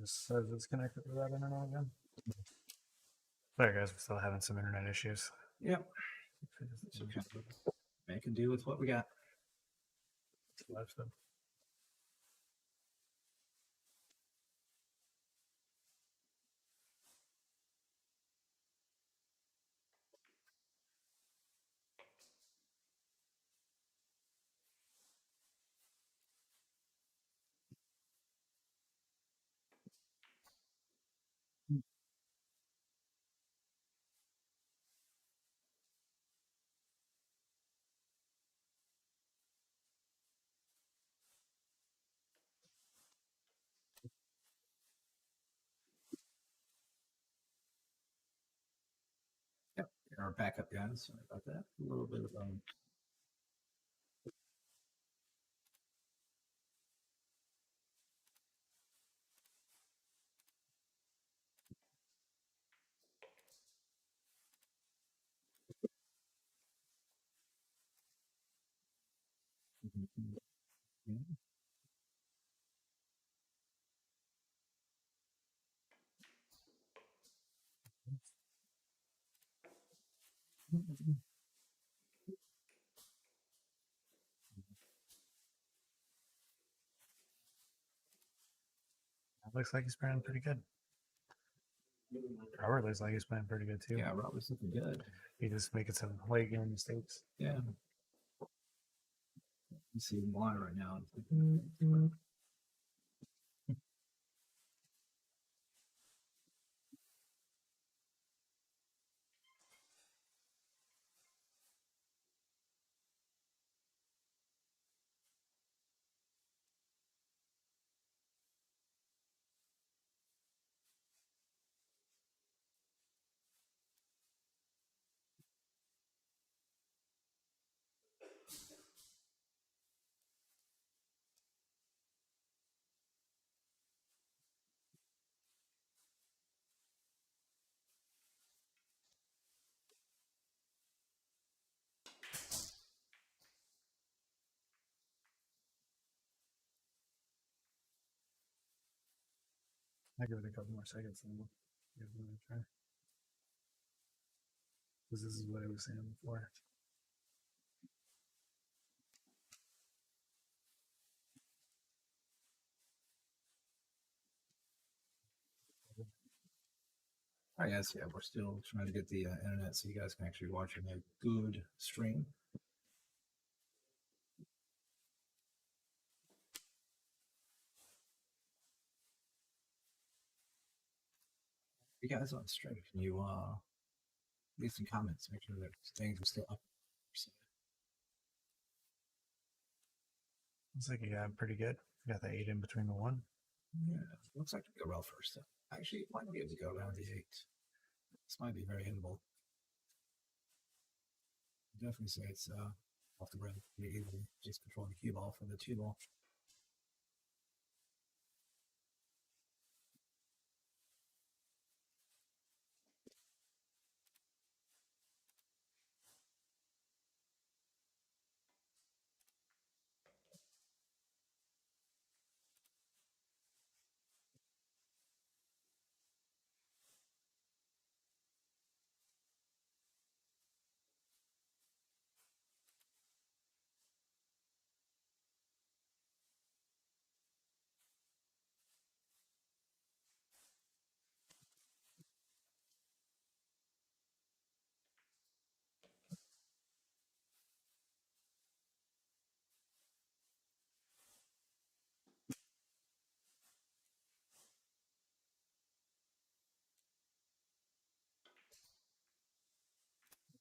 Just says it's connected to that internet again. Sorry guys, we're still having some internet issues. Yep. So kind of making do with what we got. Live stuff. Yep. Our backup guys. Sorry about that. A little bit of It looks like he's playing pretty good. Robert looks like he's playing pretty good too. yeah, Robert's looking good. He's just making some late game mistakes. Yeah. You see why right now. I'll give it a couple more seconds and we'll give it another try. Because this is what I was saying before. All right, guys. Yeah, we're still trying to get the internet so you guys can actually watch a good stream. You guys on stream, can you leave some comments? Make sure that things are still up. Looks like he got pretty good. Got the 8 in between the 1. Yeah, looks like to go well first. Actually, might be able to go around the 8. This might be very hittable. Definitely say it's off the rim pretty easily. Just control the cue ball from the 2 ball.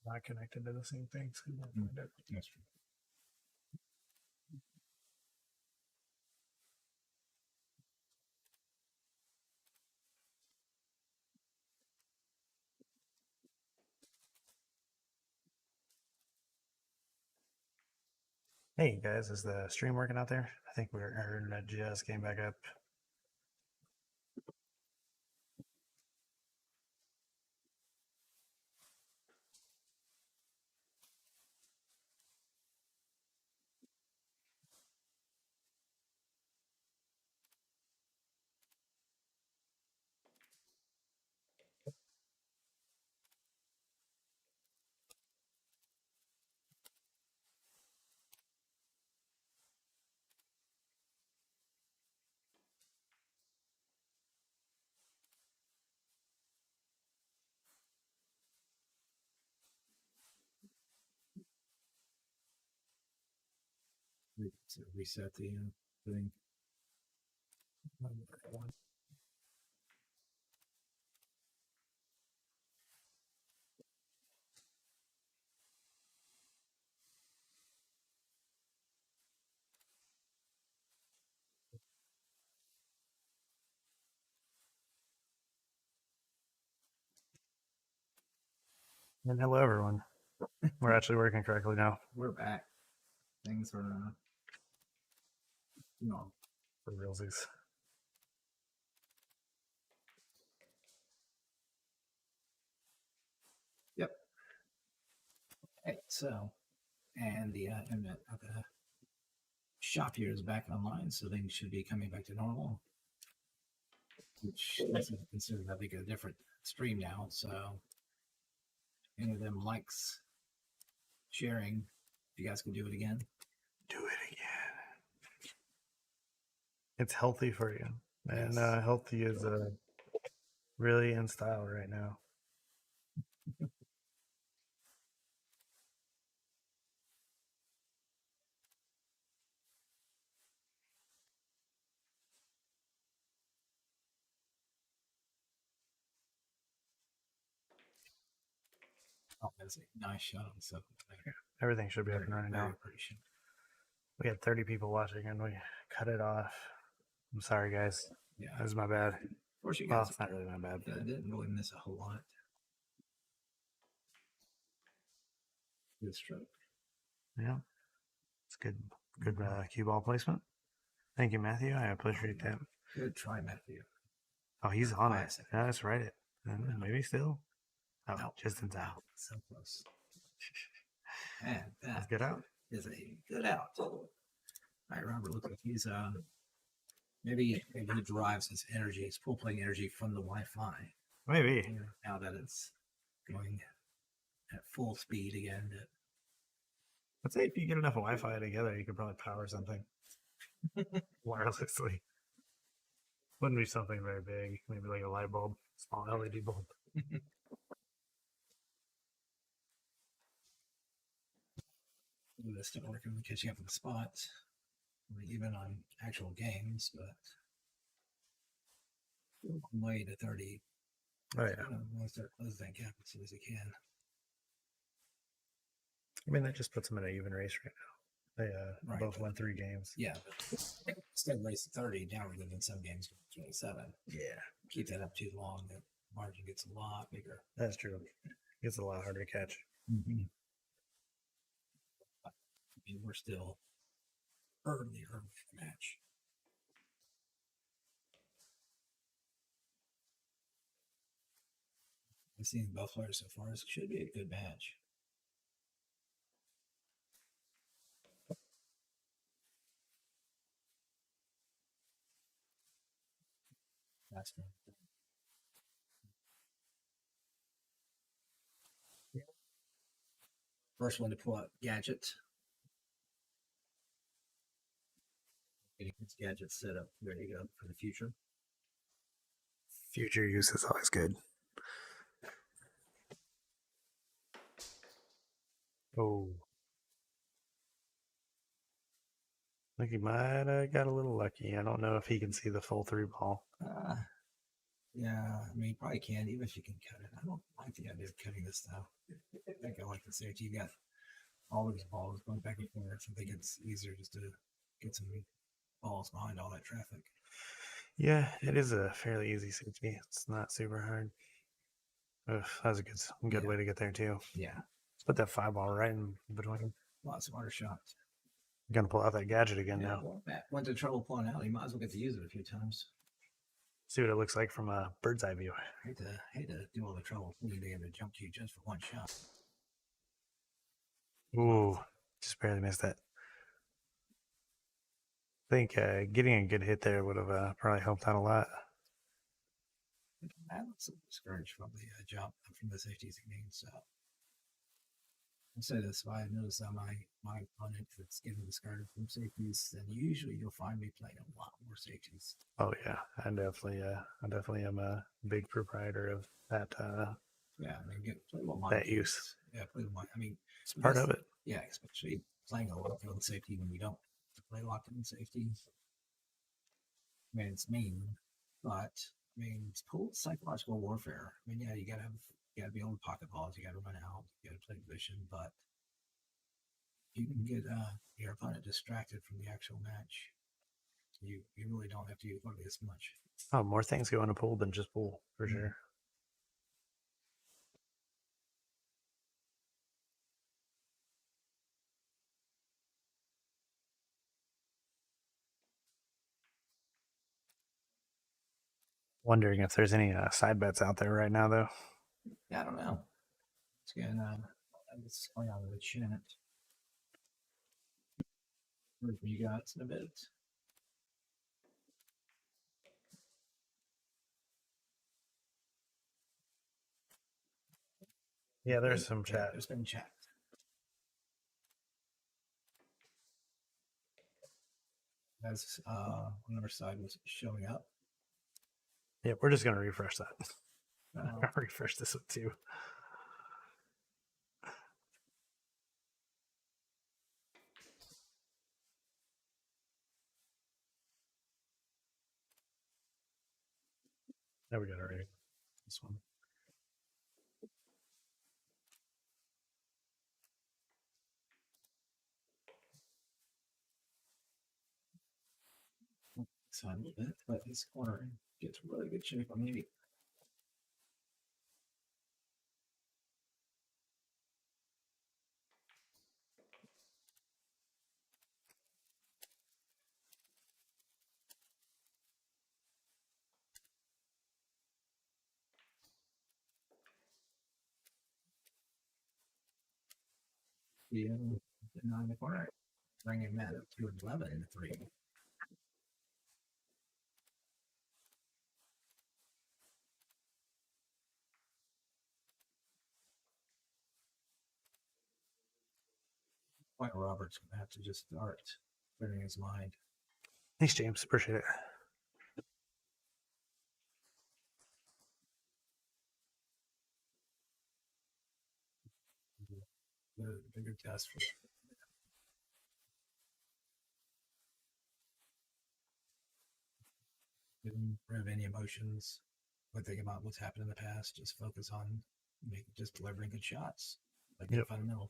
Not connected to the same thing. So That's true. Hey guys, is the stream working out there? I think our internet just came back up. reset the thing. And hello, everyone. We're actually working correctly now. We're back. Things are, For realsies. Yep. Okay, so, and the internet of the shop here is back online, so things should be coming back to normal. Which is considered, I think, a different stream now. So, any of them likes sharing, if you guys can do it again. Do it again. It's healthy for you. And Yes. healthy is really in style right now. Oh, that's a nice shot on something. Everything should be up and running now. Appreciate. We had 30 people watching and we cut it off. I'm sorry, guys. Yeah, That was my bad. of course you Well, guys. it's not really my bad. I didn't really miss a whole lot. Good stroke. Yeah. It's good cue ball placement. Thank you, Matthew. I appreciate that. Good try, Matthew. Oh, he's on it. Classic. Yeah, that's right. Maybe still. Oh, No. just in time. So close. And Let's that get out. is a good out. All right, Robert, looks like he's maybe he derives his energy, his pool playing energy from the Wi-Fi. Maybe. Now that it's going at full speed again. I'd say if you get enough Wi-Fi together, you could probably power something wirelessly. Wouldn't be something very big. Maybe like a light bulb, small LED bulb. This still working, catching up with the spots, even on actual games, but way to 30. Oh, yeah. Once they're close that gap as soon as they can. I mean, that just puts them in an even race right now. They both won 3 games. Yeah, but instead of racing 30, now we're living some games 27. Yeah. Keep that up too long, the margin gets a lot bigger. That's true. It gets a lot harder to catch. Mm-hmm. I mean, we're still early in the match. I've seen both players so far. It should be a good match. That's right. First one to pull out gadget. Getting his gadget set up, ready to go for the future. Future use is always good. Oh. I think he might have got a little lucky. I don't know if he can see the full 3 ball. Yeah, I mean, probably can, even if you can cut it. I don't like the idea of cutting this stuff. I think I like the safety. You got all these balls going back and forth. I think it's easier just to get some balls behind all that traffic. Yeah, it is a fairly easy safety. It's not super hard. Ugh, that was a good way to get there, too. Yeah. Let's put that 5 ball right in between. Lots of harder shots. I'm going to pull out that gadget again now. Well, Matt went to trouble pulling out. You might as well get to use it a few times. See what it looks like from a bird's eye view. Hate to do all the trouble pulling together to jump to you just for one shot. Ooh, just barely missed that. I think getting a good hit there would have probably helped out a lot. I was discouraged from the jump from the safety technique. So I'll say this: if I notice that my opponent that's getting discarded from safeties, then usually you'll find me playing a lot more safeties. Oh yeah, I definitely am a big proprietor of that. Yeah, I mean, play with my that games. use. Yeah, play with my. I mean, it's part of it. Yeah, especially playing a lot of field safety when you don't play locked-in safety. I mean, it's mean, but I mean, it's cool psychological warfare. I mean, yeah, you gotta be able to pocket balls, you gotta run out, you gotta play position, but you can get your opponent distracted from the actual match. You really don't have to use hardly as much. Oh, more things go in a pool than just pool, for sure. Wondering if there's any side bets out there right now, though. Yeah, I don't know. It's getting it's going on in the chat. Heard from you guys in a bit. Yeah, there's some chat. Yeah, there's been chat. As on our side was showing up. Yeah, we're just gonna refresh that. I'll refresh this one too. There we go already. This one. So a little bit, but this corner gets really good shape on maybe. Yeah, in the corner, bringing that up to 11 in the 3. Point Robert's gonna have to just start clearing his mind. Thanks, James. Appreciate it. The bigger test for getting rid of any emotions. When think about what's happened in the past, just focus on just delivering good shots, like the fundamental.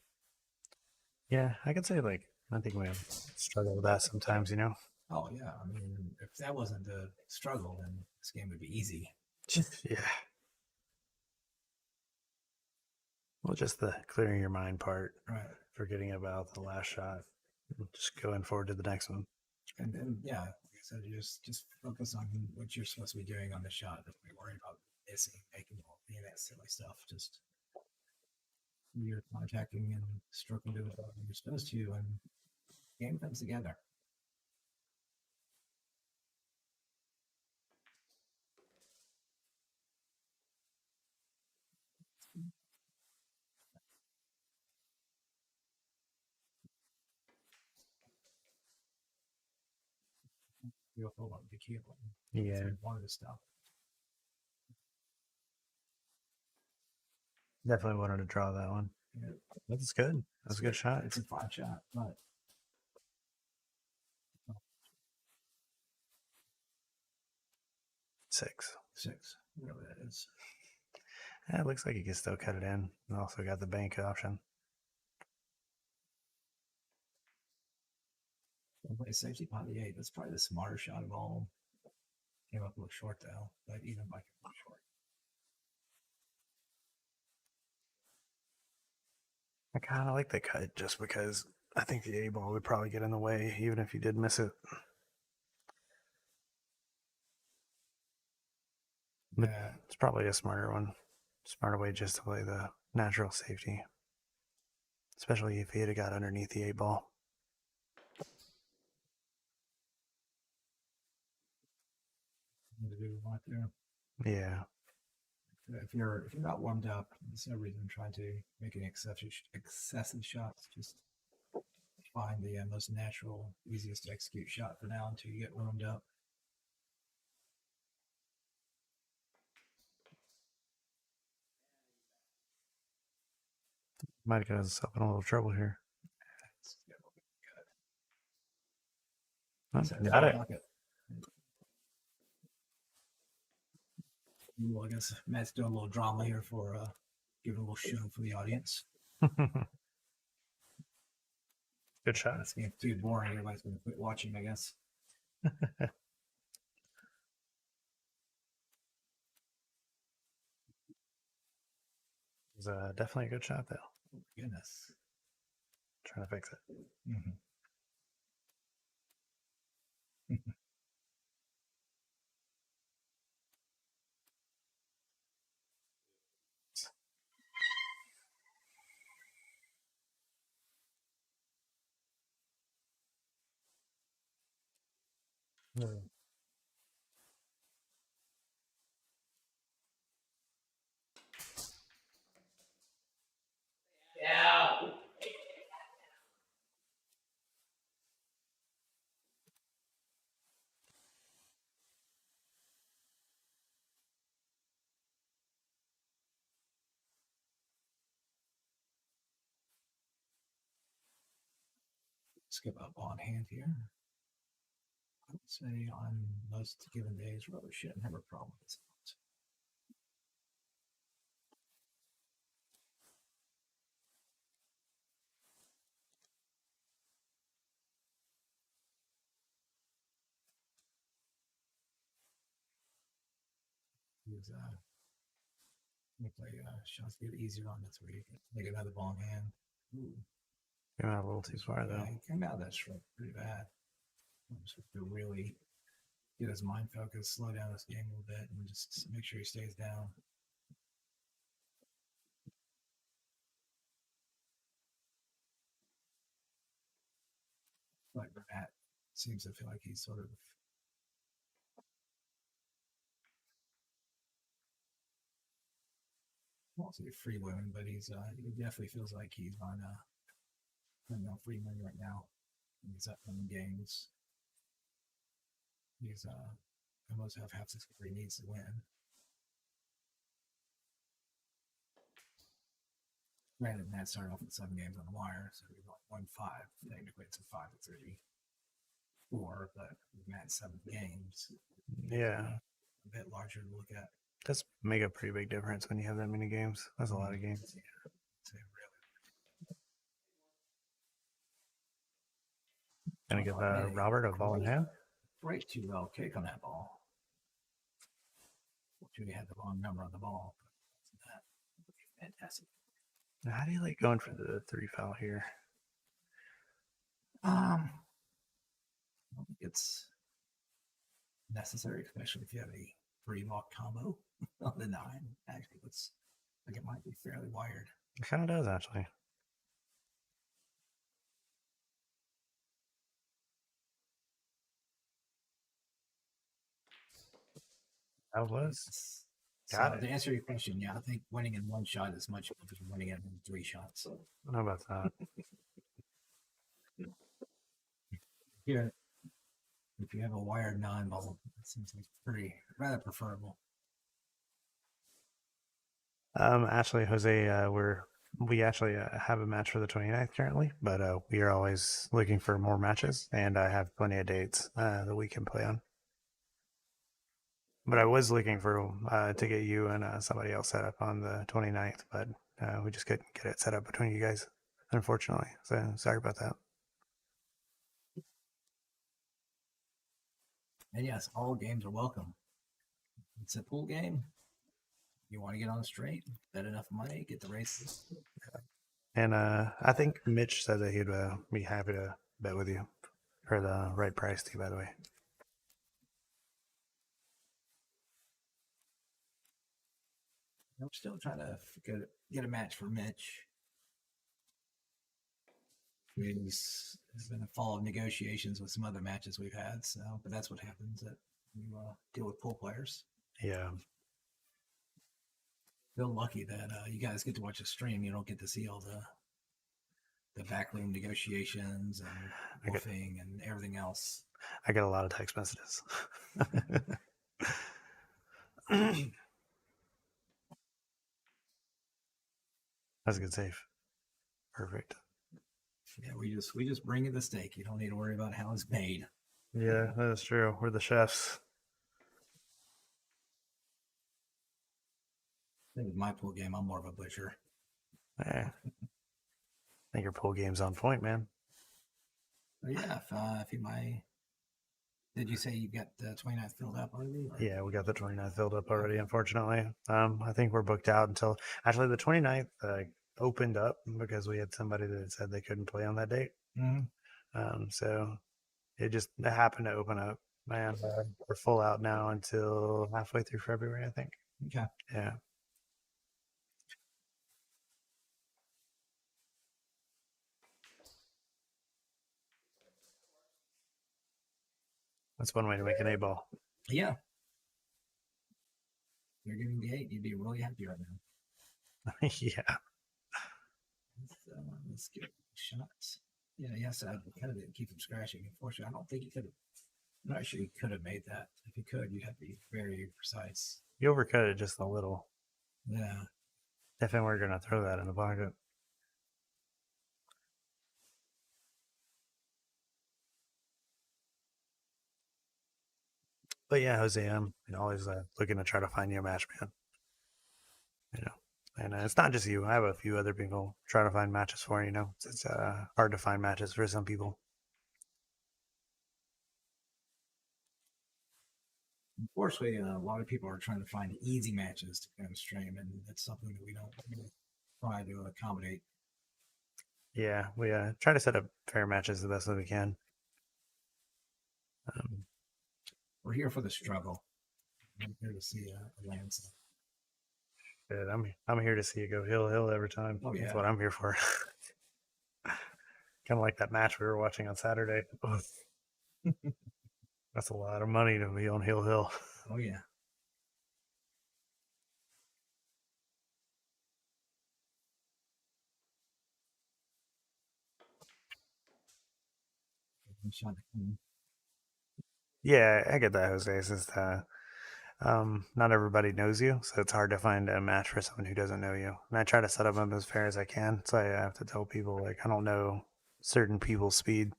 Yeah, I could say like I think we have struggle with that sometimes, you know. Oh yeah, I mean, if that wasn't a struggle, then this game would be easy. Yeah. Well, just the clearing your mind part, Right. Forgetting about the last shot, just going forward to the next one. And then yeah, like I said, you just focus on what you're supposed to be doing on the shot. Don't be worried about missing, making any of that silly stuff. Just you're contacting and stroking to the ball you're supposed to, and the game comes together. You'll feel like the key. Yeah, Wanted to stop. definitely wanted to draw that one. Yeah. That's good. That's a good shot. It's a fine shot, but 6. whatever that is. Yeah, it looks like you can still cut it in. Also got the bank option. Play safety pot the 8. That's probably the smarter shot of all. Came up a little short though, but even like a little short. I kind of like the cut just because I think the A ball would probably get in the way even if you did miss it. But Yeah, it's probably a smarter one. Smarter way just to play the natural safety. Especially if he had got underneath the 8 ball. to do right there. Yeah. If you're not warmed up, there's no reason trying to make any excessive shots. Just find the most natural, easiest to execute shot for now until you get warmed up. Might get us up in a little trouble here. Oh, So got it. Well, I guess Matt's doing a little drama here for giving a little show for the audience. Good shot. It's getting too boring. Everybody's going to quit watching, I guess. It was definitely a good shot, though. Oh, my goodness. Trying to fix it. Mm-hmm. Mm. Yeah. Skip up on hand here. I would say on most given days, rubber shouldn't have a problem with this. Use let me play shots get easier on the three. Make another ball in hand. Ooh. Came out a little too far, though. He came out of that stroke pretty bad. Just have to really get his mind focused, slow down this game a little bit, and just make sure he stays down. Like Matt seems to feel like he's sort of I won't say freewheeling, but he definitely feels like he's on freewheeling right now in these upcoming games. He's almost have half the score he needs to win. Granted, Matt started off with 7 games on the wire, so we won 5. Technically, it's a 5-3 4, but Matt's 7 games. Yeah. A bit larger to look at. Does make a pretty big difference when you have that many games. That's a lot of games. Yeah. Gonna give Robert a ball in hand. Great 2-0 kick on that ball. Fortunately, had the wrong number on the ball. Fantastic. How do you like going for the 3 foul here? I don't think it's necessary, especially if you have a 3-lock combo on the 9. Actually, it's like it might be fairly wired. It kind of does, actually. That was. Got it. To answer your question, yeah, I think winning in 1 shot is much better than winning in 3 shots. So. How about that? Yeah. If you have a wired 9 ball, it seems like rather preferable. Actually, Jose, we actually have a match for the 29th currently, but we are always looking for more matches, and I have plenty of dates that we can play on. But I was looking for to get you and somebody else set up on the 29th, but we just couldn't get it set up between you guys, unfortunately. So sorry about that. And yes, all games are welcome. It's a pool game. You want to get on the straight, bet enough money, get the races. And I think Mitch said that he'd be happy to bet with you for the right price too, by the way. I'm still trying to get a match for Mitch. It's been a fall of negotiations with some other matches we've had, so but that's what happens that you deal with pool players. Yeah. Feel lucky that you guys get to watch a stream. You don't get to see all the backroom negotiations and woofing and everything else. I get a lot of text messages. That's a good save. Perfect. Yeah, we just bring you the steak. You don't need to worry about how it's made. Yeah, that is true. We're the chefs. I think with my pool game, I'm more of a butcher. I think your pool game's on point, man. But yeah, if you might, did you say you got the 29th filled up already? Or? Yeah, we got the 29th filled up already, unfortunately. I think we're booked out until actually the 29th opened up because we had somebody that said they couldn't play on that date. So it just happened to open up. Man, we're full out now until halfway through February, I think. Okay. Yeah. That's one way to make an 8 ball. Yeah. If you're giving the 8, you'd be really happy right now. Yeah. Let's get shots. Yeah, yes, I kind of didn't keep him scratching. Unfortunately, I don't think he could have. I'm not sure he could have made that. If he could, you'd have to be very precise. You overcut it just a little. Yeah. Definitely we're going to throw that in the pocket. But yeah, Jose, I'm always looking to try to find you a match, man. You know, and it's not just you. I have a few other people trying to find matches for. It's hard to find matches for some people. Unfortunately, a lot of people are trying to find easy matches to kind of stream, and that's something that we don't really try to accommodate. Yeah, we try to set up fair matches the best that we can. We're here for the struggle. I'm here to see a landslide. I'm here to see it go hill every time. Oh, yeah. That's what I'm here for. Kind of like that match we were watching on Saturday. That's a lot of money to be on hill. Oh, yeah. Yeah, I get that, Jose. It's just not everybody knows you, so it's hard to find a match for someone who doesn't know you. And I try to set up them as fair as I can. So I have to tell people like I don't know certain people's speed.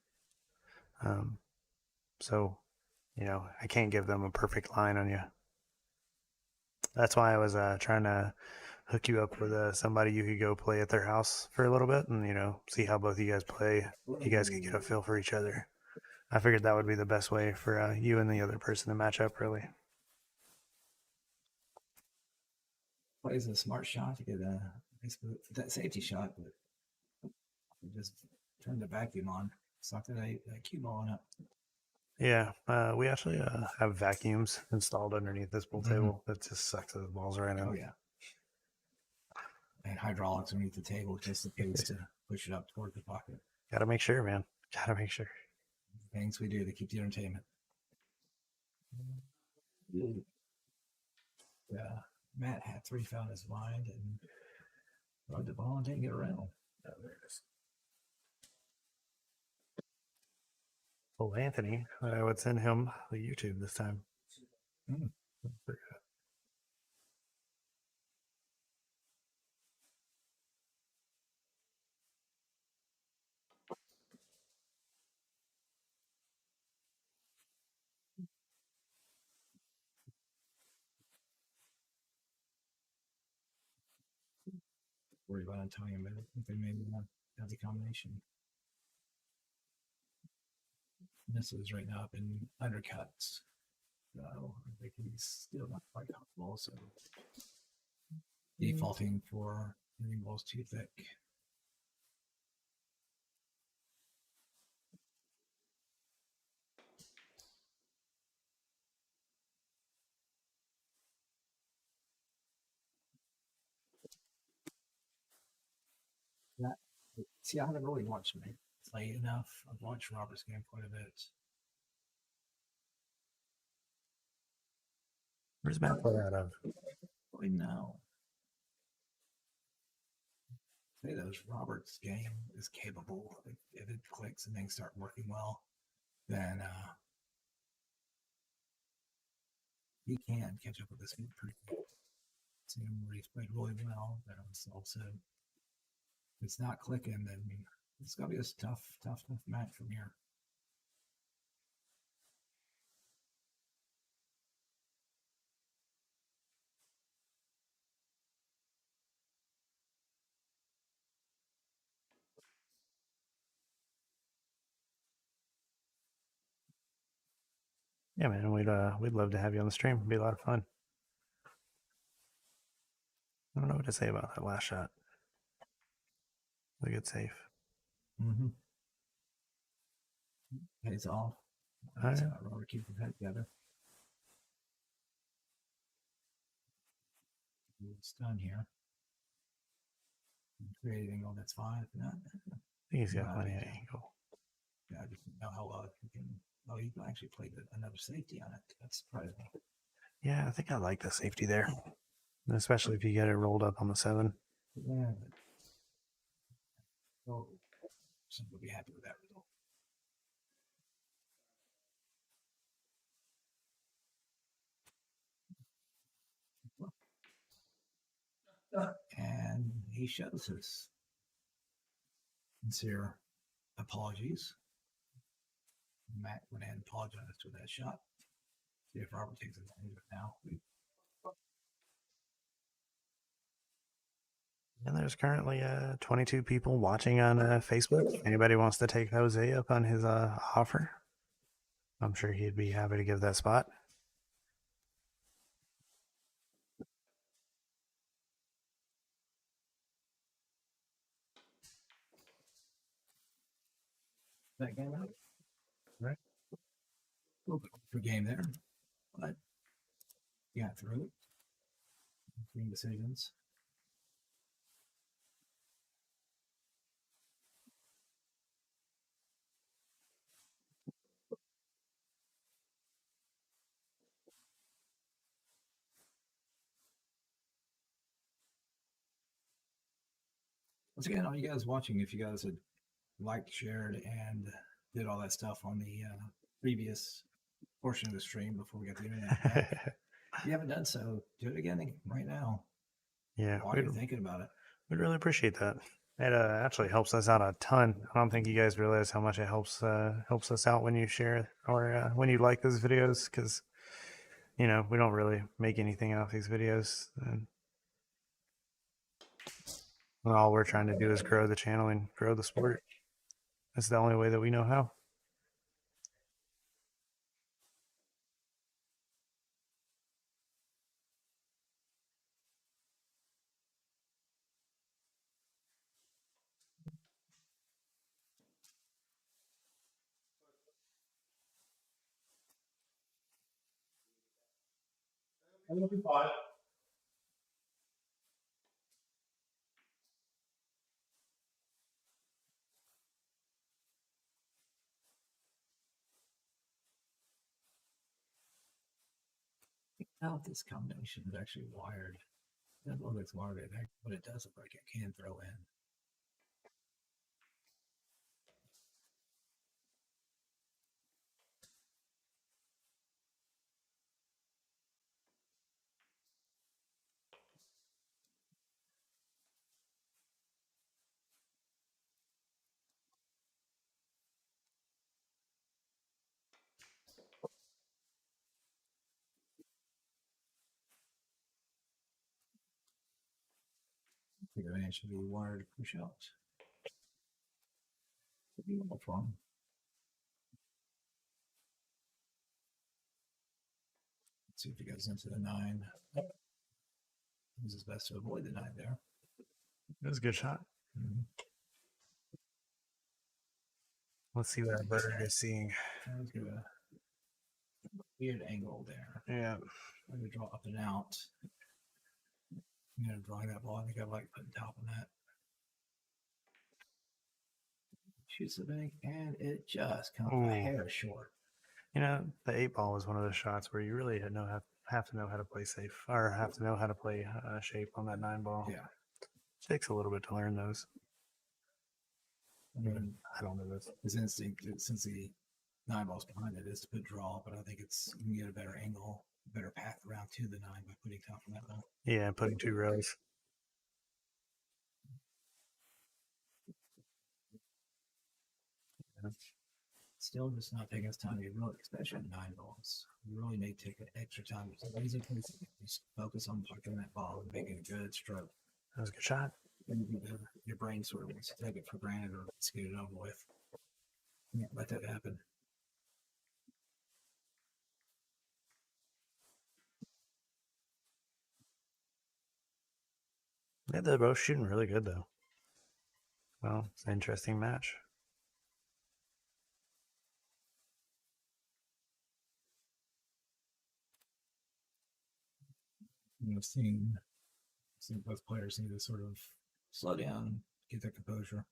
So I can't give them a perfect line on you. That's why I was trying to hook you up with somebody you could go play at their house for a little bit and see how both of you guys play. You guys could get a feel for each other. I figured that would be the best way for you and the other person to match up, really. Plays a smart shot to get that safety shot, but just turned the vacuum on, sucked that cue ball up. Yeah, we actually have vacuums installed underneath this pool table that just sucks those balls right in. Oh, yeah. And hydraulics underneath the table just in case to push it up toward the pocket. Gotta make sure, man. Gotta make sure. Things we do to keep the entertainment. Yeah. Matt had 3 found his mind and rode the ball and didn't get around. Oh, there it is. Well, Anthony, I would send him the YouTube this time. Worried about Antonio, but I think they maybe have the combination. This is right now up in undercuts. So I think he's still not quite comfortable. So defaulting for hitting balls too thick. That, see, I haven't really watched me play enough. I've watched Robert's game quite a bit. Where's Matt play out of? Really no. Say those Robert's game is capable. If it clicks and things start working well, then he can catch up with this game pretty quick. See him where he's played really well. But also, if it's not clicking, then it's gonna be a tough match from here. Yeah, man, we'd love to have you on the stream. It'd be a lot of fun. I don't know what to say about that last shot. It was a good save. Mm-hmm. Pays off. Oh, That's yeah. how I keep your head together. It's done here. Create angle, that's fine. If not, I think he's got not a plenty big of deal. angle. Yeah, I just know how well you can. Oh, you can actually play another safety on it. That's surprising. Yeah, I think I like the safety there, especially if you get it rolled up on the 7. Yeah. Oh, some will be happy with that result. And he shows his sincere apologies. Matt went in and apologized for that shot. See if Robert takes advantage of it now. And there's currently 22 people watching on Facebook. Anybody wants to take Jose up on his offer? I'm sure he'd be happy to give that spot. That game out. Right. Good game there. But got through it. Making decisions. Once again, all you guys watching, if you guys had liked, shared, and did all that stuff on the previous portion of the stream before we got the internet back, if you haven't done so, do it again right now Yeah, while you're thinking about it. we'd really appreciate that. It actually helps us out a ton. I don't think you guys realize how much it helps us out when you share or when you like those videos, because we don't really make anything out of these videos, and all we're trying to do is grow the channel and grow the sport. That's the only way that we know how. It'll be fine. Now this combination is actually wired. It doesn't look like it's wired, but it does look like it can throw in. I think it should be wired push out. Could be no problem. Let's see if he goes into the 9. He's his best to avoid the 9 there. It was a good shot. Mm-hmm. Let's see what our bird is seeing. Let's give a weird angle there. Yeah. I'm going to draw up and out. I'm going to draw that ball. I think I like putting top on that. Shoots the bank, and it just comes a hair short. The 8 ball is one of those shots where you really have to know how to play safe, or have to know how to play shape on that 9 ball. Yeah. It takes a little bit to learn those. I mean, I don't know this. his instinct, since the 9 ball's behind it, is to put draw, but I think you can get a better angle, better path around to the 9 by putting top on that ball. Yeah, putting 2 rows. Still just not taking his time to get really, especially on 9 balls. You really need to take extra time. Just focus on parking that ball and making a good stroke. That was a good shot. And your brain sort of wants to take it for granted or let's get it over with. You can't let that happen. Yeah, they're both shooting really good though. Well, it's an interesting match. Seeing both players need to sort of slow down, get their composure.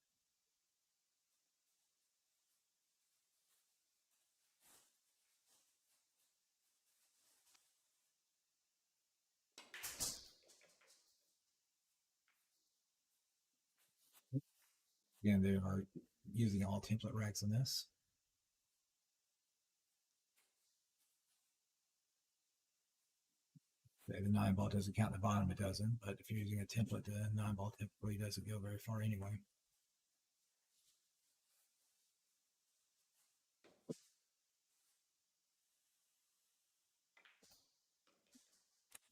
Again, they are using all template racks in this. The 9-ball doesn't count the bottom, it doesn't. But if you're using a template, the 9-ball typically doesn't go very far anyway.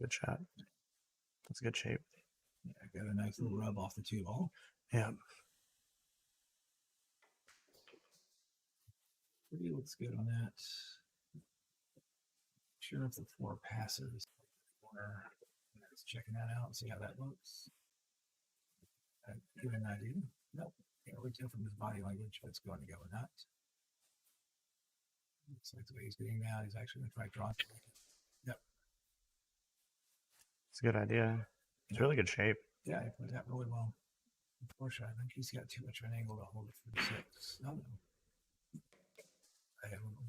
Good shot. That's a good shape. Yeah, got a nice little rub off the 2-ball. Yeah. 3 looks good on that. Sure if the 4 passes. Let's checking that out, see how that looks. Give an idea. Nope. Can't really tell from his body language if it's going to go or not. Looks like the way he's getting now, he's actually going to try drawing. Yep. It's a good idea. It's really good shape. Yeah, he played that really well. Unfortunately, I think he's got too much of an angle to hold it for the 6. No. I don't know.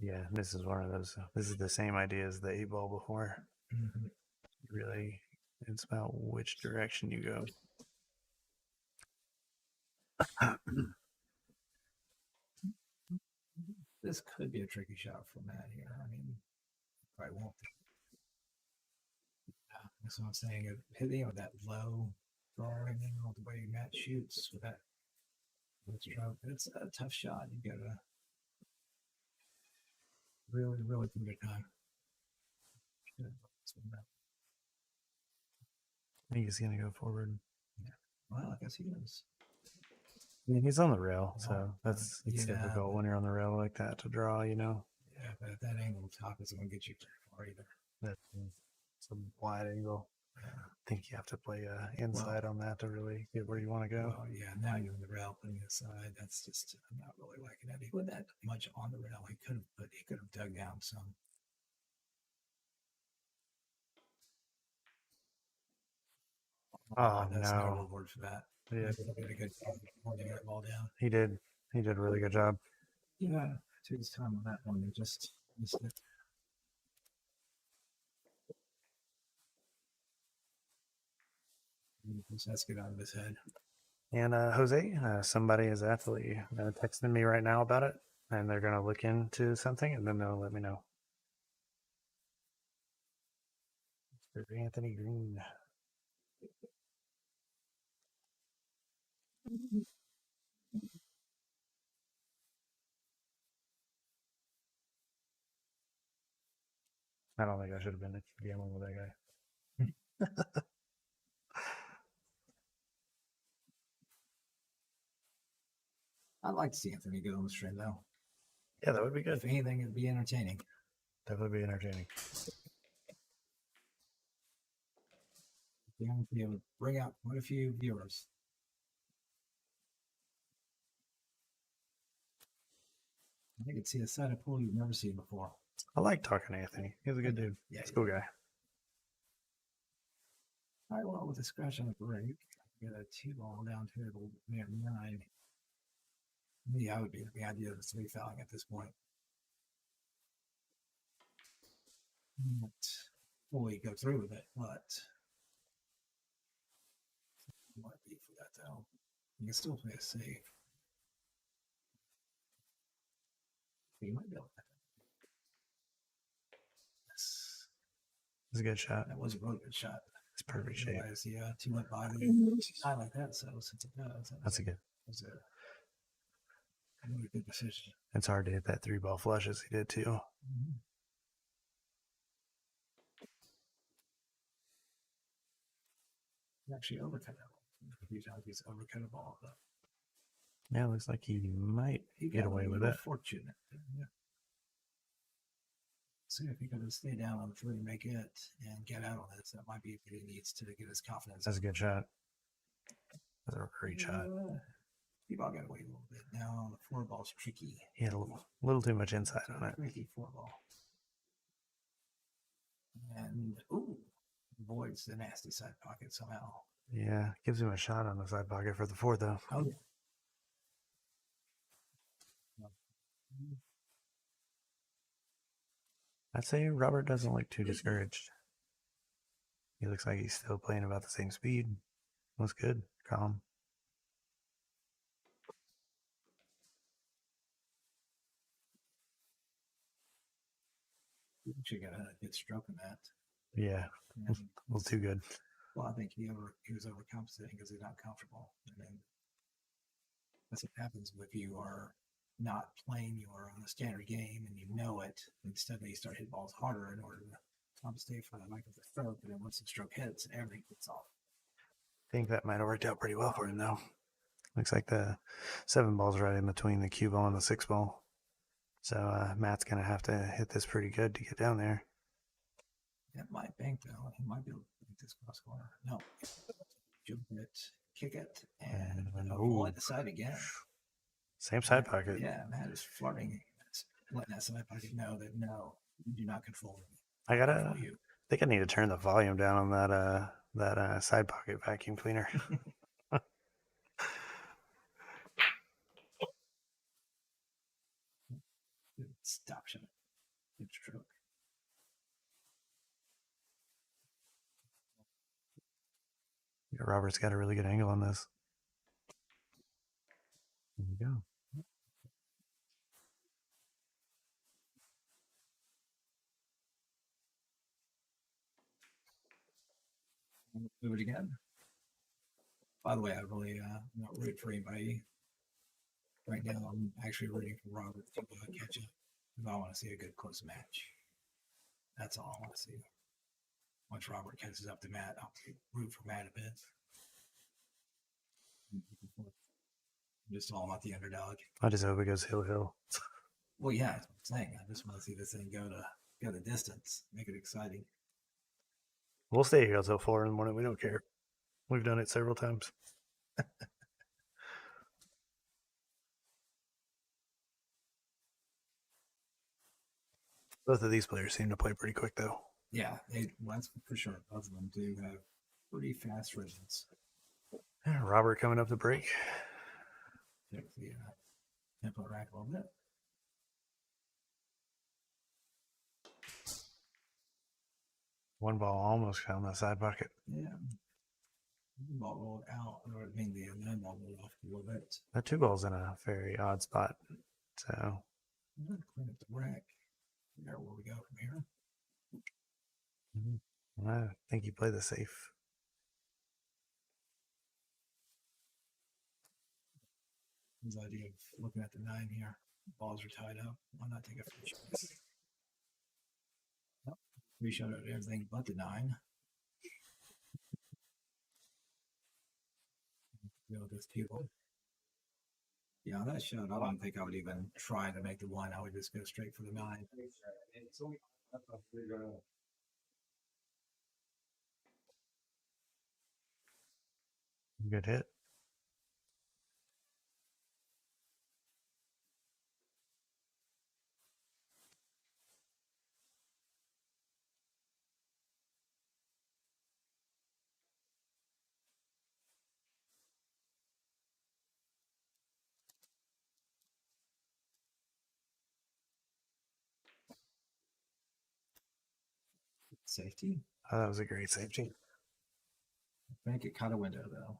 Yeah, this is one of those. This is the same idea as the 8-ball before. Mm-hmm. Really, it's about which direction you go. This could be a tricky shot for Matt here. I mean, probably won't. Yeah, that's what I'm saying. Hitting with that low drawing angle, the way Matt shoots with that stroke, it's a tough shot. You gotta really, really take your time. I think he's gonna go forward. Yeah. Well, I guess he is. I mean, he's on the rail, so it's difficult when you're on the rail like that to draw, you know. Yeah, but at that angle, top isn't going to get you very far either. It's a wide angle. Yeah. I think you have to play inside on that to really get where you want to go. Well, yeah, now you're on the rail putting it aside. That's just, I'm not really liking that. He put that much on the rail. He could have dug down some. Oh, that's no. no reward for that. Yeah. He did a good job holding that ball down. He did. He did a really good job. Yeah, took his time on that one. He just missed it. Let's get out of his head. And Jose, somebody is actually texting me right now about it, and they're going to look into something, and then they'll let me know. Mr. Anthony Green. I don't think I should have been gambling with that guy. I'd like to see Anthony get on the stream, though. Yeah, that would be good. If anything, it'd be entertaining. Definitely be entertaining. Yeah, be able to bring out quite a few viewers. I think it's see a side of pool you've never seen before. I like talking to Anthony. He's a good dude. Yeah, he's a cool guy. All right, well, with a scratch on the break, get a 2-ball down to near 9. Yeah, I would be the idea of the 3 fouling at this point. Not fully go through with it, but might be for that though. You can still play a save. You might be able to. Yes. It's a good shot. That was a really good shot. It's perfect shape. Yeah, 2 went by. I like that, so since it does. That's a good. That's a really good decision. It's hard to hit that 3-ball flush as he did too. Mm-hmm. He actually overcut that ball. He's overcut a ball though. Yeah, it looks like he might get away with it. Fortunate. Yeah. So if he could stay down on the 3, make it, and get out on this, that might be what he needs to get his confidence. That's a good shot. That's a great shot. T-ball got away a little bit. Now the 4 ball's tricky. He had a little too much inside on it. Tricky 4 ball. And, ooh, avoids the nasty side pocket somehow. Yeah, gives him a shot on the side pocket for the 4, though. Oh, yeah. I'd say Robert doesn't look too discouraged. He looks like he's still playing about the same speed. Looks good. Calm. He actually got a good stroke in that. Yeah, a little too good. Well, I think he was overcompensating because he's not comfortable. And then that's what happens if you are not playing your standard game and you know it. Instead, you start hitting balls harder in order to compensate for the lack of the stroke. And then once the stroke hits, everything gets off. I think that might have worked out pretty well for him, though. Looks like the 7 ball's right in between the cue ball and the 6 ball. So Matt's going to have to hit this pretty good to get down there. It might bank, though. He might be able to bank this cross corner. No. Jump it, kick it, and avoid the side again. Same side pocket. Yeah, Matt is flirting. Letting that side pocket know that, no, you do not control me. I think I need to turn the volume down on that side pocket vacuum cleaner. Stop shot. Good stroke. Yeah, Robert's got a really good angle on this. There you go. Move it again. By the way, I really not root for anybody. Right now, I'm actually rooting for Robert to catch up. If I want to see a good close match. That's all I want to see. Once Robert catches up to Matt, I'll root for Matt a bit. Just all about the underdog. I just hope it goes hill. Well, yeah, that's what I'm saying. I just want to see this thing go the distance, make it exciting. We'll stay here until 4 in the morning. We don't care. We've done it several times. Both of these players seem to play pretty quick, though. Yeah, that's for sure. Both of them do have pretty fast rhythms. Yeah, Robert coming up the break. Check the tempo rack a little bit. One ball almost found the side pocket. Yeah. The ball rolled out, or I mean the 9 ball rolled off a little bit. That 2 ball's in a very odd spot. So I'm going to clean up the rack. Figure out where we go from here. I think you play the safe. His idea of looking at the 9 here. Balls are tied up. Why not take a free shot? Nope. Free shot at everything but the 9. Go with this people. Yeah, that shot, I don't think I would even try to make the 1. I would just go straight for the 9. Good hit. Safety. Oh, that was a great safety. I think it caught a window, though.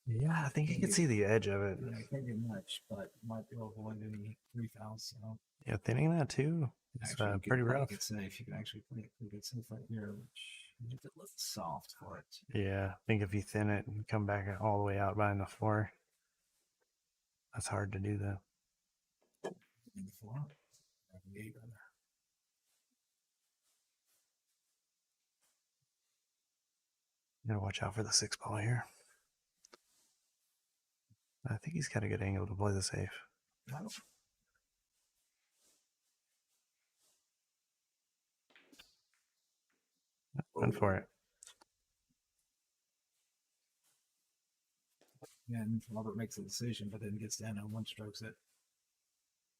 Yeah, I think you can see the edge of it. Yeah, can't get much, but might be able to avoid any 3 fouls. So. Yeah, thinning that too. It's pretty rough. You could say if you can actually play a good safe right here, which makes it a little soft for it. Yeah, I think if you thin it and come back all the way out behind the 4, that's hard to do, though. In the 4? 8, rather. Gotta watch out for the 6 ball here. I think he's got a good angle to play the safe. for it. And Robert makes a decision, but then gets down and one strokes it.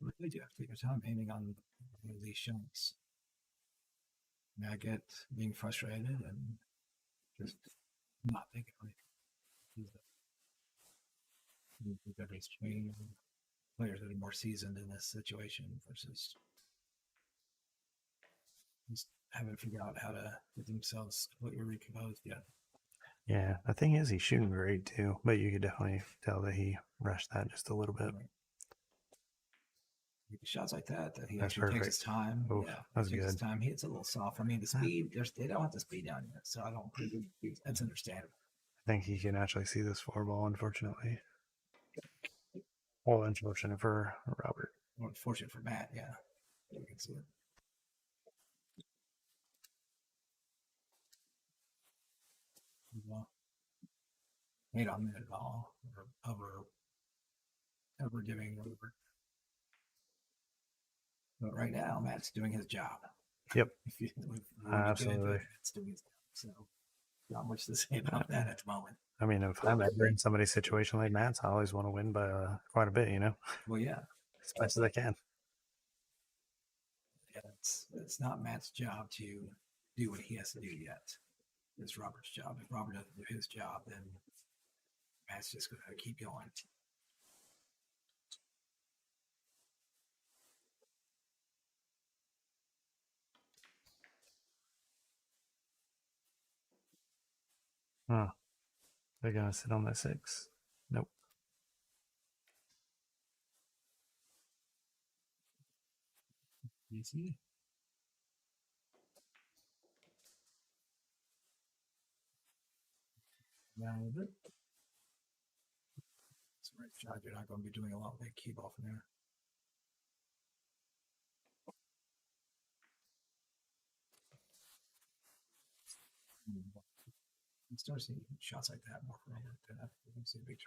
You really do have to take your time aiming on these shots. And I get being frustrated and just not thinking like the difference between players that are more seasoned in this situation versus just haven't figured out how to get themselves completely recomposed yet. Yeah, the thing is, he's shooting great too, but you could definitely tell that he rushed that just a little bit. Right. Shots like that he That's actually takes perfect. his time. Oof, Yeah, that's takes his good. time. He hits a little soft. I mean, the speed, they don't have the speed down yet, so I don't. That's understandable. I think he can actually see this 4-ball, unfortunately. Well, unfortunate for Robert. Well, fortunate for Matt, yeah. You can see it. Well, hate on that at all, or ever giving whatever. But right now, Matt's doing his job. Yep. If you Absolutely. Matt's doing his job. So, not much to say about that at the moment. I mean, if I'm ever in somebody's situation like Matt's, I always want to win by quite a bit, you know? Well, yeah. As best as I can. Yeah, it's not Matt's job to do what he has to do yet. It's Robert's job. If Robert doesn't do his job, then Matt's just going to keep going. Huh. They're going to sit on that 6. Nope. Easy. Down with it. That's right, shot. You're not going to be doing a lot with that key ball from there. You start seeing shots like that more from Robert. Then you can see a big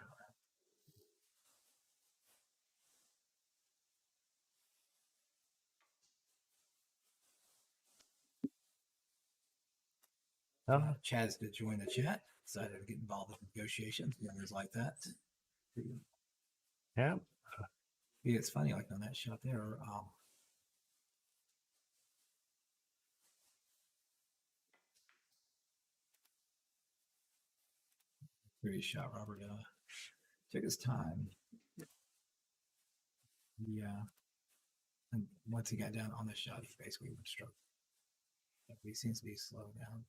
turnaround. Chaz did join the chat, decided to get involved in negotiations and others like that. Yeah. Yeah, it's funny, like on that shot there, pretty shot Robert took his time. Yeah. And once he got down on the shot, he basically went stroke. He seems to be slowing down.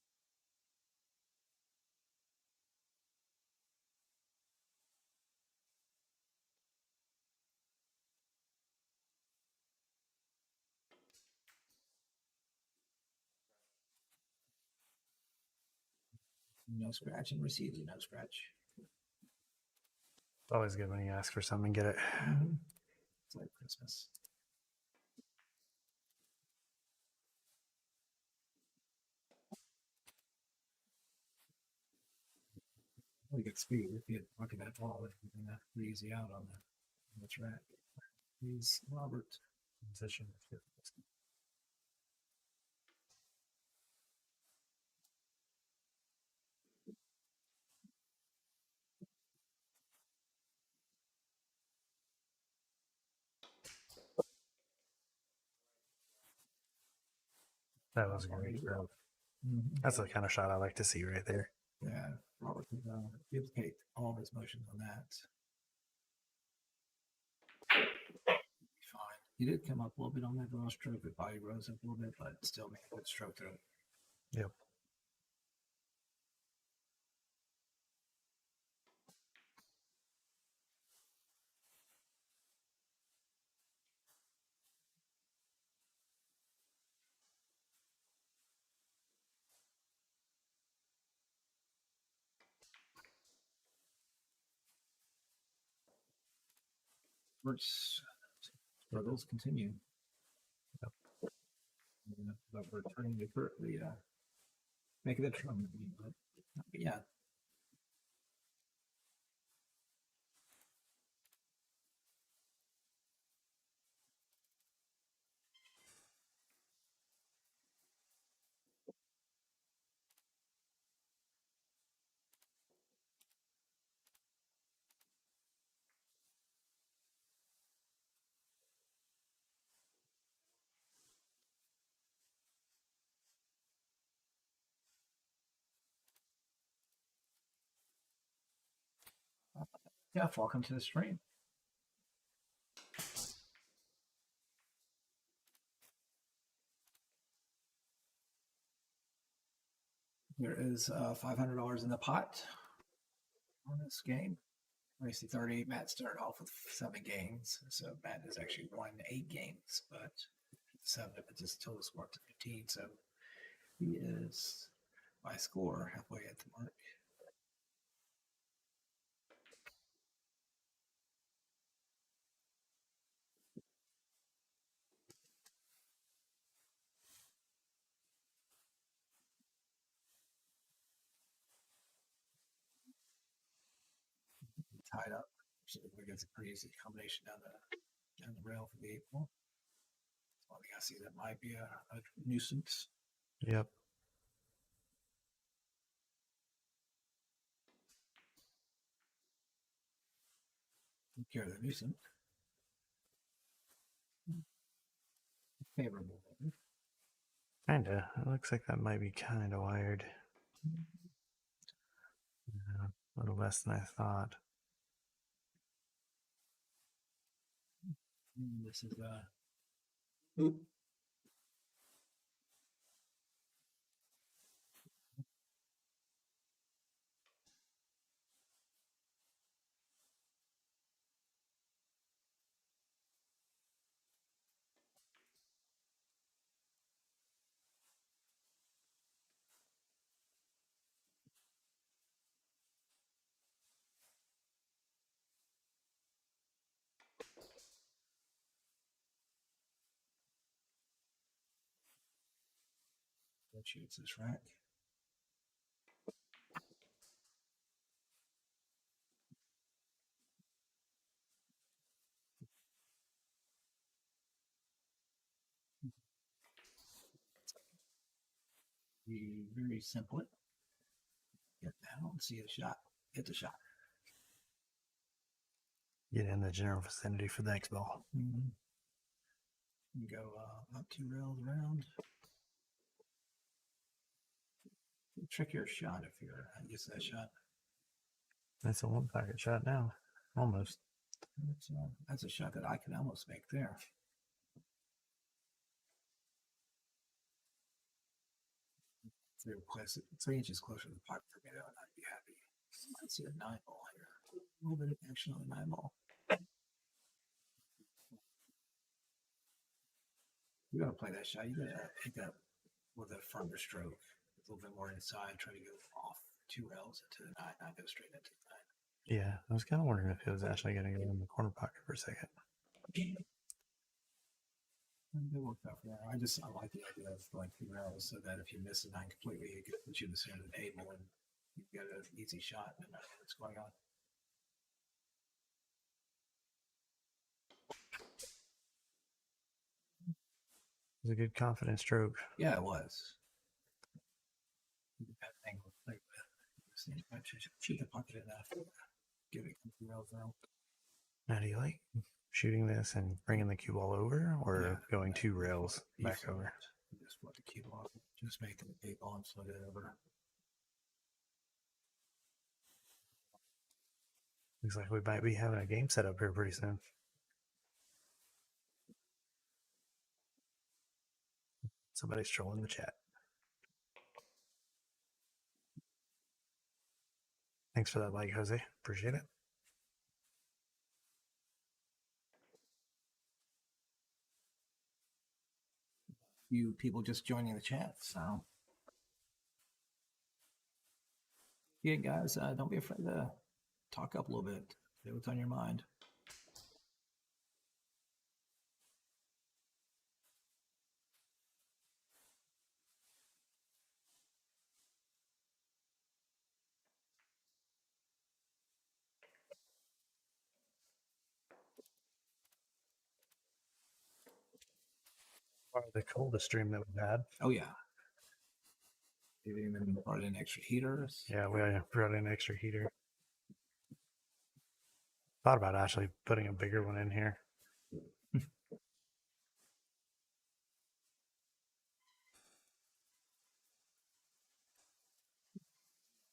No scratch and received no scratch. It's always good when you ask for something and get it. Mm-hmm. It's like Christmas. Really good speed. If you look at that ball, it's pretty easy out on the track. He's Robert. Position. That was a great throw. Mm-hmm. That's the kind of shot I like to see right there. Yeah, Robert can duplicate all of his motions on that. Fine. He did come up a little bit on that draw stroke. The body rose up a little bit, but still made a good stroke through it. Yep. Robert's struggles continue. Yep. But we're turning to currently make it a drum. But yeah. Jeff, welcome to the stream. There is $500 in the pot on this game. Racing 38, Matt started off with 7 games. So Matt has actually won 8 games, but 7 of it just total score up to 15. So he is by score halfway at the mark. Tied up. So I think it's a pretty easy combination down the rail for the 8 ball. One thing I see that might be a nuisance. Yep. Take care of the nuisance. Favorable. Kinda. It looks like that might be kind of wired. Yeah, a little less than I thought. This is that shoots this rack. Be very simple. Get down, see the shot, hit the shot. Get in the general vicinity for the next ball. Mm-hmm. You go up 2 rails around. Trickier shot if you're used to that shot. That's a 1-pocket shot now. Almost. That's a shot that I can almost make there. Close, 3 inches closer to the puck for me, though, and I'd be happy. I'd see a 9 ball here. A little bit of action on the 9 ball. You gotta play that shot. You gotta hit that with a firmer stroke. A little bit more inside. Try to go off 2 rails into the 9, not go straight into the 9. Yeah, I was kind of wondering if it was actually going to go in the corner pocket for a second. It worked out for that. I like the idea of going 2 rails so that if you miss the 9 completely, you can put you in the center of the table and you get an easy shot no matter what's going on. It was a good confident stroke. Yeah, it was. Shoot the pocket enough. Give it 2 rails now. Now, do you like shooting this and bringing the cue ball over, or going 2 rails back over? Just put the cue ball. Just make the 8 ball and slide it over. Looks like we might be having a game set up here pretty soon. Somebody's trolling the chat. Thanks for that like, Jose. Appreciate it. You people just joining the chat, so yeah, guys, don't be afraid to talk up a little bit. Say what's on your mind. Probably the coldest stream that we've had. Oh yeah. Maybe even brought in extra heaters. Yeah, we brought in extra heater. Thought about actually putting a bigger one in here.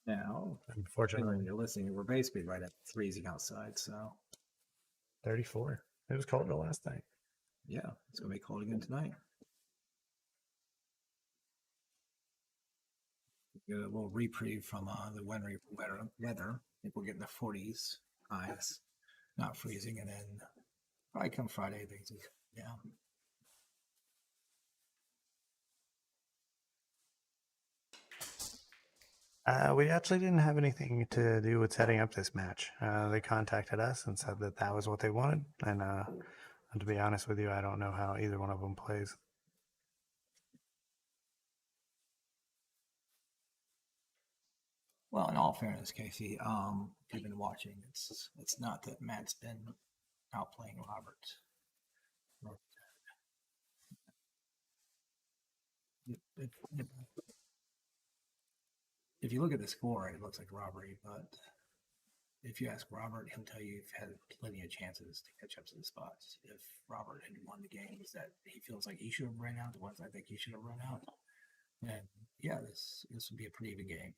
Now, Unfortunately, when you're listening, we're basically right at freezing outside. So 34. It was colder last night. yeah, it's gonna be cold again tonight. Get a little reprieve from the wintry weather. I think we'll get in the 40s highs, not freezing, and then probably come Friday things will come down. We actually didn't have anything to do with setting up this match. They contacted us and said that that was what they wanted. And to be honest with you, I don't know how either one of them plays. Well, in all fairness, Casey, if you've been watching, it's not that Matt's been outplaying Robert. If you look at the score, it looks like robbery, but if you ask Robert, he'll tell you you've had plenty of chances to catch up to the spots. If Robert had won the games that he feels like he should have run out, the ones I think he should have run out, then yeah, this would be a pretty even game.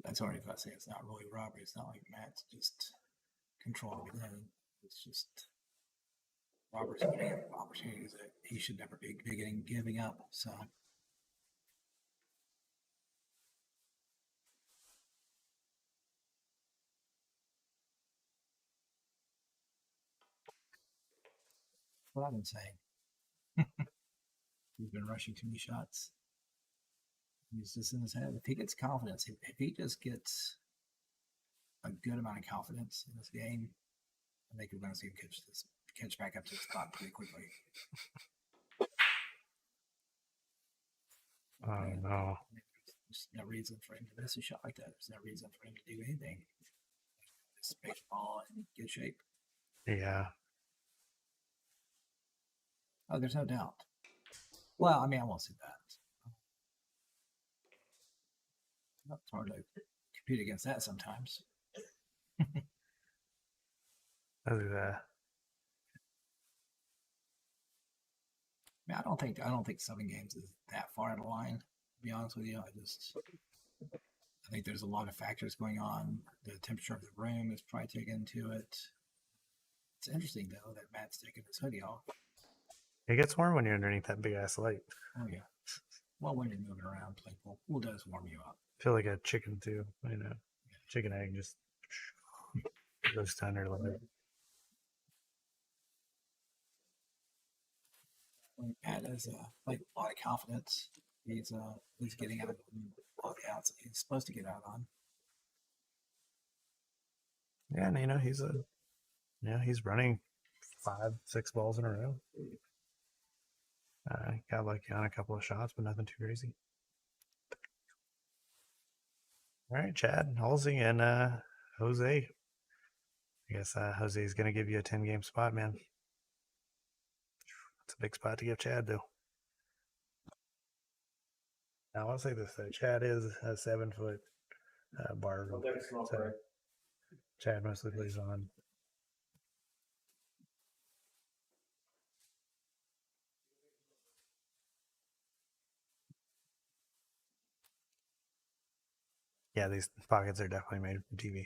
That's already if I say it's not really robbery. It's not like Matt's just controlling the game. It's just Robert's getting opportunities that he should never be giving up. So what I've been saying. He's been rushing too many shots. He's just in his head. If he gets confidence, if he just gets a good amount of confidence in this game, I think we're going to see him catch back up to the spot pretty quickly. Oh no! There's no reason for him to miss a shot like that. There's no reason for him to do anything. Just make the ball in good shape. Yeah. Oh, there's no doubt. Well, I mean, I won't say that. It's hard to compete against that sometimes. I mean, I don't think 7 games is that far out of line. To be honest with you, I think there's a lot of factors going on. The temperature of the room is probably taken into it. It's interesting though that Matt's taking his hoodie off. It gets warm when you're underneath that big ass light. Oh yeah. Well, when you're moving around, playing pool does warm you up. I feel like a chicken too. You know, chicken egg just goes down there a little bit. Matt has like a lot of confidence. He's getting out of all the outs he's supposed to get out on. Yeah, and he's running 5-6 balls in a row. Got lucky on a couple of shots, but nothing too crazy. All right, Chad, Halsey, and Jose. I guess Jose is going to give you a 10-game spot, man. It's a big spot to give Chad, though. Now, I'll say this, though. Chad is a 7-foot bar. So Chad mostly plays on. Yeah, these pockets are definitely made for TV.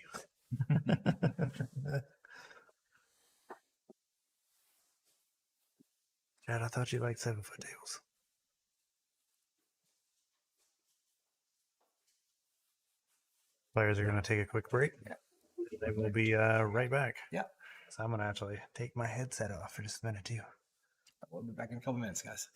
Chad, I thought you liked 7-foot tables. Players are going to take a quick break. Yeah. They will be right back. Yeah. So I'm going to actually take my headset off for just a minute, too. We'll be back in a couple minutes, guys.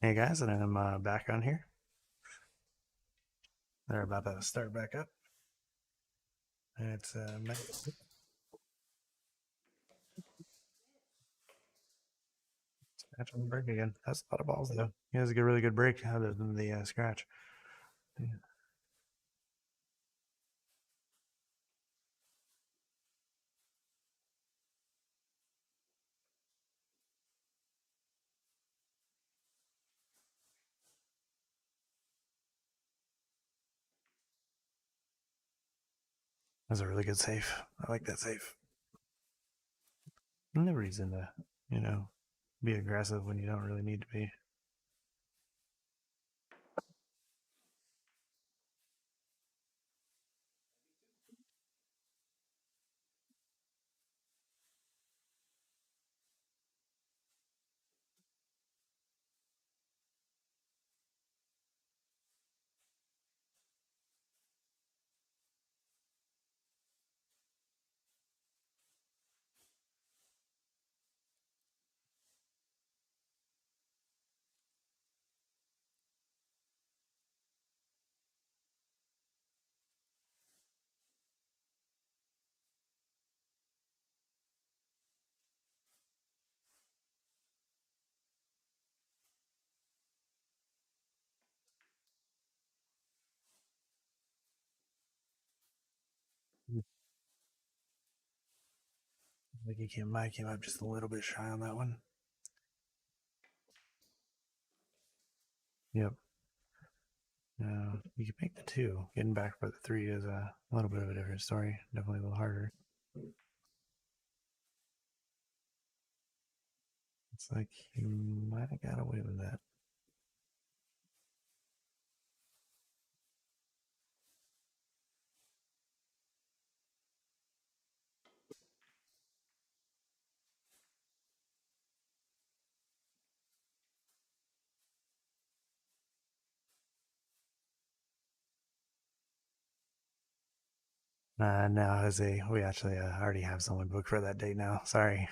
Hey guys, and I'm back on here. They're about to start back up. And it's scratch on the break again. That's a lot of balls though. He has a really good break other than the scratch. Yeah. That's a really good save. I like that save. No reason to, you know, be aggressive when you don't really need to be. I think I came up just a little bit shy on that one. Yep. You can make the two. Getting back for the three is a little bit of a different story. Definitely a little harder. It's like he might have got away with that. No, Jose, we actually already have someone booked for that date now. Sorry.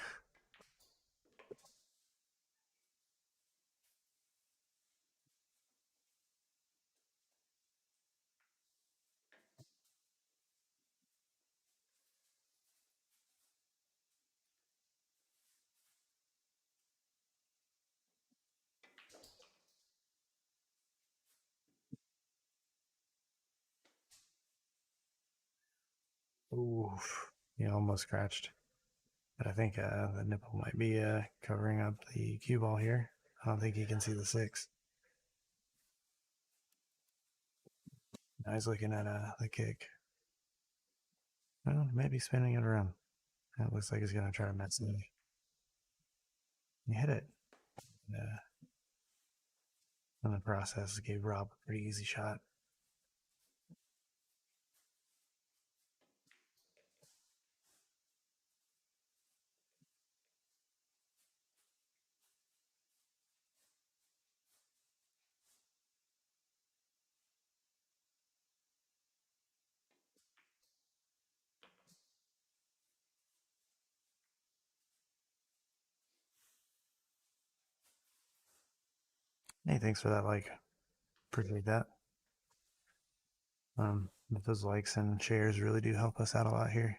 Oof. You almost scratched. But I think the nipple might be covering up the cue ball here. I don't think he can see the six. Now he's looking at the kick. Well, maybe spinning it around. That looks like he's going to try to mess it. He hit it. Uh, in the process, gave Rob a pretty easy shot. Hey, thanks for that. Like, appreciate that. But those likes and shares really do help us out a lot here.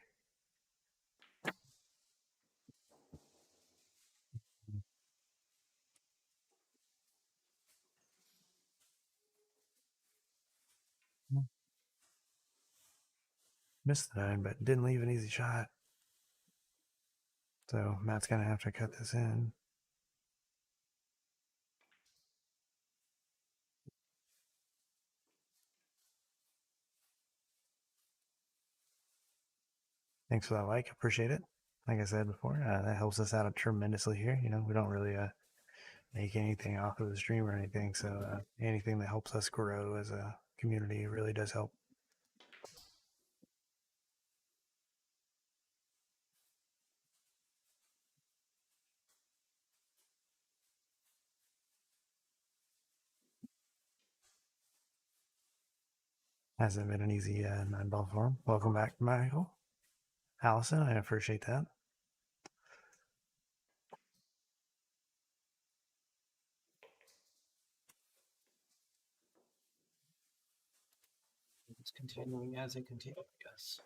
Missed the nine, but didn't leave an easy shot. So Matt's gonna have to cut this in. Thanks for that like. Appreciate it. Like I said before, that helps us out tremendously here. You know, we don't really make anything off of the stream or anything. So anything that helps us grow as a community really does help. Hasn't been an easy 9 ball for him. Welcome back, Michael. Allison, I appreciate that. continuing as it continues, yes.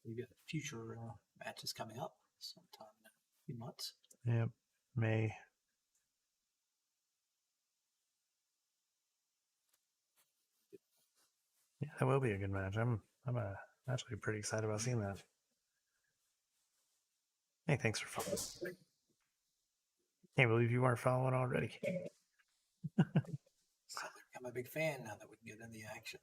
We've got future matches coming up sometime in a few months. Yep. May. Yeah, that will be a good match. I'm actually pretty excited about seeing that. Hey, thanks for following. Can't believe you weren't following already. So I'm a big fan now that we can get in the action.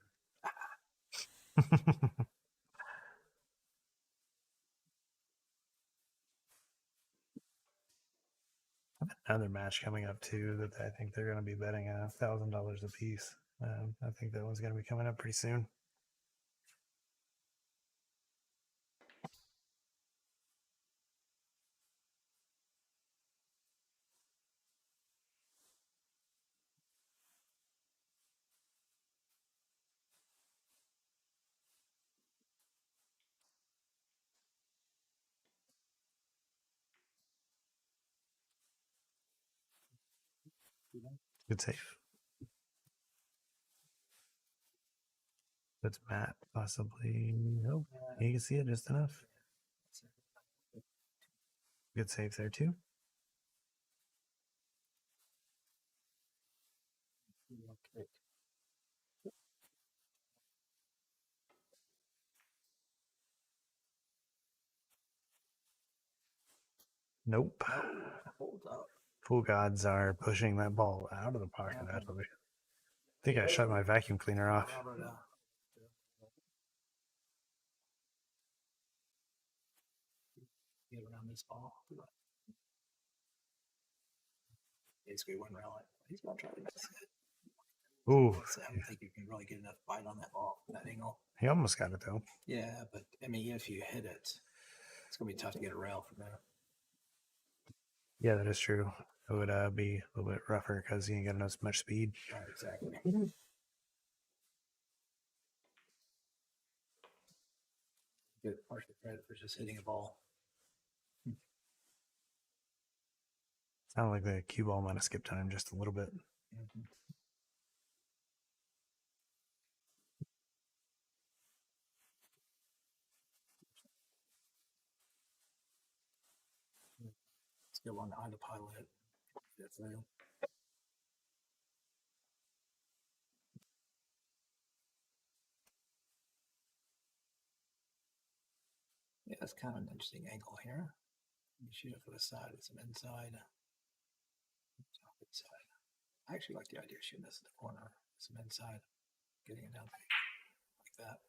Another match coming up too that I think they're going to be betting $1,000 a piece. I think that one's going to be coming up pretty soon. Good save. That's Matt, possibly. Nope. You can see it just enough. Good save there too. Okay. Nope. Hold up. Pool gods are pushing that ball out of the pocket. Actually, I think I shut my vacuum cleaner off. Robert, get around this ball. Basically, one round. He's gonna try to miss it. Ooh, I don't think you can really get enough bite on that ball, that angle. he almost got it though. Yeah, but I mean, if you hit it, it's gonna be tough to get a rail from there. Yeah, that is true. It would be a little bit rougher because he ain't got as much speed. Right, exactly. Get partial credit for just hitting a ball. Sounded like the cue ball might have skipped time just a little bit. Mm-hmm. Let's go on autopilot. Get through. Yeah, that's kind of an interesting angle here. You shoot it for the side with some inside. Inside. I actually like the idea of shooting this in the corner, some inside, getting it down like that.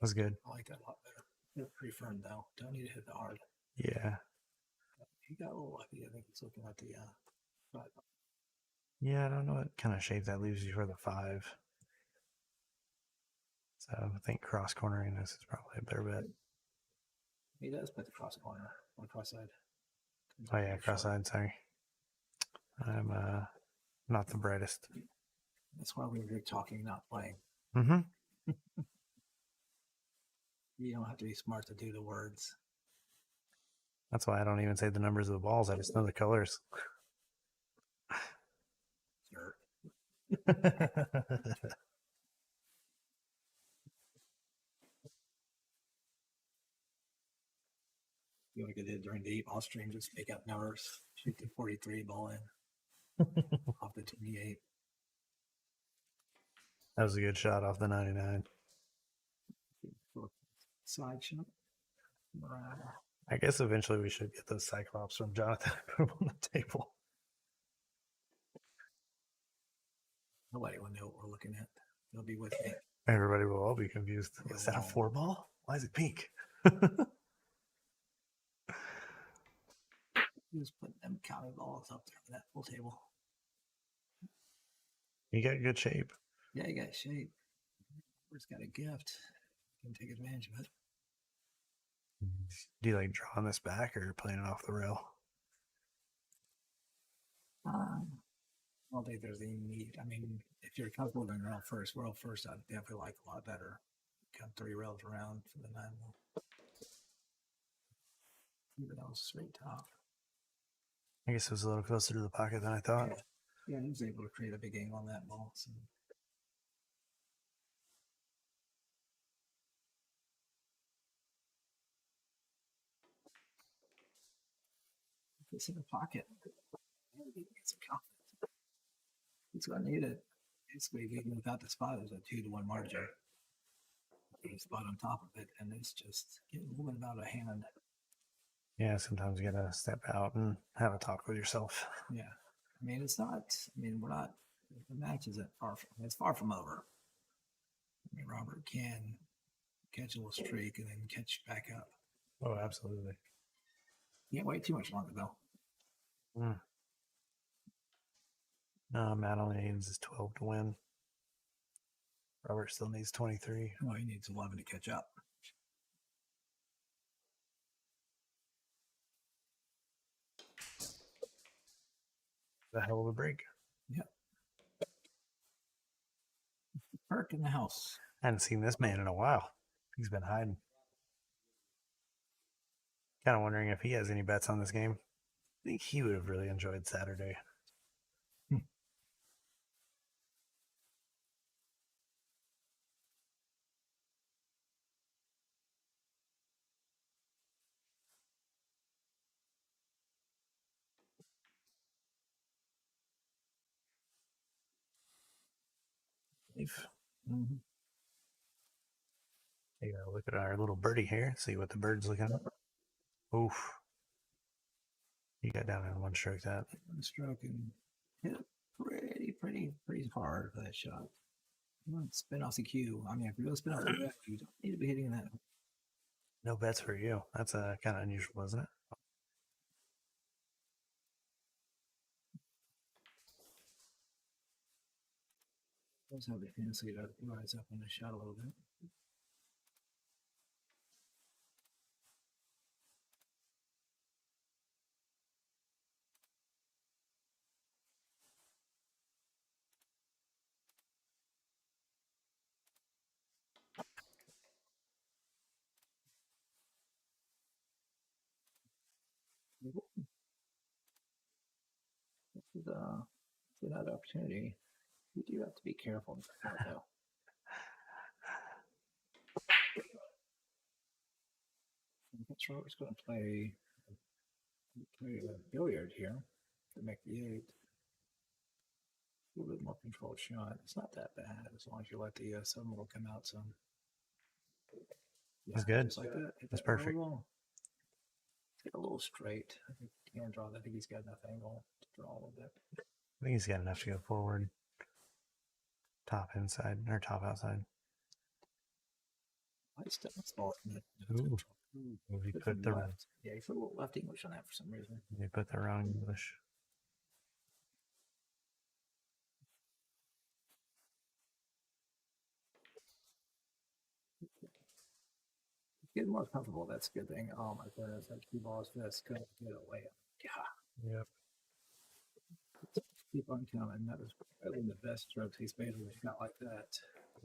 That's good. I like that a lot better. It's pretty firm though. Don't need to hit the hard. Yeah. He got a little lucky. I think he's looking at the Yeah, I don't know what kind of shape that leaves you for the 5. So I think cross cornering this is probably a better bet. He does put the cross corner on the cross side. Oh yeah, cross side, sorry. I'm not the brightest. That's why we were talking, not playing. Mm-hmm. You don't have to be smart to do the words. That's why I don't even say the numbers of the balls. I just know the colors. Sure. You want to get it during the ball stream, just make up numbers. Shoot the 43 ball in. Off the 28. That was a good shot off the 99. Side shot. I guess eventually we should get those Cyclops from Jonathan and put them on the table. Nobody will know what we're looking at. They'll be with me. Everybody will all be confused. Yeah, Is that a well. 4 ball? Why is it pink? Just putting them county balls up there on that full table. You got good shape. Yeah, you got shape. We've got a gift. You can take advantage of it. Do you like drawing this back or playing it off the rail? I don't think there's any need. I mean, if you're comfortable doing rail first, I'd definitely like a lot better. Come 3 rails around for the 9 mil. Even though it's straight top. I guess it was a little closer to the pocket than I thought. Yeah, he was able to create a big angle on that ball. So. It's in the pocket. Get some confidence. He's going to need it. Basically, even without the spot, there's a 2-to-1 margin. Get a spot on top of it, and it's just getting a little bit out of hand. Yeah, sometimes you gotta step out and have a talk with yourself. Yeah, I mean, it's not. I mean, we're not. The match isn't far from. It's far from over. I mean, Robert can catch a little streak and then catch back up. Oh, absolutely. Can't wait too much longer though. No, Matt only needs his 12 to win. Robert still needs 23. Well, he needs 11 to catch up. The hell of a break. Yep. Perk in the house. I hadn't seen this man in a while. He's been hiding. Kind of wondering if he has any bets on this game. I think he would have really enjoyed Saturday. Mm-hmm. You gotta look at our little birdie here, see what the bird's looking at. Oof. He got down in one stroke that. One stroke and hit it pretty hard for that shot. You want to spin off the cue. I mean, if you're going to spin off the cue, you don't need to be hitting that. No bets for you. That's kind of unusual, isn't it? Let's have the fancy to rise up on the shot a little bit. This is another opportunity. You do have to be careful though. That's Robert's going to play a billiard here to make the 8. A little bit more controlled shot. It's not that bad as long as you let the 7 will come out some. Yeah, that's good. Just like that. That's perfect. Get a little straight. I think he can draw that. I think he's got enough angle to draw a little bit. I think he's got enough to go forward. Top inside or top outside. I step ball. Ooh. He put the left. Yeah, he put a little left English on that for some reason. He put the wrong English. Get more comfortable. That's a good thing. Oh my goodness, that cue ball is just couldn't get away. Yeah. Yep. Keep on coming. That was probably the best strokes he's made with a shot like that.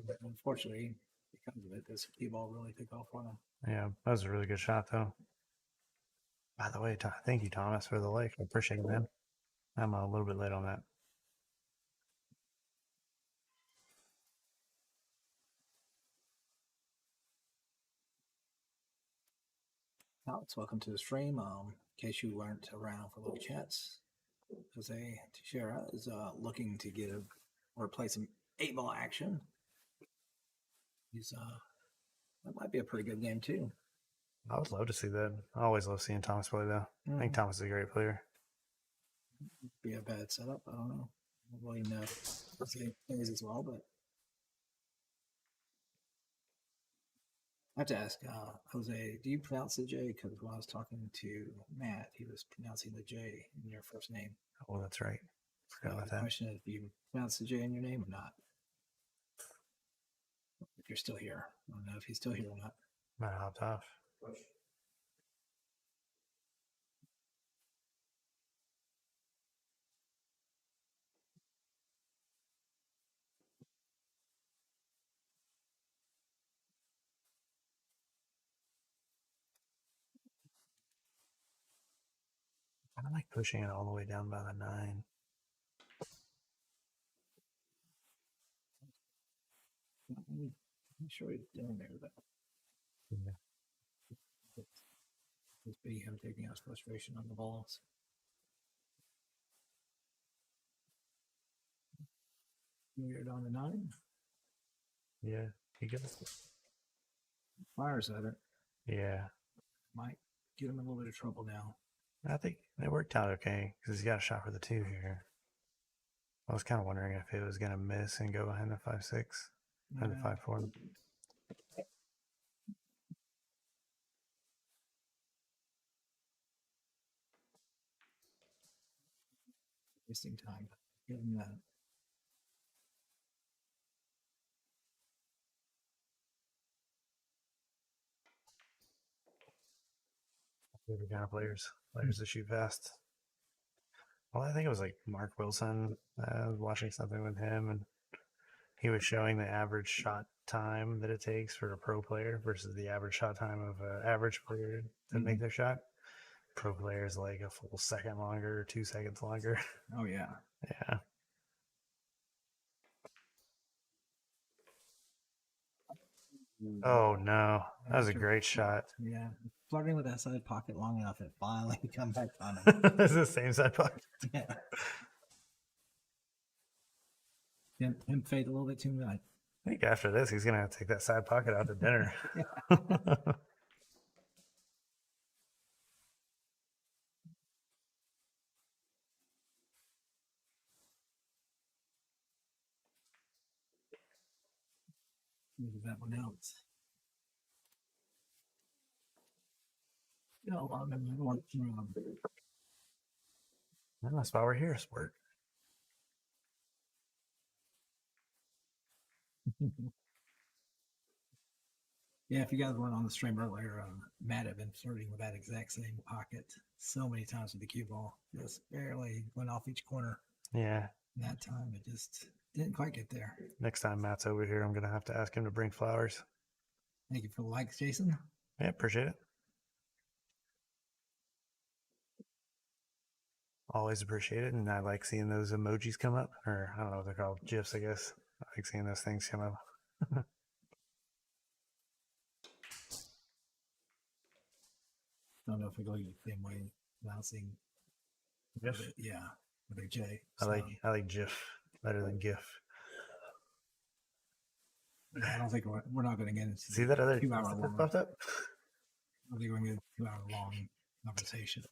But unfortunately, because of it, this cue ball really took off on him. Yeah, that was a really good shot, though. By the way, thank you, Thomas, for the like. I appreciate it, man. I'm a little bit late on that. Alex, welcome to the stream. In case you weren't around for little chats, Jose Teixeira is looking to give or play some 8-ball action. He's that might be a pretty good game too. I would love to see that. I always love seeing Thomas play, though. I think Thomas is a great player. Be a bad setup. I don't know. I don't really know Jose plays as well, but I have to ask, Jose, do you pronounce the J? Because when I was talking to Matt, he was pronouncing the J in your first name. Oh, that's right. Forgot about that. The question is if you pronounce the J in your name or not. If you're still here. I don't know if he's still here or not. Might have hopped off. I like pushing it all the way down by the 9. I'm sure he's down there, but Yeah. it's be him taking out his frustration on the balls. Weird on the 9. Yeah. He goes. Fires at it. Yeah. Might get him in a little bit of trouble now. I think it worked out okay because he's got a shot for the 2 here. I was kind of wondering if it was going to miss and go behind the 5-6 or the 5-4. Wasting time. Give him that. Favorite kind of players that shoot fast. Well, I think it was like Mark Wilson. I was watching something with him, and he was showing the average shot time that it takes for a pro player versus the average shot time of an average player to make their shot. Pro players like a full second longer, 2 seconds longer. Oh yeah. Yeah. Oh no, that was a great shot. Yeah, flirting with that side pocket long enough, it finally come back on him. It's the same side pocket. Yeah. Him fade a little bit too much. I think after this, he's gonna have to take that side pocket out to dinner. Move that one out. No, I don't want That's why we're here, sport. Yeah, if you guys weren't on the stream earlier, Matt had been flirting with that exact same pocket so many times with the cue ball. Just barely went off each corner. Yeah. And that time it just didn't quite get there. Next time Matt's over here, I'm gonna have to ask him to bring flowers. Thank you for the likes, Jason. Yeah, appreciate it. Always appreciate it, and I like seeing those emojis come up, or I don't know what they're called, GIFs, I guess. I like seeing those things come up. Don't know if we go the same way announcing. GIF? Yeah, with a J. I like GIF better than GIF. Yeah, I don't think we're not going to get into See that other 2 hour long. popped up? I don't think we're going to get a 2 hour long conversation.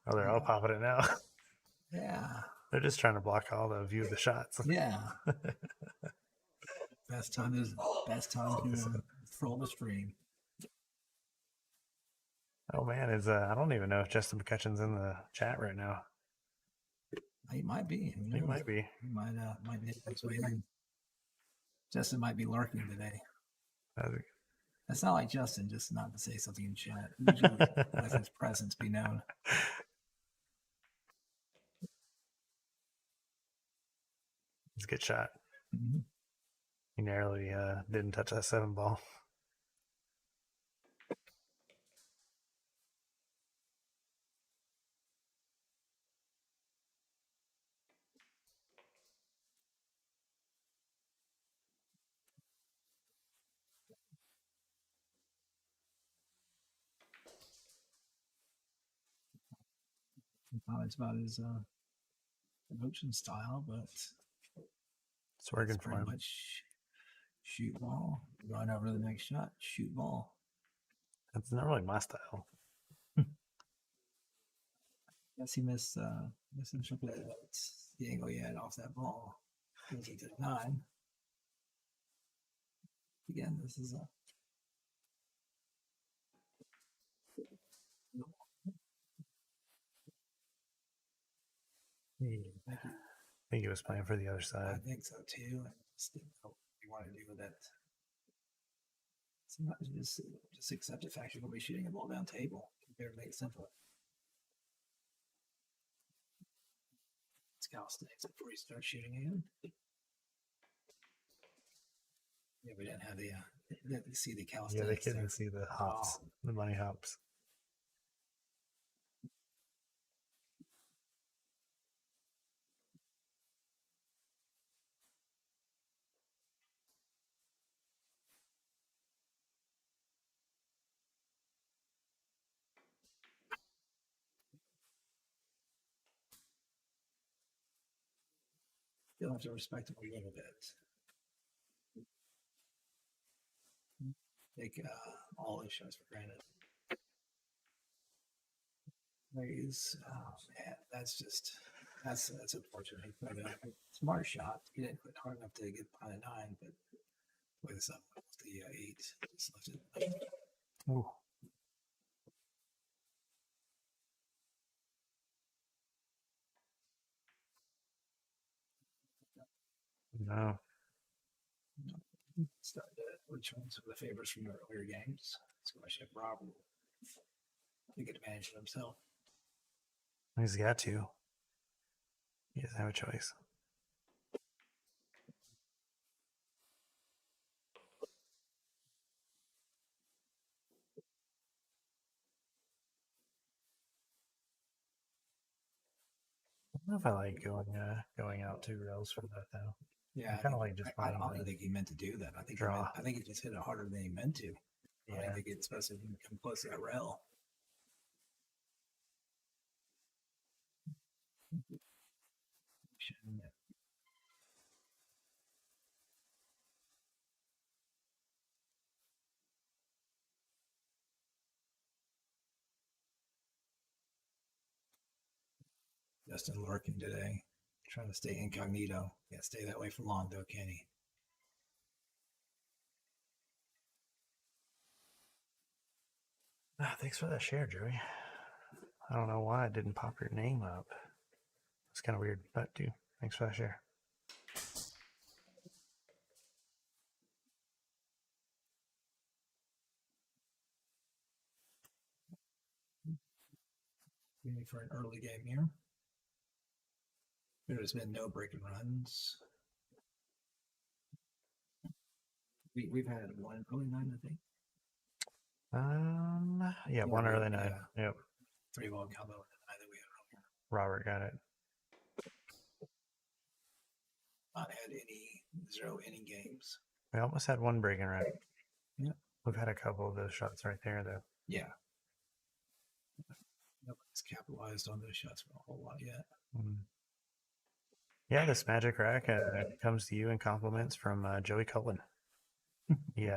Oh, they're all popping it now. Yeah. They're just trying to block all the view of the shots. Yeah. best time to troll the stream. Oh man, I don't even know if Justin McCutcheon's in the chat right now. He might be. He might be. He might be next week. Justin might be lurking today. That's not like Justin, just not to say something in chat. Usually let his presence be known. It's a good shot. Mm-hmm. He narrowly didn't touch that 7 ball. Comments about his motion style, but It's working for him. Much shoot ball, run over to the next shot, shoot ball. That's not really my style. Guess he misinterpreted the angle he had off that ball. He did 9. Again, this is a I think he was playing for the other side. I think so too. I just didn't know what you want to do with it. Sometimes you just accept the fact you're going to be shooting a ball down table. Compare make it simpler. It's calisthenics before you start shooting again. Yeah, we didn't have the didn't see the calisthenics. Yeah, they couldn't see the hops, the bunny hops. You'll have to respect them a little bit. Take all those shots for granted. Plays, oh man, that's unfortunate. But smart shot. He didn't put hard enough to get behind a 9, but play this up with the 8. Just left it. Ooh. No. Started to return some of the favors from the earlier games. Scholarship Rob will take advantage of himself. He's got to. He doesn't have a choice. I don't know if I like going out 2 rails for that though. Yeah, kind of like just I finding don't the think he meant to do that. I think draw. I think he just hit it harder than he meant to. I Yeah. think it's supposed to come close to that rail. Justin lurking today, trying to stay incognito. Can't stay that way for long, though, can he? Thanks for that share, Joey. I don't know why it didn't pop your name up. It's kind of weird, but dude, thanks for that share. Waiting for an early game here. There's been no break and runs. We've had one early 9, I think. Yeah, one early 9. Yeah. Yep. 3-ball combo and the 9 that we had earlier. Robert got it. Not had any 0 inning games. We almost had one break and run. Yep. We've had a couple of those shots right there, though. Yeah. Nobody's capitalized on those shots for a whole lot yet. Yeah, this magic rack comes to you in compliments from Joey Cullen. He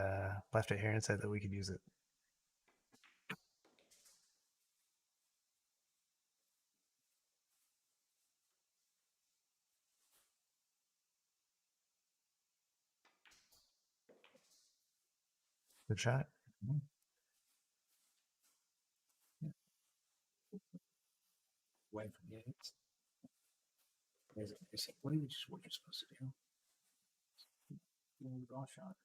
left it here and said that we could use it. Good shot. Mm-hmm. Yeah. Away from the 8s. What are you supposed to do? Draw shot.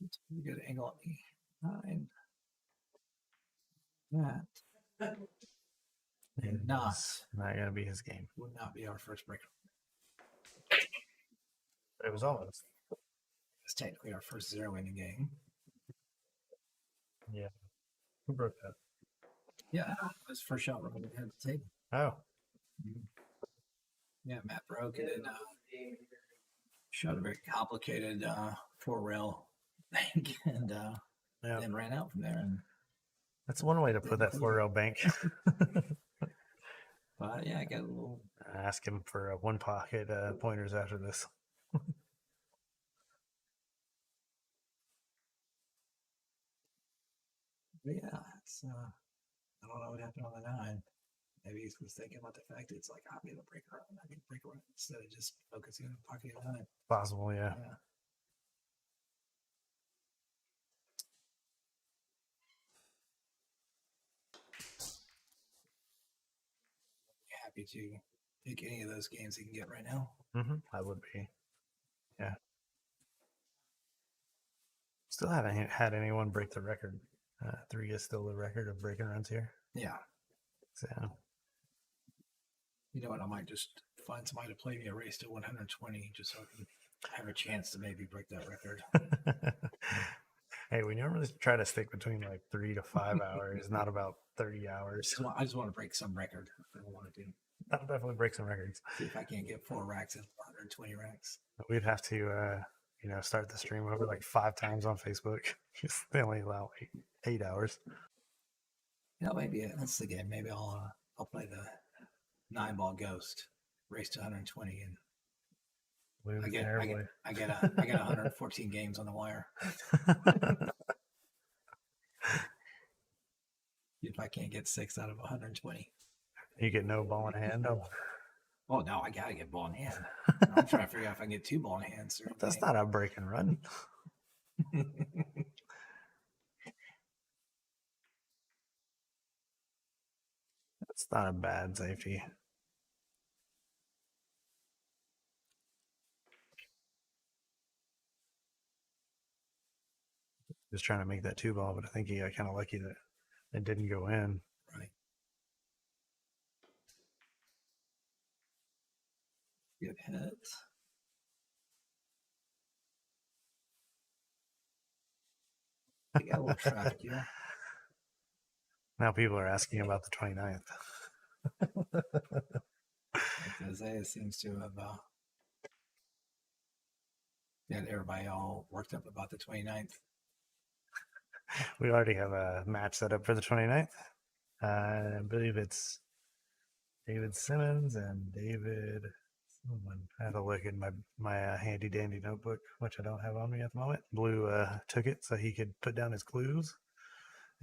It's a pretty good angle on the 9. That and not gonna be his game. Would not be our first break. It was almost. It's technically our first 0 inning game. Yeah. Who broke that? Yeah, it was first shot right ahead of the table. Oh. Yeah, Matt broke it and shot a very complicated 4-rail bank and then ran out from there. And that's one way to put that 4-rail bank. But yeah, I got a little. Ask him for 1 pocket pointers after this. But yeah, it's I don't know what happened on the 9. Maybe he was thinking about the fact that it's like I'm gonna break around, I'm gonna break around instead of just focusing on pocket 9. Possible, yeah. Happy to take any of those games he can get right now. I would be. Yeah. Still haven't had anyone break the record. 3 is still the record of breaking runs here. Yeah. So. You know what? I might just find somebody to play me a race to 120 just so I can have a chance to maybe break that record. Hey, we normally try to stick between like 3 to 5 hours, not about 30 hours. I just want to break some record. I want to do. That'll definitely break some records. See if I can't get 4 racks and 120 racks. We'd have to, start the stream over like 5 times on Facebook. They only allow 8 hours. Maybe that's the game. Maybe I'll play the 9-ball ghost, race to 120, and Lose I get terribly. I get 114 games on the wire. If I can't get 6 out of 120. You get no ball in hand. Oh no, I gotta get ball in hand. I'm trying to figure out if I can get 2 ball in hands. That's not a break and run. That's not a bad safety. Just trying to make that 2-ball, but I think he got kind of lucky that it didn't go in. Right. Good hit. You got a little traffic here. Now people are asking about the 29th. Isaiah seems to have got everybody all worked up about the 29th. We already have a match set up for the 29th. I believe it's David Simmons and David. Someone, I had to look in my handy dandy notebook, which I don't have on me at the moment. Blue took it so he could put down his clues.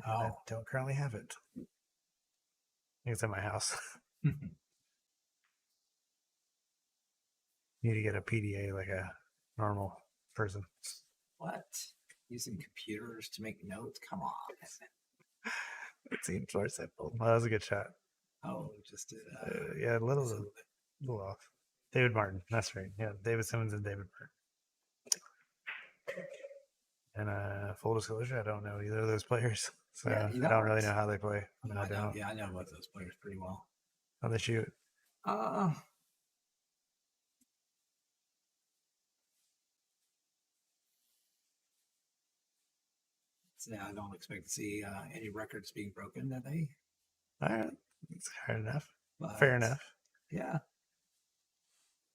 I don't currently have it. I think it's in my house. Need to get a PDA like a normal person. What? Using computers to make notes? Come on. It seems more simple. Well, that was a good shot. Oh, just did. Yeah, a little off. David Martin. That's right. Yeah, David Simmons and David Martin. And full disclosure, I don't know either of those players, so Yeah, I don't really know how they play. No, I don't. Yeah, I know both those players pretty well. How they shoot? Yeah, I don't expect to see any records being broken today. All right, it's fair enough. But, Fair enough. Yeah.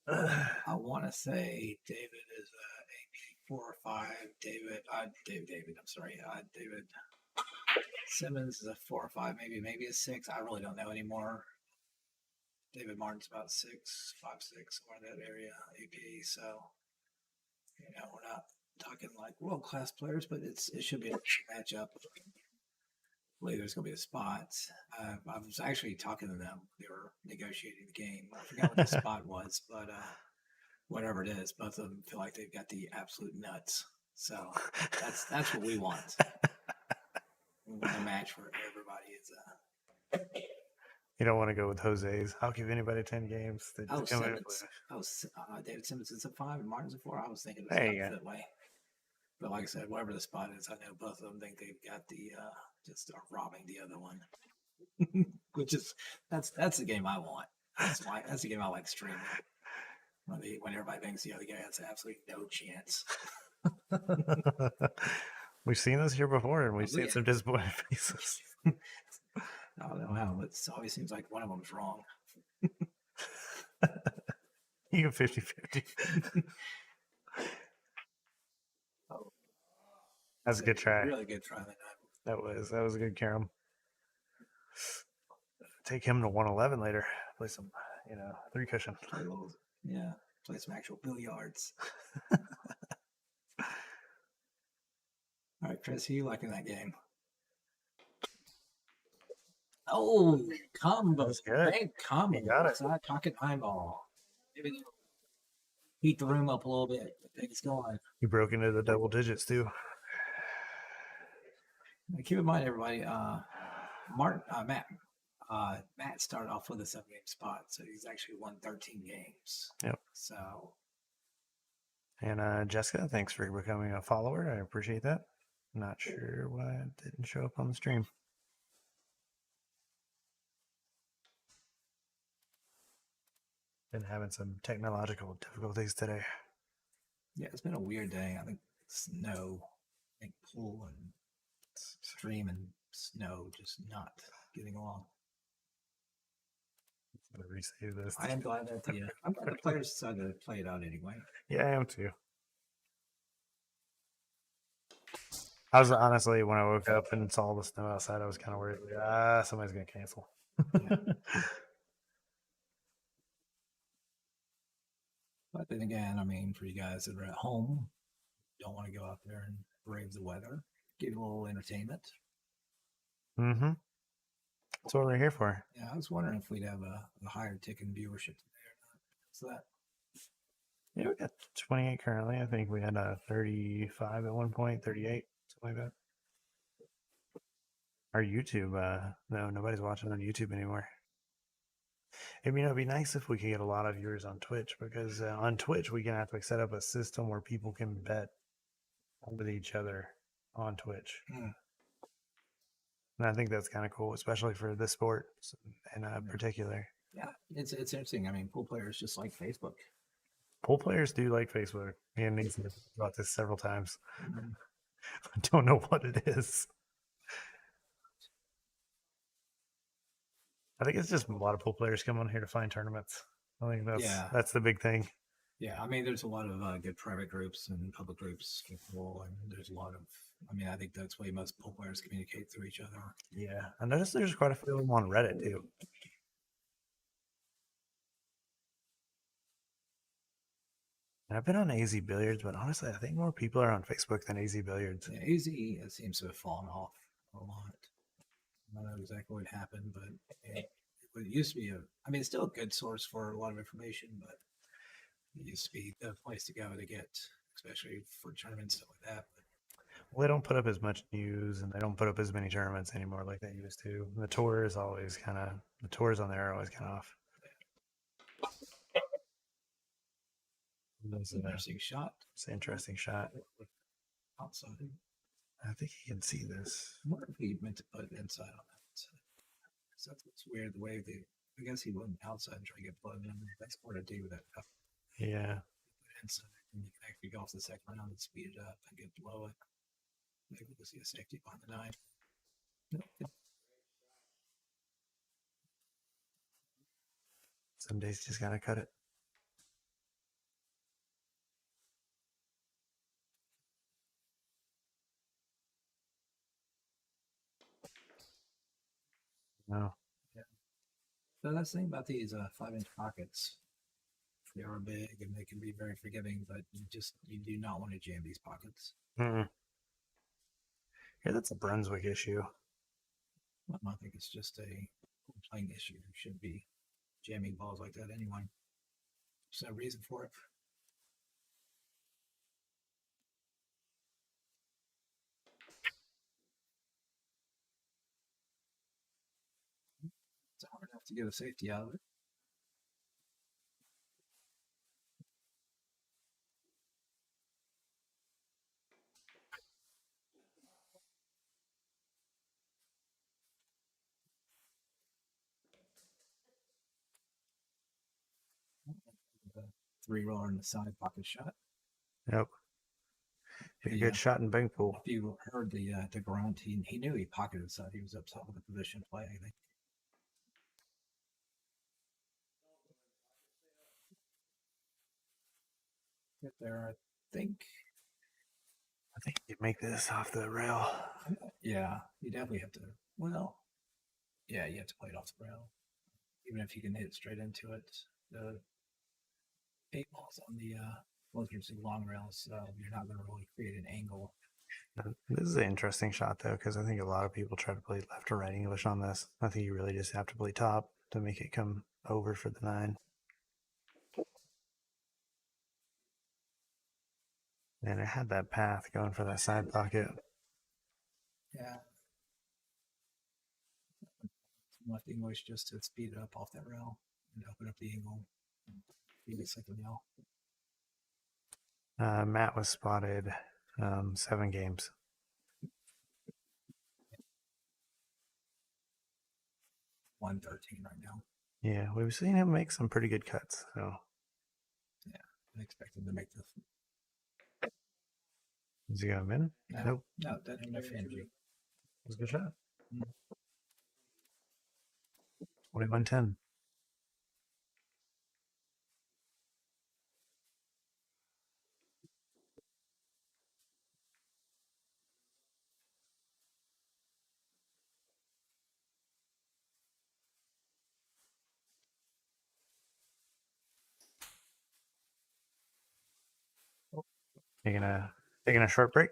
I want to say David is a 4 or 5. David. I'm sorry. David Simmons is a 4 or 5, maybe a 6. I really don't know anymore. David Martin's about 6, 5, 6, somewhere in that area. AP. So, we're not talking like world class players, but it should be a matchup. I believe there's going to be a spot. I was actually talking to them. They were negotiating the game. I forgot what the spot was, but whatever it is, both of them feel like they've got the absolute nuts. So that's what we want. We want a match where everybody is. You don't want to go with Jose's. I'll give anybody 10 games. David Simmons is a 5 and Martin's a 4. I was thinking it was that way. But like I said, whatever the spot is, I know both of them think they've got the just are robbing the other one. Which is that's the game I want. That's the game I like streaming. When everybody thinks the other guy has absolutely no chance. We've seen this here before, and we've seen some disappointed faces. I don't know how, but it always seems like one of them's wrong. You get 50-50. That's a good try. Really good try that night. That was a good carom. Take him to 111 later. Play some, 3 cushion. Play some actual billiards. All right, Chris, who you liking that game? Oh, combo. That's good. Big combo. You got it. Side pocket eyeball. Maybe heat the room up a little bit. Things going. You broke into the double digits too. Now, keep in mind, everybody. Matt started off with a 7-game spot, so he's actually won 13 games. Yep. So. And Jessica, thanks for becoming a follower. I appreciate that. Not sure why it didn't show up on the stream. Been having some technological difficulties today. Yeah, it's been a weird day. I think snow, pool and stream and snow just not getting along. I'm gonna resave this. I am glad that the players decided to play it out anyway. Yeah, I am too. I was honestly, when I woke up and saw the snow outside, I was kind of worried. Somebody's gonna cancel. Yeah. But then again, I mean, for you guys that are at home, don't want to go out there and brave the weather, get a little entertainment. Mm-hmm. That's what we're here for. Yeah, I was wondering if we'd have a higher ticket viewership today or not. So that Yeah, we got 28 currently. I think we had a 35 at one point, 38, something like that. Our YouTube, no, nobody's watching on YouTube anymore. I mean, it'd be nice if we could get a lot of viewers on Twitch because on Twitch we can actually set up a system where people can bet with each other on Twitch. And I think that's kind of cool, especially for this sport in particular. yeah, it's interesting. I mean, pool players just like Facebook. Pool players do like Facebook. And he's about this several times. I don't know what it is. I think it's just a lot of pool players come on here to find tournaments. I think that's the big thing. Yeah, I mean, there's a lot of good private groups and public groups, and there's a lot of. I mean, I think that's the way most pool players communicate through each other. Yeah, I noticed there's quite a few of them on Reddit too. And I've been on AZ Billiards, but honestly, I think more people are on Facebook than AZ Billiards. Yeah, AZ seems to have fallen off a lot. I don't know exactly what happened, but it used to be I mean, it's still a good source for a lot of information, but it used to be the place to go to get, especially for tournaments, stuff like that. But, well, they don't put up as much news and they don't put up as many tournaments anymore like they used to. The tours on there are always kind of off. That's an interesting shot. It's an interesting shot. Outside. I think he can see this. I wonder if he meant to put it inside on that. So that's what's weird. The way I guess he went outside and try to get blood in. That's more to do with that. Yeah. Inside, and you can actually go off the second round and speed it up and get below it. Maybe we'll see a safety behind the 9. Some days just gotta cut it. No. Yeah. So that's the thing about these 5-inch pockets. They are big and they can be very forgiving, but you do not want to jam these pockets. Yeah, that's a Brunswick issue. Well, I think it's just a playing issue. You shouldn't be jamming balls like that anyway. There's no reason for it. It's hard enough to get a safety out of it. The 3-roller in the side pocket shot. Yep. Be a good shot in bank pool. If you heard the grunt, he knew he pocketed the side. He was upset with the position play, I think. Get there, I think. I think you make this off the rail. Yeah, you definitely have to. Well, yeah, you have to play it off the rail. Even if you can hit it straight into it, the 8 balls on the closer to long rails, you're not going to really create an angle. This is an interesting shot though, because I think a lot of people try to play left or right English on this. I think you really just have to play top to make it come over for the 9. And it had that path going for that side pocket. Yeah. Left English just to speed it up off that rail and open up the angle. Maybe second rail. Matt was spotted 7 games. 113 right now. Yeah, we've seen him make some pretty good cuts. So yeah, I expect him to make this. Is he got him in? No, Nope. No, that didn't have energy. It was a good shot. 21-10. Taking a short break.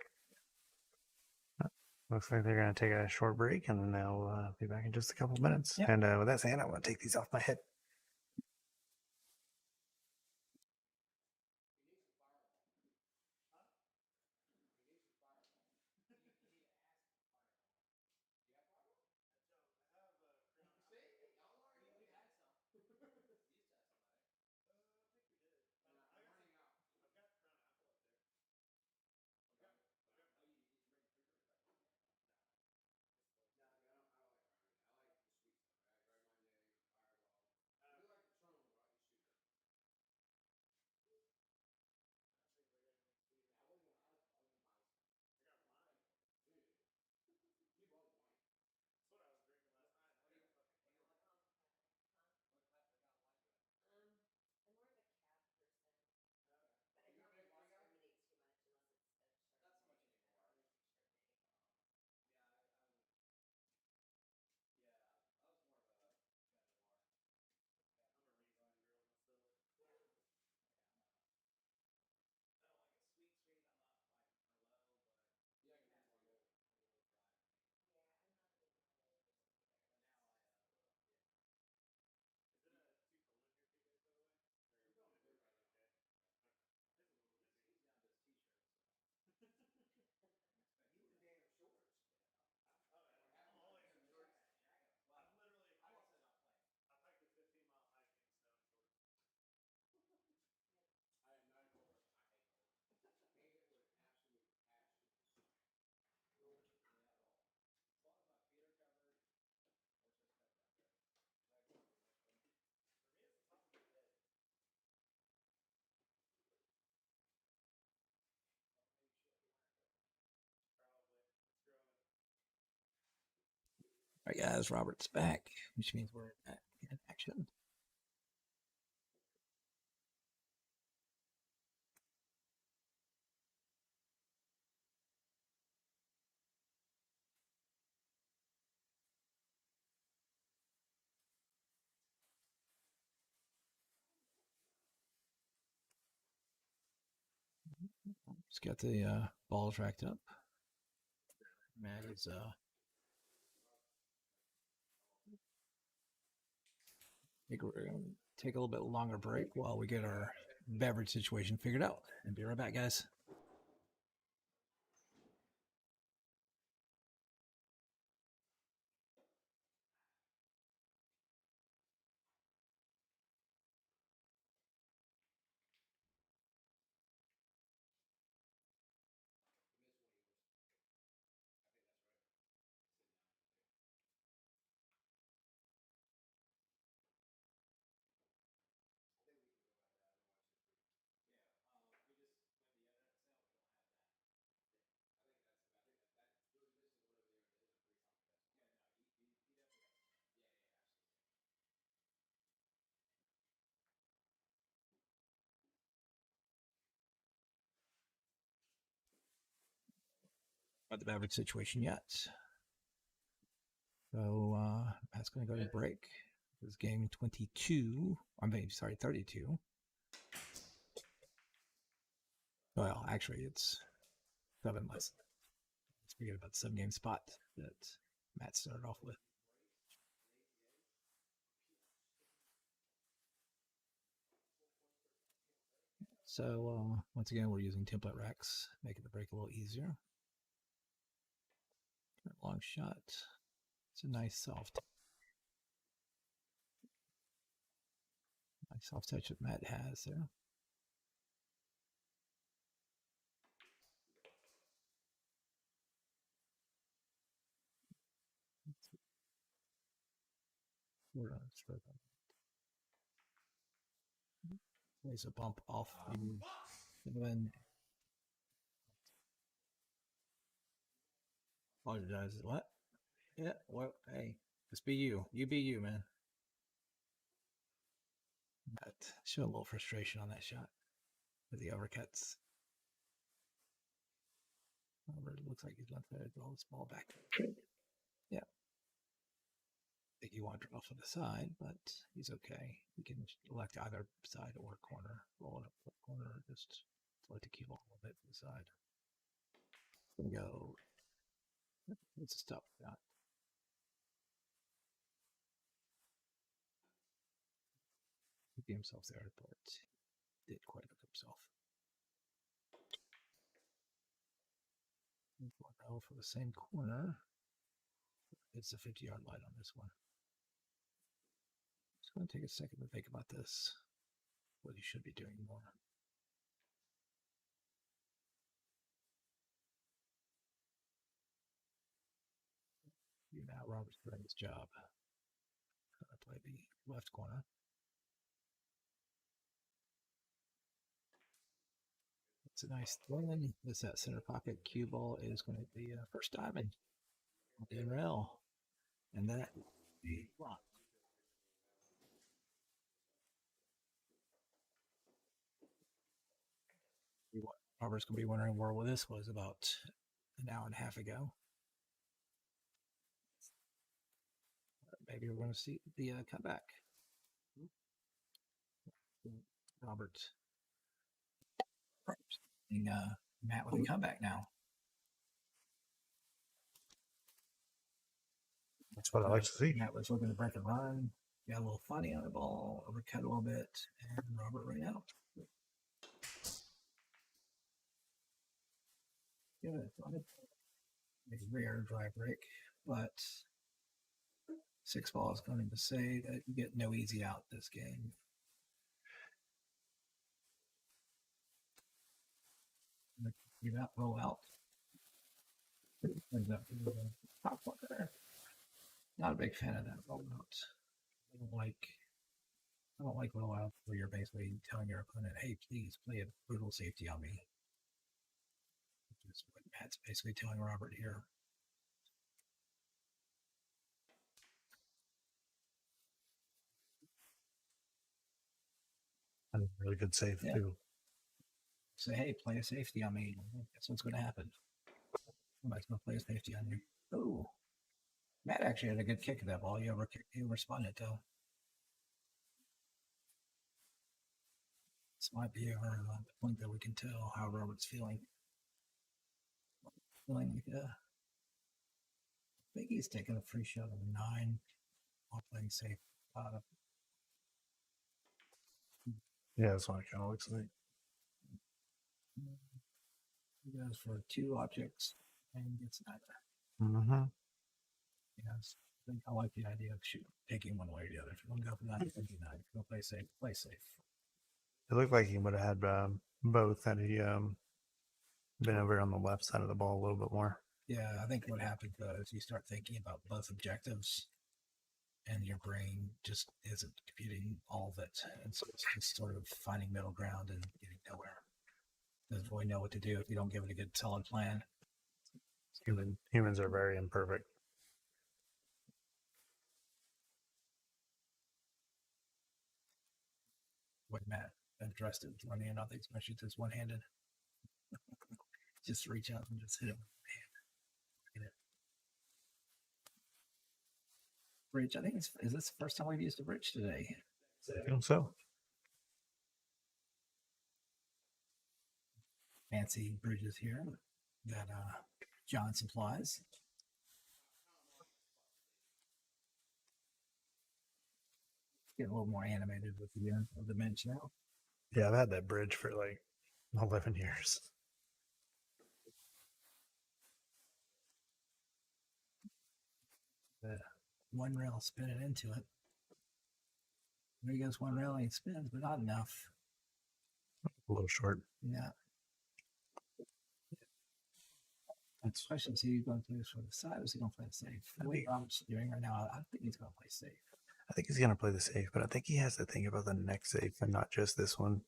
Looks like they're going to take a short break, and then they'll be back in just a couple minutes. Yep. And with that saying, I want to take these off my head. All right, guys, Robert's back, which means we're in action. Just got the balls racked up. Matt is I think we're gonna take a little bit longer break while we get our beverage situation figured out, and be right back, guys. Not the beverage situation yet. So that's going to go to break. This is game 22. Sorry, 32. Well, actually, it's 7 less. Let's forget about the 7-game spot that Matt started off with. So once again, we're using template racks, making the break a little easier. Long shot. It's a nice soft touch that Matt has there. We're on stroke. There's a bump off the then. Apologize. What? Yeah. Well, hey, just be you. You be you, man. But show a little frustration on that shot with the overcuts. Robert looks like he's left there to roll this ball back. Yeah. I think he wanted to draw for the side, but he's okay. He can elect either side or corner, roll it up the corner, or just float the cue ball a little bit to the side. Gonna go. Let's stop that. He himself there, but did quite a bit himself. One row for the same corner. It's a 50-yard line on this one. It's going to take a second to think about this. What he should be doing more. Now Robert's doing his job. Going to play the left corner. It's a nice thing. This that center pocket cue ball is going to be first diamond. In rail. And that the block. Robert's going to be wondering where this was about an hour and a half ago. Maybe we're going to see the comeback. Robert. Matt with a comeback now. That's what I like to see. Matt was looking to break a run. Got a little funny on the ball, overcut a little bit, and Robert right out. Yeah, a rare dry break, but 6 ball is going to say that you get no easy out this game. You not roll out. Top one there. Not a big fan of that roll out. I don't like roll out where you're basically telling your opponent, hey, please play a brutal safety on me. Which is what Matt's basically telling Robert here. And really good save too. Say, hey, play a safety on me. That's what's going to happen. Somebody's going to play a safety on you. Oh, Matt actually had a good kick at that ball. He responded though. This might be our point that we can tell how Robert's feeling. Feeling like I think he's taking a free shot of 9 while playing safe. Yeah, that's what it kind of looks like. He goes for 2 objects and gets neither. Mm-hmm. Yes, I think I like the idea of taking one way or the other. If you want to go for 9, 59. If you want to play safe, play safe. It looked like he would have had both, had he been over on the left side of the ball a little bit more. Yeah, I think what happened is you start thinking about both objectives, and your brain just isn't computing all of it, and so it's just sort of finding middle ground and getting nowhere. Doesn't really know what to do if you don't give it a good solid plan. Humans are very imperfect. What Matt addressed it running and I think especially just one-handed. Just reach out and just hit him with the hand. Look at it. Bridge. I think is this the first time we've used a bridge today? I think so. Fancy bridges here that John supplies. Getting a little more animated with the bench now. Yeah, I've had that bridge for like 11 years. The one rail spinning into it. There he goes, one rail and he spins, but not enough. A little short. Yeah. That's the question. Is he going to play this from the side or is he going to play it safe? The way Robert's doing right now, I think he's going to play safe. I think he's going to play the safe, but I think he has to think about the next safe and not just this one.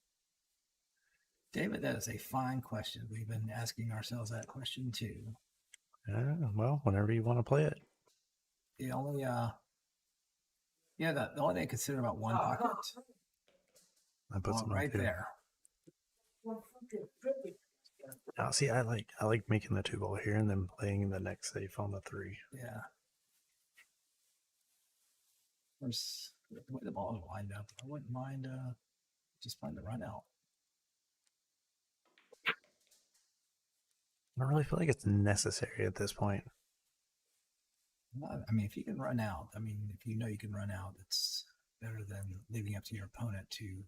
David, that is a fine question. We've been asking ourselves that question too. Well, whenever you want to play it. The only, the only thing I consider about one pocket. I put some right there. Now, see, I like making the 2 ball here and then playing the next safe on the 3. Yeah. There's the way the ball is lined up. I wouldn't mind just playing the run out. don't really feel like it's necessary at this point. I mean, if you can run out, I mean, if you know you can run out, it's better than leaving up to your opponent to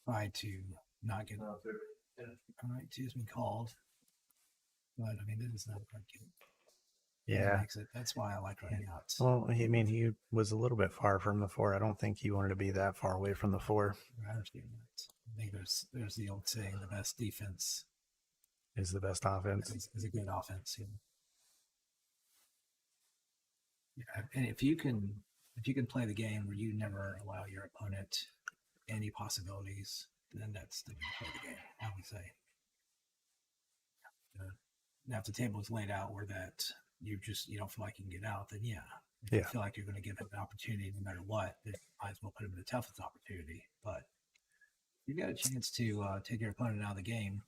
try to not get. All right, two's been called, but I mean, this is not a hard game. Yeah. That makes it. That's why I like running out. Well, I mean, he was a little bit far from the 4. I don't think he wanted to be that far away from the 4. I understand that. I think there's the old saying, the best defense Is the best offense. is a good offense. You know? Yeah, and if you can play the game where you never allow your opponent any possibilities, then that's the way to play the game, I would say. Now, if the table is laid out where that you don't feel like you can get out, then yeah. If you feel like you're going to give him an opportunity no matter what, then you might as well put him in the toughest opportunity. But if you've got a chance to take your opponent out of the game,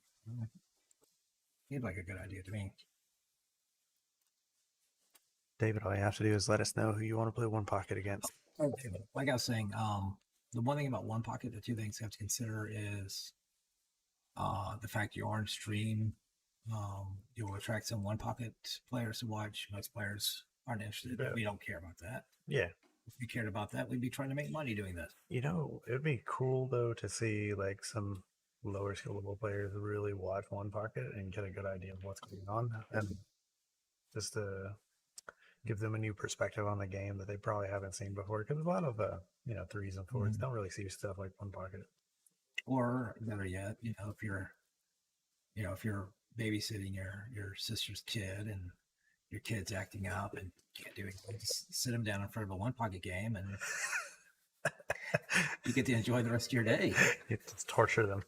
seems like a good idea to me. David, all you have to do is let us know who you want to play one pocket against. Like I was saying, the one thing about one pocket, the two things you have to consider is the fact your orange stream, you'll attract some one pocket players to watch. Most players aren't interested. Yeah. We don't care about that. Yeah. If we cared about that, we'd be trying to make money doing this. You know, it would be cool though to see like some lower skill level players really watch one pocket and get a good idea of what's going on, and just to give them a new perspective on the game that they probably haven't seen before. Because a lot of 3s and 4s don't really see stuff like one pocket. Or better yet, if you're babysitting your sister's kid and your kid's acting up and can't do anything, just sit them down in front of a one pocket game and you get to enjoy the rest of your day. You just torture them.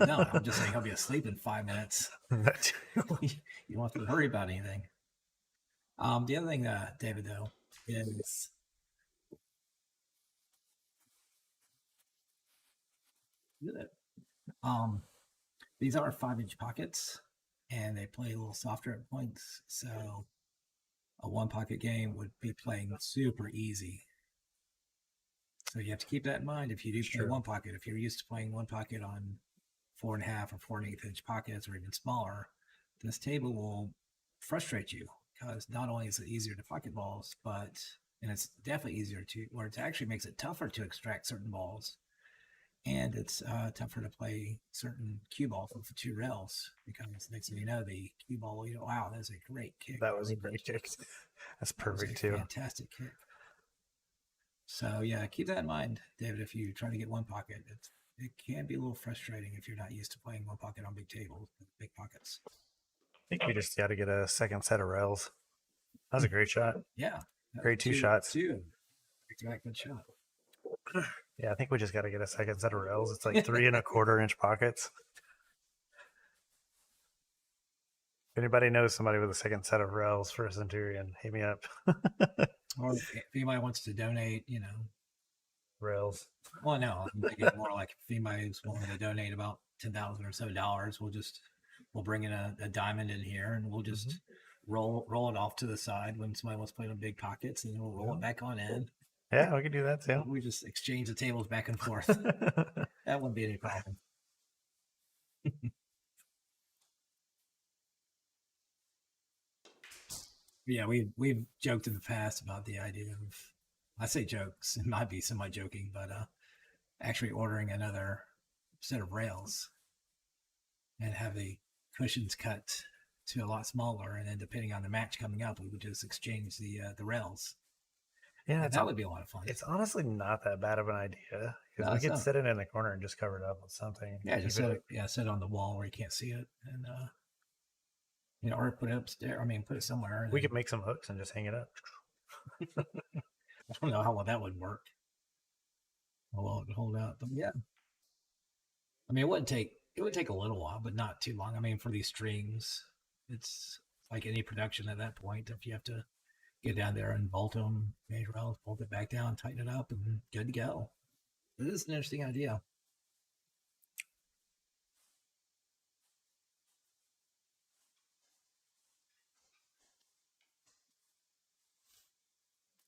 No, I'm just saying he'll be asleep in 5 minutes. You don't have to worry about anything. The other thing, David, though, is these are 5-inch pockets, and they play a little softer at points. So a one pocket game would be playing super easy. So you have to keep that in mind if you do play one pocket. If you're used to playing one pocket on 4.5 or 4 1/8 inch pockets or even smaller, this table will frustrate you because not only is it easier to pocket balls, and it's definitely easier where it actually makes it tougher to extract certain balls. And it's tougher to play certain cue balls with the 2 rails because next thing you know, the cue ball, wow, that's a great kick. That was a great kick. That's perfect too. Fantastic kick. So yeah, keep that in mind, David. If you try to get one pocket, it can be a little frustrating if you're not used to playing one pocket on big tables, big pockets. I think we just got to get a second set of rails. That was a great shot. Yeah. Great two shots. Good shot. Yeah, I think we just got to get a second set of rails. It's like 3 1/4 inch pockets. If anybody knows somebody with a second set of rails for a Centurion, hit me up. Or if anybody wants to donate, rails. Well, no, I'm thinking more like if anybody's willing to donate about $10,000 or so, we'll bring in a diamond in here and we'll just roll it off to the side when somebody wants to play on big pockets, and then we'll roll it back on in. Yeah, we can do that too. We just exchange the tables back and forth. That wouldn't be any problem. Yeah, we've joked in the past about the idea of, I say jokes, it might be semi-joking, but actually ordering another set of rails and have the cushions cut to a lot smaller, and then depending on the match coming up, we would just exchange the rails. Yeah, that would be a lot of fun. It's honestly not that bad of an idea because we could sit it in the corner and just cover it up with something. Yeah, just sit it on the wall where you can't see it, and or put it upstairs. I mean, put it somewhere. We could make some hooks and just hang it up. I don't know how well that would work. How well it would hold out, but yeah. I mean, it would take a little while, but not too long. I mean, for these streams, it's like any production at that point. If you have to get down there and bolt them, measure out, bolt it back down, tighten it up, and good to go. This is an interesting idea.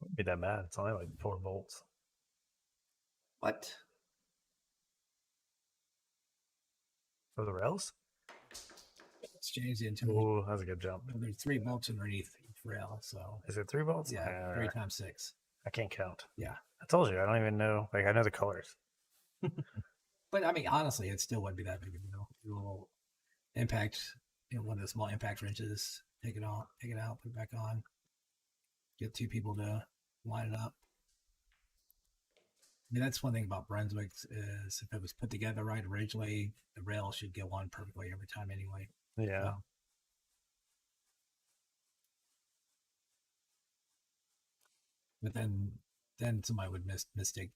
Wouldn't be that bad. It's only like 4 volts. What? For the rails? changed into Ooh, that was a good jump. there's 3 bolts underneath each rail. So Is it 3 bolts? yeah, 3 times 6. I can't count. Yeah. I told you, I don't even know. Like, I know the colors. But I mean, honestly, it still wouldn't be that big of a deal. Do a little impact, one of the small impact wrenches, take it out, put it back on. Get 2 people to line it up. I mean, that's one thing about Brunswick's is if it was put together right originally, the rail should go on perfectly every time anyway. Yeah. So, but then somebody would mistake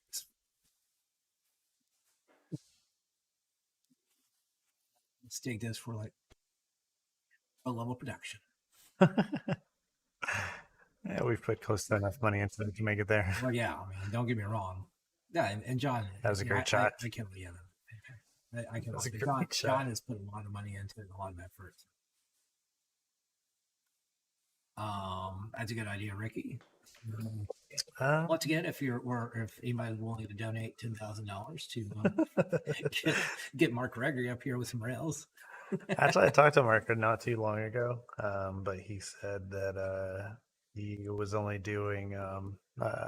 this for like a level production. Yeah, we've put close to enough money into it to make it there. Well, yeah, I mean, don't get me wrong. Yeah, and John, That was a great shot. I can't, yeah, I can. That's a John, great shot. John has put a lot of money into it, a lot of effort. That's a good idea, Ricky. Once again, if anybody's willing to donate $10,000 to get Mark Gregory up here with some rails. Actually, I talked to Mark not too long ago, but he said that he was only doing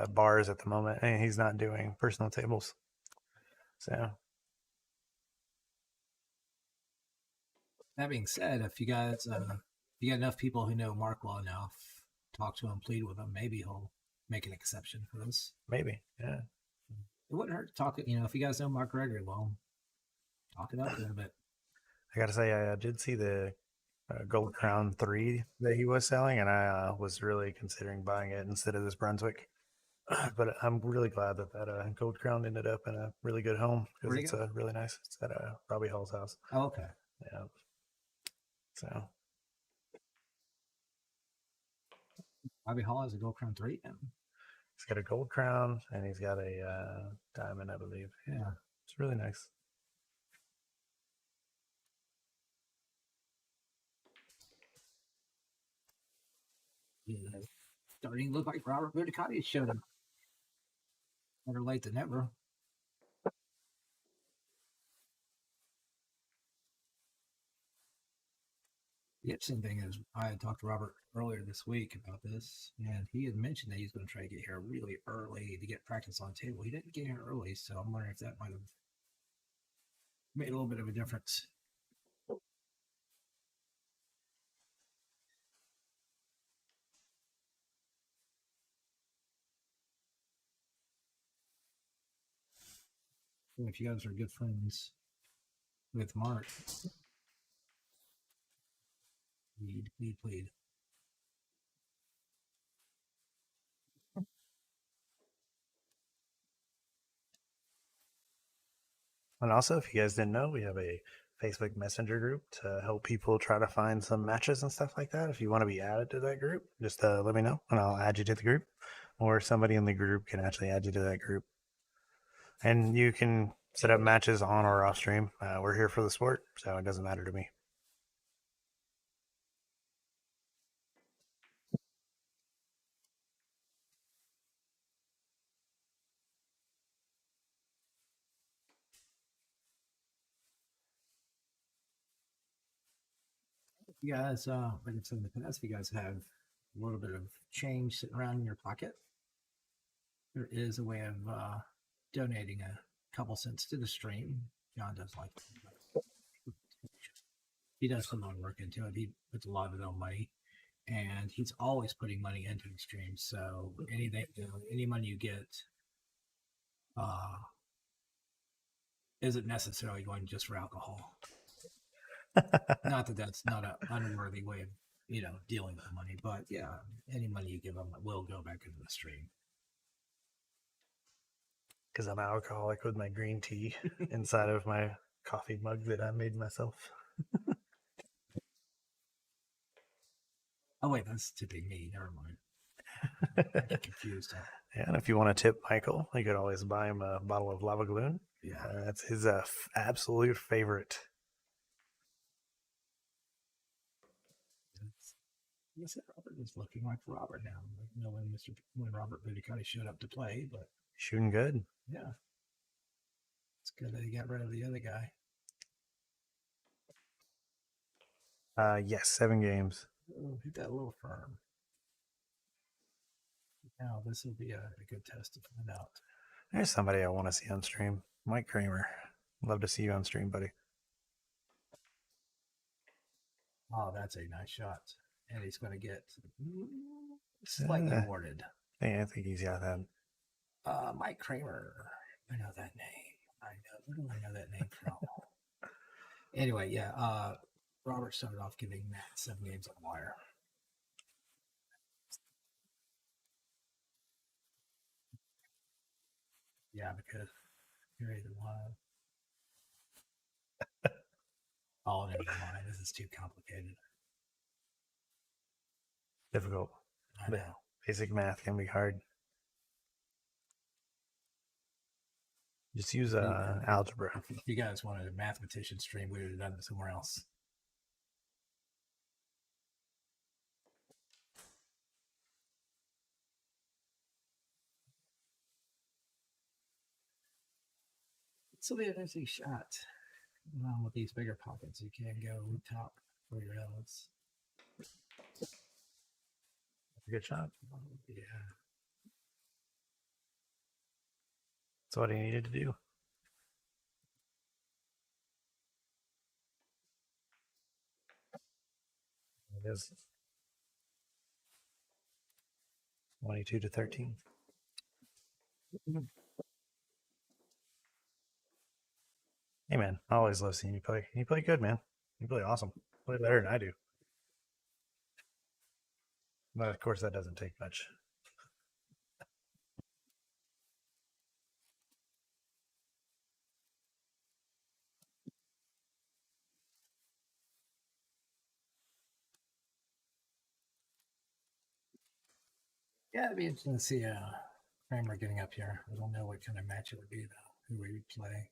bars at the moment, and he's not doing personal tables. So, that being said, if you guys, if you got enough people who know Mark well enough, talk to him, plead with him, maybe he'll make an exception for this. maybe, yeah. It wouldn't hurt to talk. If you guys know Mark Gregory well, talk it up a little bit. I gotta say, I did see the Gold Crown 3 that he was selling, and I was really considering buying it instead of this Brunswick. But I'm really glad that Gold Crown ended up in a really good home because it's really nice. It's at Robbie Hall's house. Oh, okay. Yeah. So Robbie Hall has a Gold Crown 3 now. he's got a Gold Crown and he's got a diamond, I believe. Yeah, it's really nice. Yeah. Starting to look like Robert Buoniconti showed him. Better late than never. The interesting thing is, I had talked to Robert earlier this week about this, and he had mentioned that he's going to try to get here really early to get practice on table. He didn't get here early, so I'm wondering if that might have made a little bit of a difference. And if you guys are good friends with Mark, plead. And also, if you guys didn't know, we have a Facebook Messenger group to help people try to find some matches and stuff like that. If you want to be added to that group, just let me know and I'll add you to the group, or somebody in the group can actually add you to that group. And you can set up matches on or off stream. We're here for the sport, so it doesn't matter to me. You guys, like I said in the past, if you guys have a little bit of change sitting around in your pocket, there is a way of donating a couple cents to the stream. John does like he does put a lot of work into it. He puts a lot of his own money, and he's always putting money into the stream. So any money you get, isn't necessarily going just for alcohol. Not that that's not an unworthy way of dealing with money, but yeah, any money you give them will go back into the stream. Because I'm an alcoholic with my green tea inside of my coffee mug that I made myself. Oh wait, that's tipping me. Never mind. I get confused. Yeah, and if you want to tip Michael, you could always buy him a bottle of Lava Gloon. Yeah, that's his absolute favorite. I guess Robert is looking like Robert now. When Robert Buoniconti showed up to play, but shooting good. Yeah, it's good that he got rid of the other guy. Yes, 7 games. Oh, hit that a little firm. Now, this will be a good test to find out. There's somebody I want to see on stream. Mike Kramer. Love to see you on stream, buddy. Oh, that's a nice shot. And he's going to get slightly awarded. I think he's got that. Mike Kramer. I know that name. Where do I know that name from? Anyway, yeah. Robert started off giving Matt 7 games on the wire. Yeah, because you're either one. Oh, never mind. This is too complicated. Difficult. I know. Basic math can be hard. Just use algebra. If you guys wanted a mathematician stream, we would have done it somewhere else. So the interesting shot. With these bigger pockets, you can go top for your L's. That's a good shot. Yeah. That's what he needed to do. It is 22 to 13. Hey man, I always love seeing you play. You play good, man. You play awesome. You play better than I do. But of course, that doesn't take much. Yeah, it'd be interesting to see Kramer getting up here. I don't know what kind of match it would be, though. Who we would play.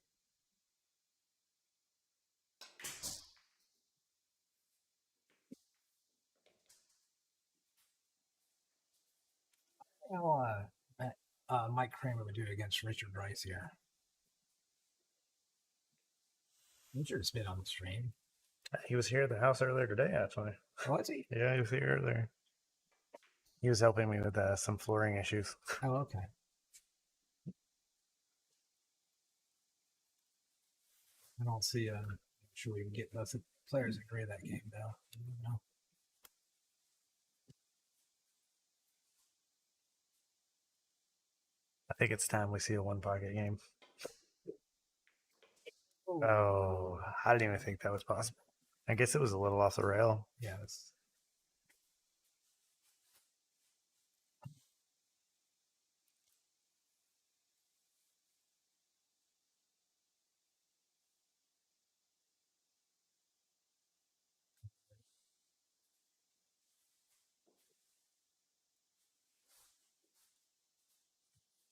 Well, Mike Kramer would do it against Richard Rice here. Richard's been on the stream. He was here at the house earlier today, actually. Oh, was he? Yeah, he was here earlier. He was helping me with some flooring issues. Oh, okay. I don't see. I'm sure we can get both the players agree that game, though. No. I think it's time we see a 1-pocket game. Oh, I didn't even think that was possible. I guess it was a little off the rail. Yeah, that's.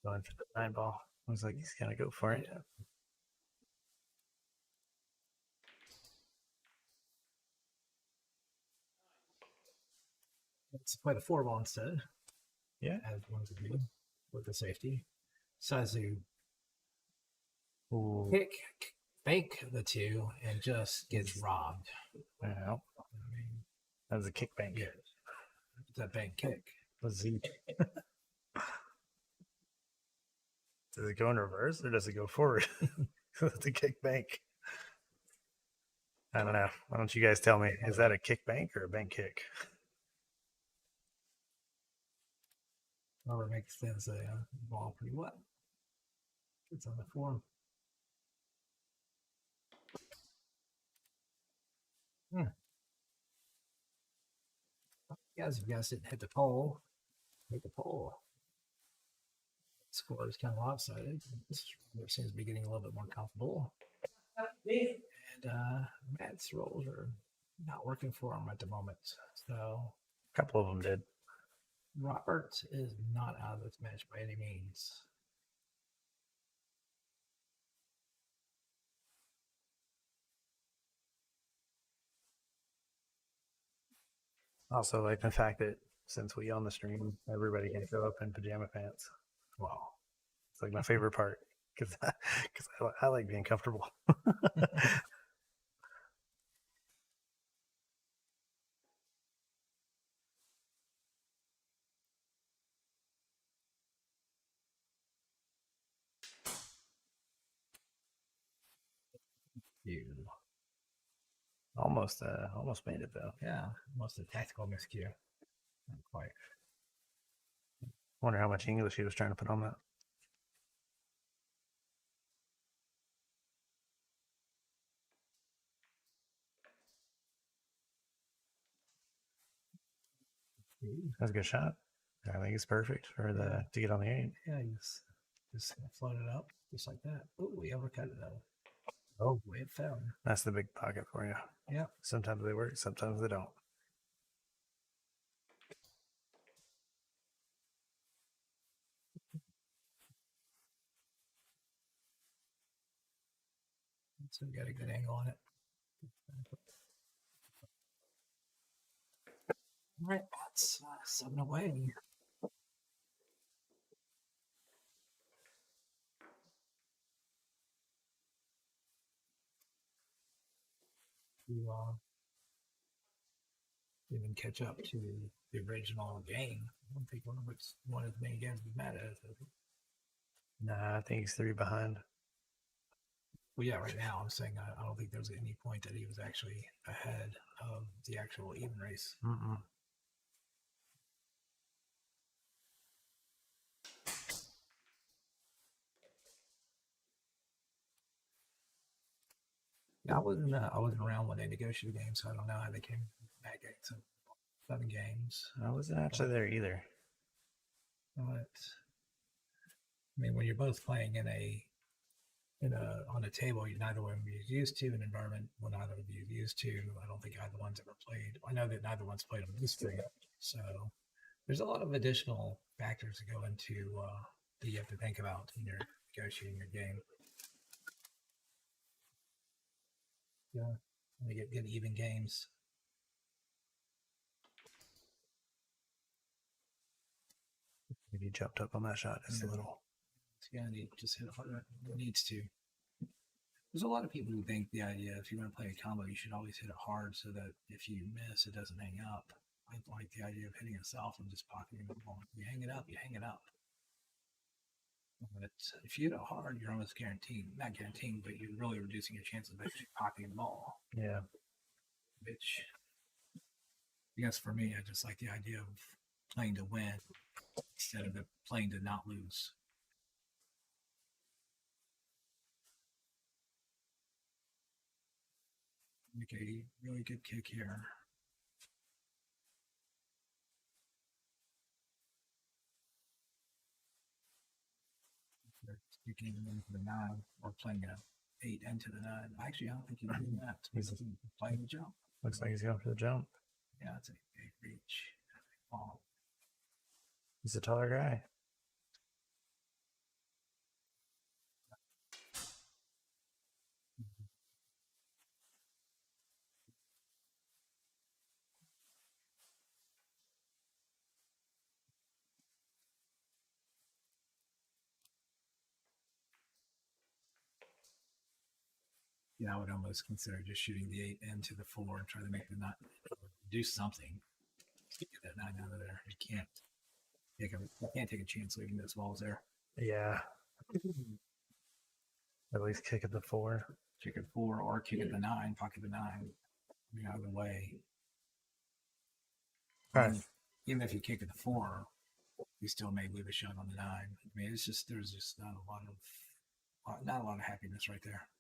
Going for the 9 ball. I was like, he's gonna go for it. Yeah. Let's play the 4 ball instead. Yeah. As one to do with the safety. Sazu kick, bank the 2, and just gets robbed. Yeah. I mean, That was a kick bank. yeah. That bank kick. Was he? Does it go in reverse or does it go forward? It's a kick bank. I don't know. Why don't you guys tell me? Is that a kick bank or a bank kick? Robert makes sense the ball pretty well. It's on the form. Guys, if you guys didn't hit the pole, hit the pole. Score is kind of lopsided. This seems to be getting a little bit more comfortable. And Matt's rolls are not working for him at the moment. So A couple of them did. Robert is not out of this match by any means. Also, like the fact that since we own the stream, everybody can show up in pajama pants. Wow. It's like my favorite part because I like being comfortable. You Almost made it though. yeah, almost a tactical miscue. Not quite. Wonder how much English he was trying to put on that. That's a good shot. I think it's perfect for the to get on the 8. Yeah, just float it up just like that. Oh, we overcut it though. Oh, It fell. that's the big pocket for you. Yeah. Sometimes they work, sometimes they don't. So we got a good angle on it. All right, that's 7 away. To even catch up to the original game. I don't think one of the main games we met at. Nah, I think he's 3 behind. Well, yeah, right now I'm saying I don't think there's any point that he was actually ahead of the actual even race. Mm-mm. Yeah, I wasn't around when they negotiated the game, so I don't know how they came back at 7 games. I wasn't actually there either. But I mean, when you're both playing on a table, neither one of you is used to an environment. Well, neither of you is used to. I don't think either one's ever played. I know that neither one's played on this thing, so there's a lot of additional factors that go into that you have to think about when you're negotiating your game. Yeah, and you get good even games. Maybe he jumped up on that shot just a little. Yeah, and he just hit it harder than it needs to. There's a lot of people who think the idea if you're going to play a combo, you should always hit it hard so that if you miss, it doesn't hang up. I like the idea of hitting itself and just pocketing the ball. You hang it up, you hang it up. But if you hit it hard, you're almost guaranteed, not guaranteed, but you're really reducing your chances of actually pocketing the ball. Yeah. Which, I guess for me, I just like the idea of playing to win instead of playing to not lose. Make a really good kick here. Sticking into the 9 or playing a 8 into the 9. Actually, I don't think he's doing that. He's playing the jump. Looks like he's going for the jump. Yeah, it's a big reach. Oh. He's a taller guy. Yeah, I would almost consider just shooting the 8 into the 4 and try to make the 9 do something. Get that 9 out of there. You can't take a chance leaving those balls there. Yeah. At least kick at the 4. Kick at 4 or kick at the 9, pocket the 9. I mean, either way. Right. Even if you kick at the 4, you still may leave a shot on the 9. I mean, there's just not a lot of happiness right there.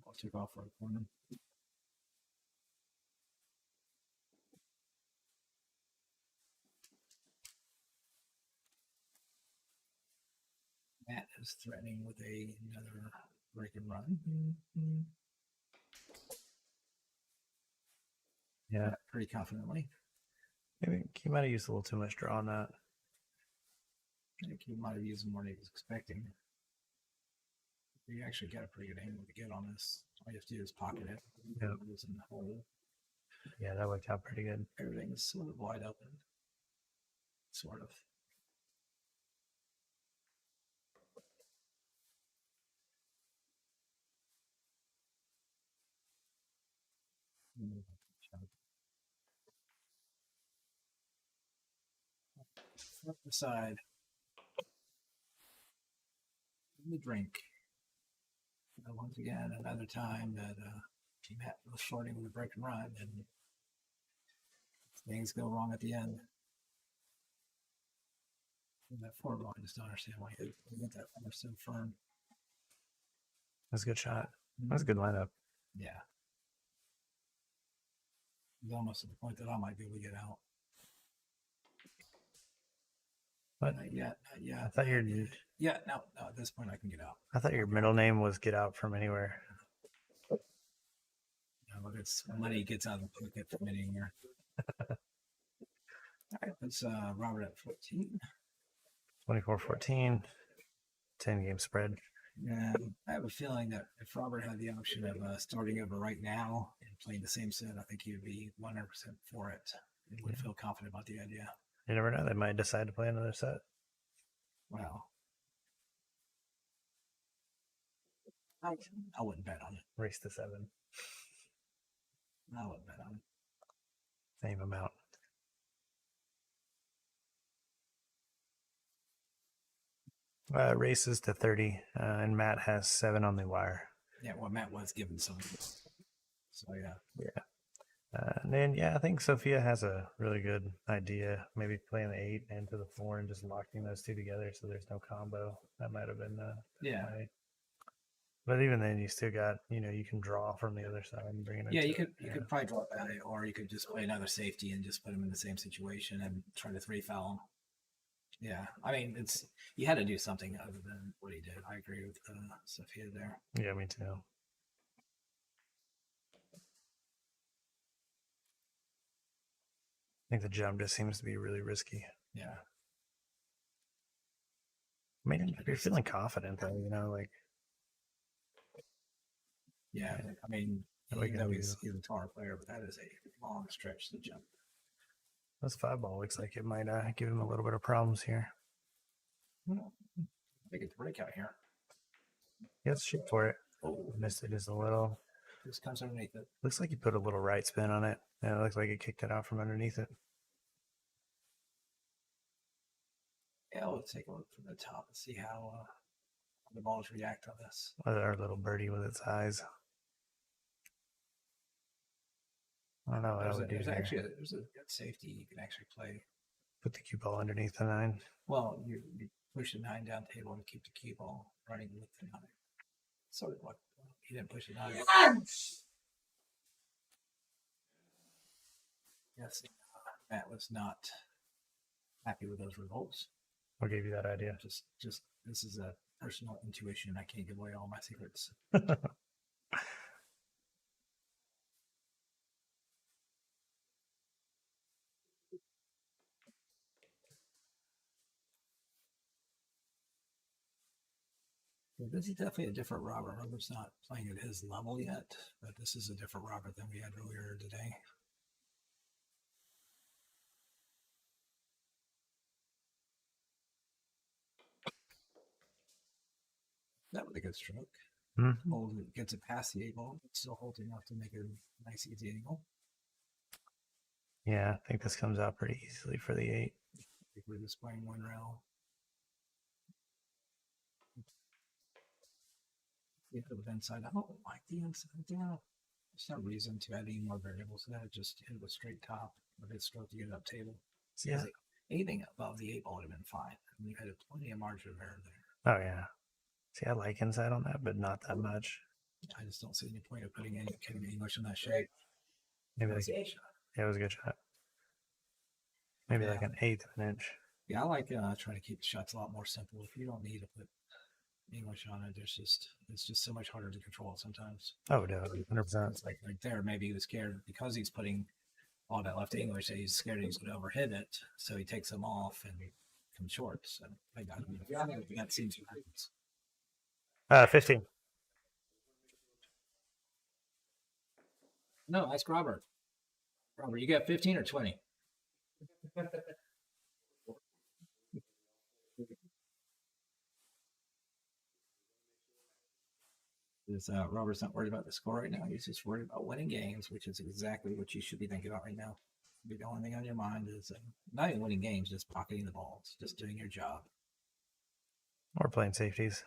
I'll take off for a corner. Matt is threatening with another break and run. Mm-hmm. Yeah. Pretty confidently. Maybe he might have used a little too much draw on that. I think he might have used more than he was expecting. You actually got a pretty good angle to get on this. All you have to do is pocket it. Yeah. It was in the hole. Yeah, that worked out pretty good. Everything is sort of wide open. Sort of. Flip the side. The drink. Once again, another time that Matt was flirting with a break and run, and things go wrong at the end. And that four ball, I just don't understand why he hit that four so firm. That's a good shot. That's a good lineup. Yeah. It's almost at the point that I might be able to get out. What? Not yet. Not yet. I thought your Yeah, no. At this point, I can get out. I thought your middle name was Get Out from Anywhere. No, but it's money gets out of the pocket from anywhere. All right, that's Robert at 14. 24-14. 10-game spread. Yeah, I have a feeling that if Robert had the option of starting over right now and playing the same set, I think he would be 100% for it and would feel confident about the idea. You never know. They might decide to play another set. Wow. I wouldn't bet on it. Race to 7. I wouldn't bet on it. Same amount. Races to 30, and Matt has 7 on the wire. Yeah, well, Matt was given some. So, yeah. Yeah. And then, yeah, I think Sophia has a really good idea. Maybe playing the 8 into the 4 and just locking those two together so there's no combo. That might have been yeah. Play. But even then, you still got, you can draw from the other side and bring it. Yeah, you could probably draw at it, or you could just play another safety and just put him in the same situation and try to 3-foul him. Yeah, I mean, you had to do something other than what he did. I agree with Sophia there. Yeah, me too. I think the jump just seems to be really risky. Yeah. I mean, if you're feeling confident, though, like. Yeah, I mean, he's a taller player, but that is a long stretch to jump. This 5-ball looks like it might give him a little bit of problems here. I think it's breakout here. Yeah, let's shoot for it. Oh, missed it just a little. Just comes underneath it. Looks like you put a little right spin on it. Yeah, it looks like it kicked it out from underneath it. Yeah, let's take a look from the top and see how the balls react on this. Our little birdie with its eyes. I don't know what I would do. There's a good safety you can actually play. Put the cue ball underneath the 9. Well, you push the 9 down table and keep the cue ball running with the 9. Sort of what he didn't push the 9. Yes, Matt was not happy with those results. What gave you that idea? Just this is a personal intuition. I can't give away all my secrets. This is definitely a different Robert. Robert's not playing at his level yet, but this is a different Robert than we had earlier today. That was a good stroke. Mm-hmm. Gets it past the 8 ball, but still holding enough to make it a nice, easy angle. Yeah, I think this comes out pretty easily for the 8. I think we're just playing 1 rail. Yeah, with inside. I don't like the inside. There's no reason to add any more variables to that. Just hit a straight top with his stroke to get it up table. Yeah. Anything above the 8 ball would have been fine. I mean, you had plenty of margin of error there. Oh, yeah. See, I like inside on that, but not that much. I just don't see any point of putting any English in that shape. Maybe like it was a good shot. Maybe like an 1/8 of an inch. Yeah, I like trying to keep the shots a lot more simple. If you don't need to put English on it, it's just so much harder to control sometimes. Oh, no, 100%. It's like there, maybe he was scared because he's putting all that left English. He's scared he's going to overhit it, so he takes them off and comes short. So I got that seems what happens. 15. No, ask Robert. Robert, you got 15 or 20? Because Robert's not worried about the score right now. He's just worried about winning games, which is exactly what you should be thinking about right now. The only thing on your mind is not even winning games, just pocketing the balls, just doing your job. Or playing safeties.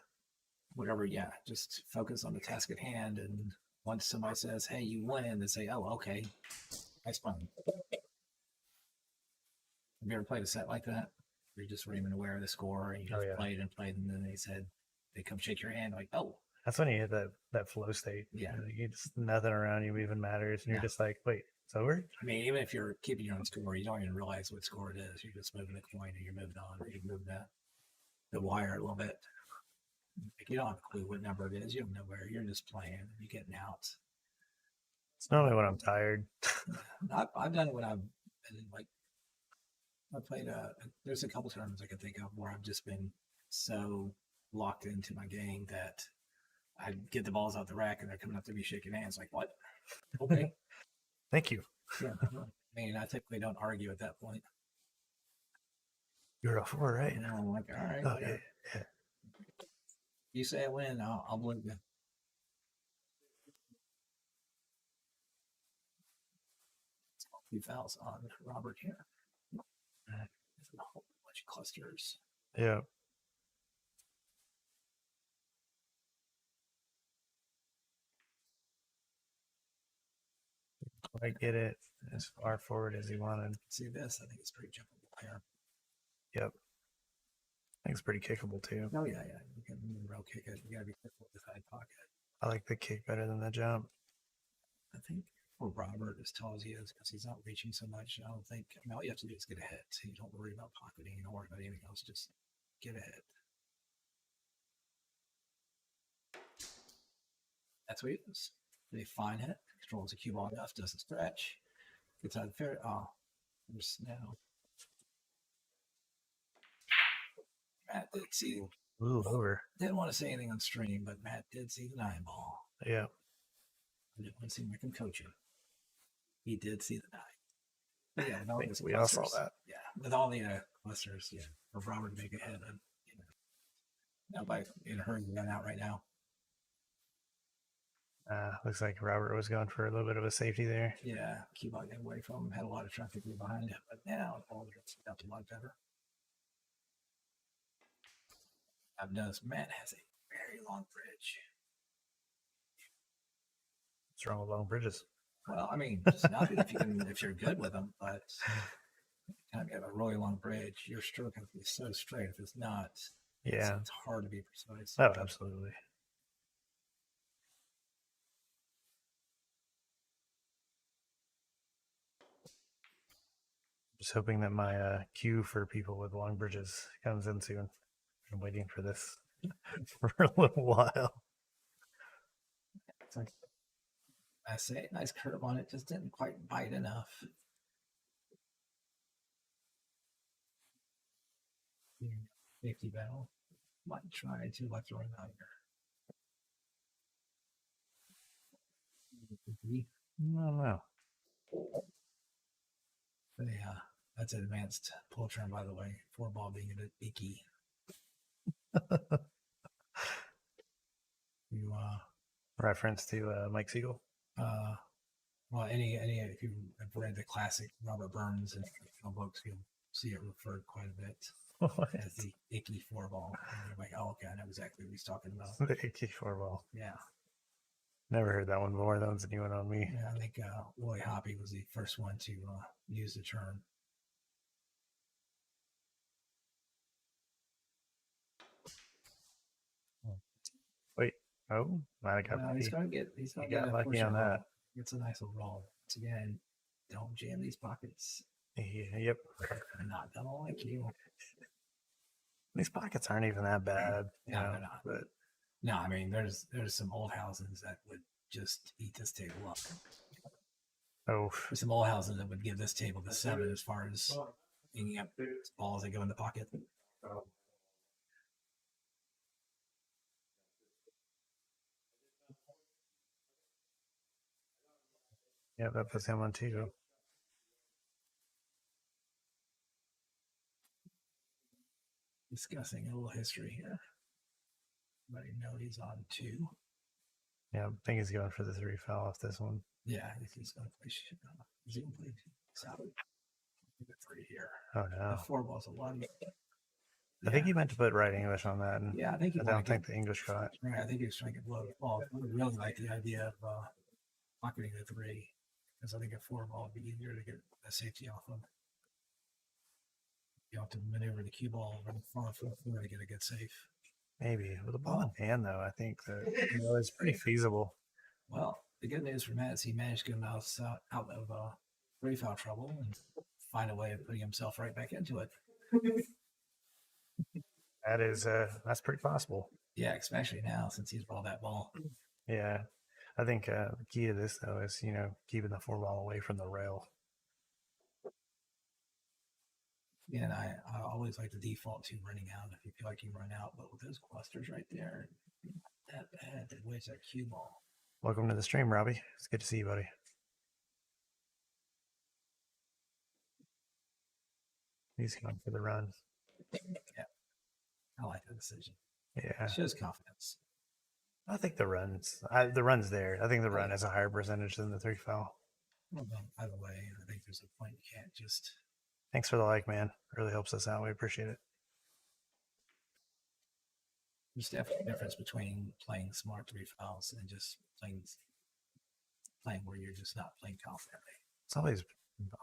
Whatever, yeah. Just focus on the task at hand. And once somebody says, hey, you win, they say, oh, okay. Nice fun. Have you ever played a set like that? Where you just weren't even aware of the score and you just played, and then they come shake your hand like, oh. That's when you hit that flow state. Yeah. You just nothing around you even matters. And you're just like, wait, it's over? I mean, even if you're keeping your own score, you don't even realize what score it is. You're just moving a coin and you're moving on, or you move the wire a little bit. Like, you don't have a clue what number it is. You don't know where. You're just playing. You're getting out. It's normally when I'm tired. I've done it when I've been like, I played there's a couple tournaments I can think of where I've just been so locked into my game that I get the balls out the rack and they're coming up to me shaking hands like, what? Okay. Thank you. Yeah. I mean, I typically don't argue at that point. You're a 4, right? And I'm like, all right. Oh, yeah. You say I win, I'll believe you. A few fouls on Robert here. There's a whole bunch of clusters. Yeah. I get it as far forward as he wanted. See this? I think it's pretty jumpable here. Yep. I think it's pretty kickable too. Oh yeah. You can real kick it. You gotta be careful with the side pocket. I like the kick better than the jump. I think for Robert, as tall as he is, because he's not reaching so much, I don't think. I mean, all you have to do is get ahead. So you don't worry about pocketing. You don't worry about anything else. Just get ahead. That's what he does. They fine hit. Controls the cue ball enough. Doesn't stretch. Gets out of the fair. Oh, there's now. Matt did see. Ooh, over. Didn't want to say anything on stream, but Matt did see the 9 ball. Yeah. I didn't want to seem like I'm coaching. He did see the 9. But yeah, with all these we all saw that. Yeah, with all the clusters, yeah, for Robert to make a hit, and nobody in a hurry to run out right now. Looks like Robert was going for a little bit of a safety there. Yeah, keep on getting away from him. Had a lot of traffic behind him, but now all the gets out a lot better. I've noticed Matt has a very long bridge. What's wrong with long bridges? Well, I mean, just not if you're good with them, but kind of have a really long bridge, your stroke has to be so straight. If it's not, it's hard to be precise. Oh, absolutely. Just hoping that my queue for people with long bridges comes in soon. I'm waiting for this for a little while. I say, nice curve on it, just didn't quite bite enough. Safety battle. Might try to left or right here. I don't know. But yeah, that's an advanced pull term, by the way. 4 ball being a bit icky. You reference to Mike Siegel? Well, any if you have read the classic Robert Burns and books, you'll see it referred quite a bit as the icky 4 ball. And you're like, oh, okay, I know exactly what he's talking about. The icky 4 ball. Yeah. Never heard that one before. That one's a new one on me. Yeah, I think Willie Hoppy was the first one to use the term. Wait. Oh, I got lucky. He's going to get lucky on that. It's a nice little roll. Once again, don't jam these pockets. Yep. They're not gonna like you. These pockets aren't even that bad. No, they're not. But no, I mean, there's some old houses that would just eat this table up. Oh, there's some old houses that would give this table the 7 as far as hanging up balls that go in the pocket. Yeah, that puts him on 2. Discussing a little history here. Everybody know he's on 2. Yeah, I think he's going for the 3 foul off this one. Yeah, he's going to play. Is he going to play solid? The 3 here. Oh no. The 4 ball's a lot. I think he meant to put right English on that. And yeah, I think he I don't think the English caught. Right, I think he was trying to blow the ball. I would really like the idea of pocketing the 3, because I think a 4 ball would be easier to get a safety off of. You have to maneuver the cue ball really far from the floor to get a good safe. Maybe with the ball in hand, though, I think that it's pretty feasible. Well, the good news for Matt is he managed to get him out of 3 foul trouble and find a way of putting himself right back into it. That's pretty possible. Yeah, especially now since he's balled that ball. Yeah, I think the key to this though is keeping the 4 ball away from the rail. Yeah, and I always like the default to running out if you feel like you run out, but with those clusters right there, not that bad to waste that cue ball. Welcome to the stream, Robbie. It's good to see you, buddy. He's going for the run. Yeah, I like the decision. Yeah, it shows confidence. I think the run's there. I think the run has a higher percentage than the 3 foul. Well, either way, I think there's a point you can't just. Thanks for the like, man. Really helps us out. We appreciate it. There's definitely a difference between playing smart 3 fouls and just playing where you're just not playing confidently. It's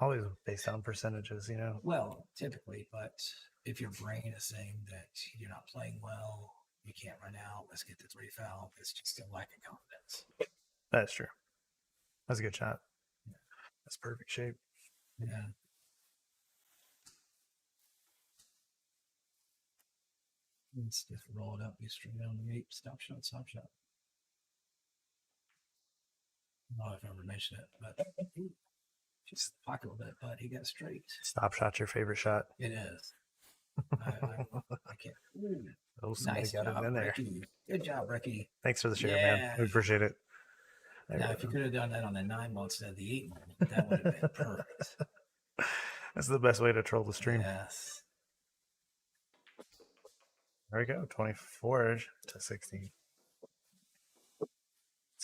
always based on percentages, Well, typically, but if your brain is saying that you're not playing well, you can't run out, let's get the 3 foul, it's just a lack of confidence. That's true. That's a good shot. Yeah. That's perfect shape. Yeah. Let's just roll it up, be straight on the 8. Stop shot, stop shot. I don't know if I ever mentioned it, but just pocket a little bit, but he got straight. Stop shot's your favorite shot? It is. I can't. Nice job, in there. Ricky. Good job, Ricky. Thanks for the share, man. We appreciate it. Now, if you could have done that on the 9 ball instead of the 8 ball, that would have been perfect. That's the best way to troll the stream. Yes. There we go, 24 to 16.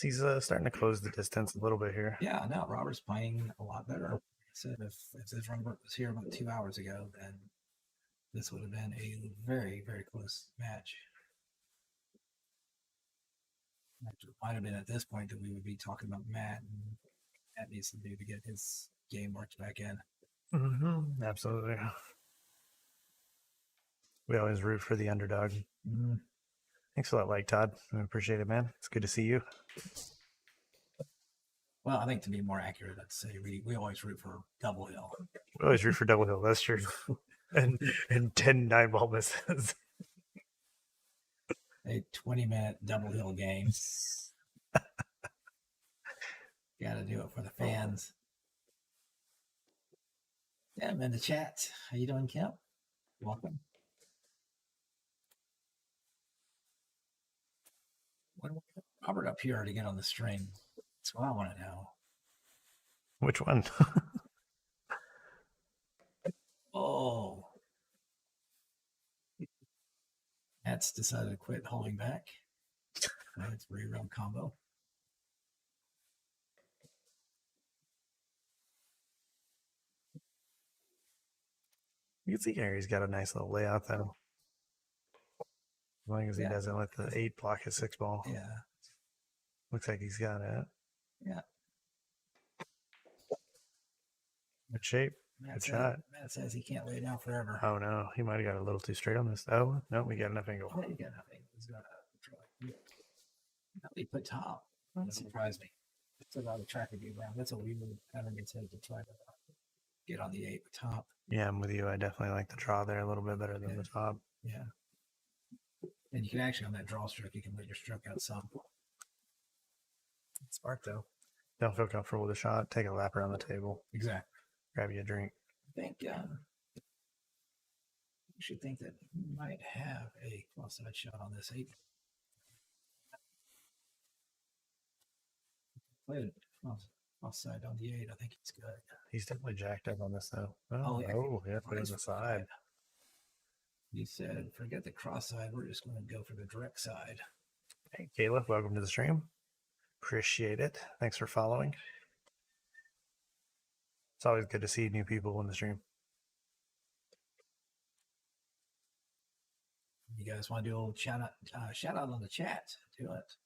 He's starting to close the distance a little bit here. Yeah, no, Robert's playing a lot better. Like I said, if this Robert was here about 2 hours ago, then this would have been a very, very close match. It might have been at this point that we would be talking about Matt, and Matt needs to do to get his game worked back in. Mm-hmm. Absolutely. We always root for the underdog. Mm-hmm. Thanks for that like, Todd. I appreciate it, man. It's good to see you. Well, I think to be more accurate, I'd say we always root for Double Hill. We always root for Double Hill. That's true. and 10 9-ball misses. A 20-minute Double Hill game. Got to do it for the fans. Yeah, I'm in the chat. How you doing, Kemp? Welcome. When Robert up here to get on the stream? That's what I want to know. Which one? Oh. Matt's decided to quit holding back. It's a reround combo. You can see Gary's got a nice little layout, though. As long as he doesn't let the 8 block his 6 ball. Yeah. Looks like he's got it. Yeah. Good shape. Good shot. Matt says he can't lay down forever. Oh, no. He might have got a little too straight on this. Oh, no, we got enough angle. Yeah, you got enough angle. He's going to try. He put top. That surprised me. It's about a traffic around. That's what we would have intended to try to get on the 8 with top. Yeah, I'm with you. I definitely like the draw there a little bit better than the top. Yeah. And you can actually, on that draw stroke, you can let your stroke out some. Smart, though. Don't feel comfortable with the shot. Take a lap around the table. Exactly. Grab you a drink. I think you should think that he might have a cross-side shot on this 8. Played cross-side on the 8. I think he's good. He's definitely jacked up on this, though. Yeah, put it on the side. He said, forget the cross side. We're just going to go for the direct side. Hey, Caleb, welcome to the stream. Appreciate it. Thanks for following. It's always good to see new people in the stream. You guys want to do a little shout out on the chat? Do it.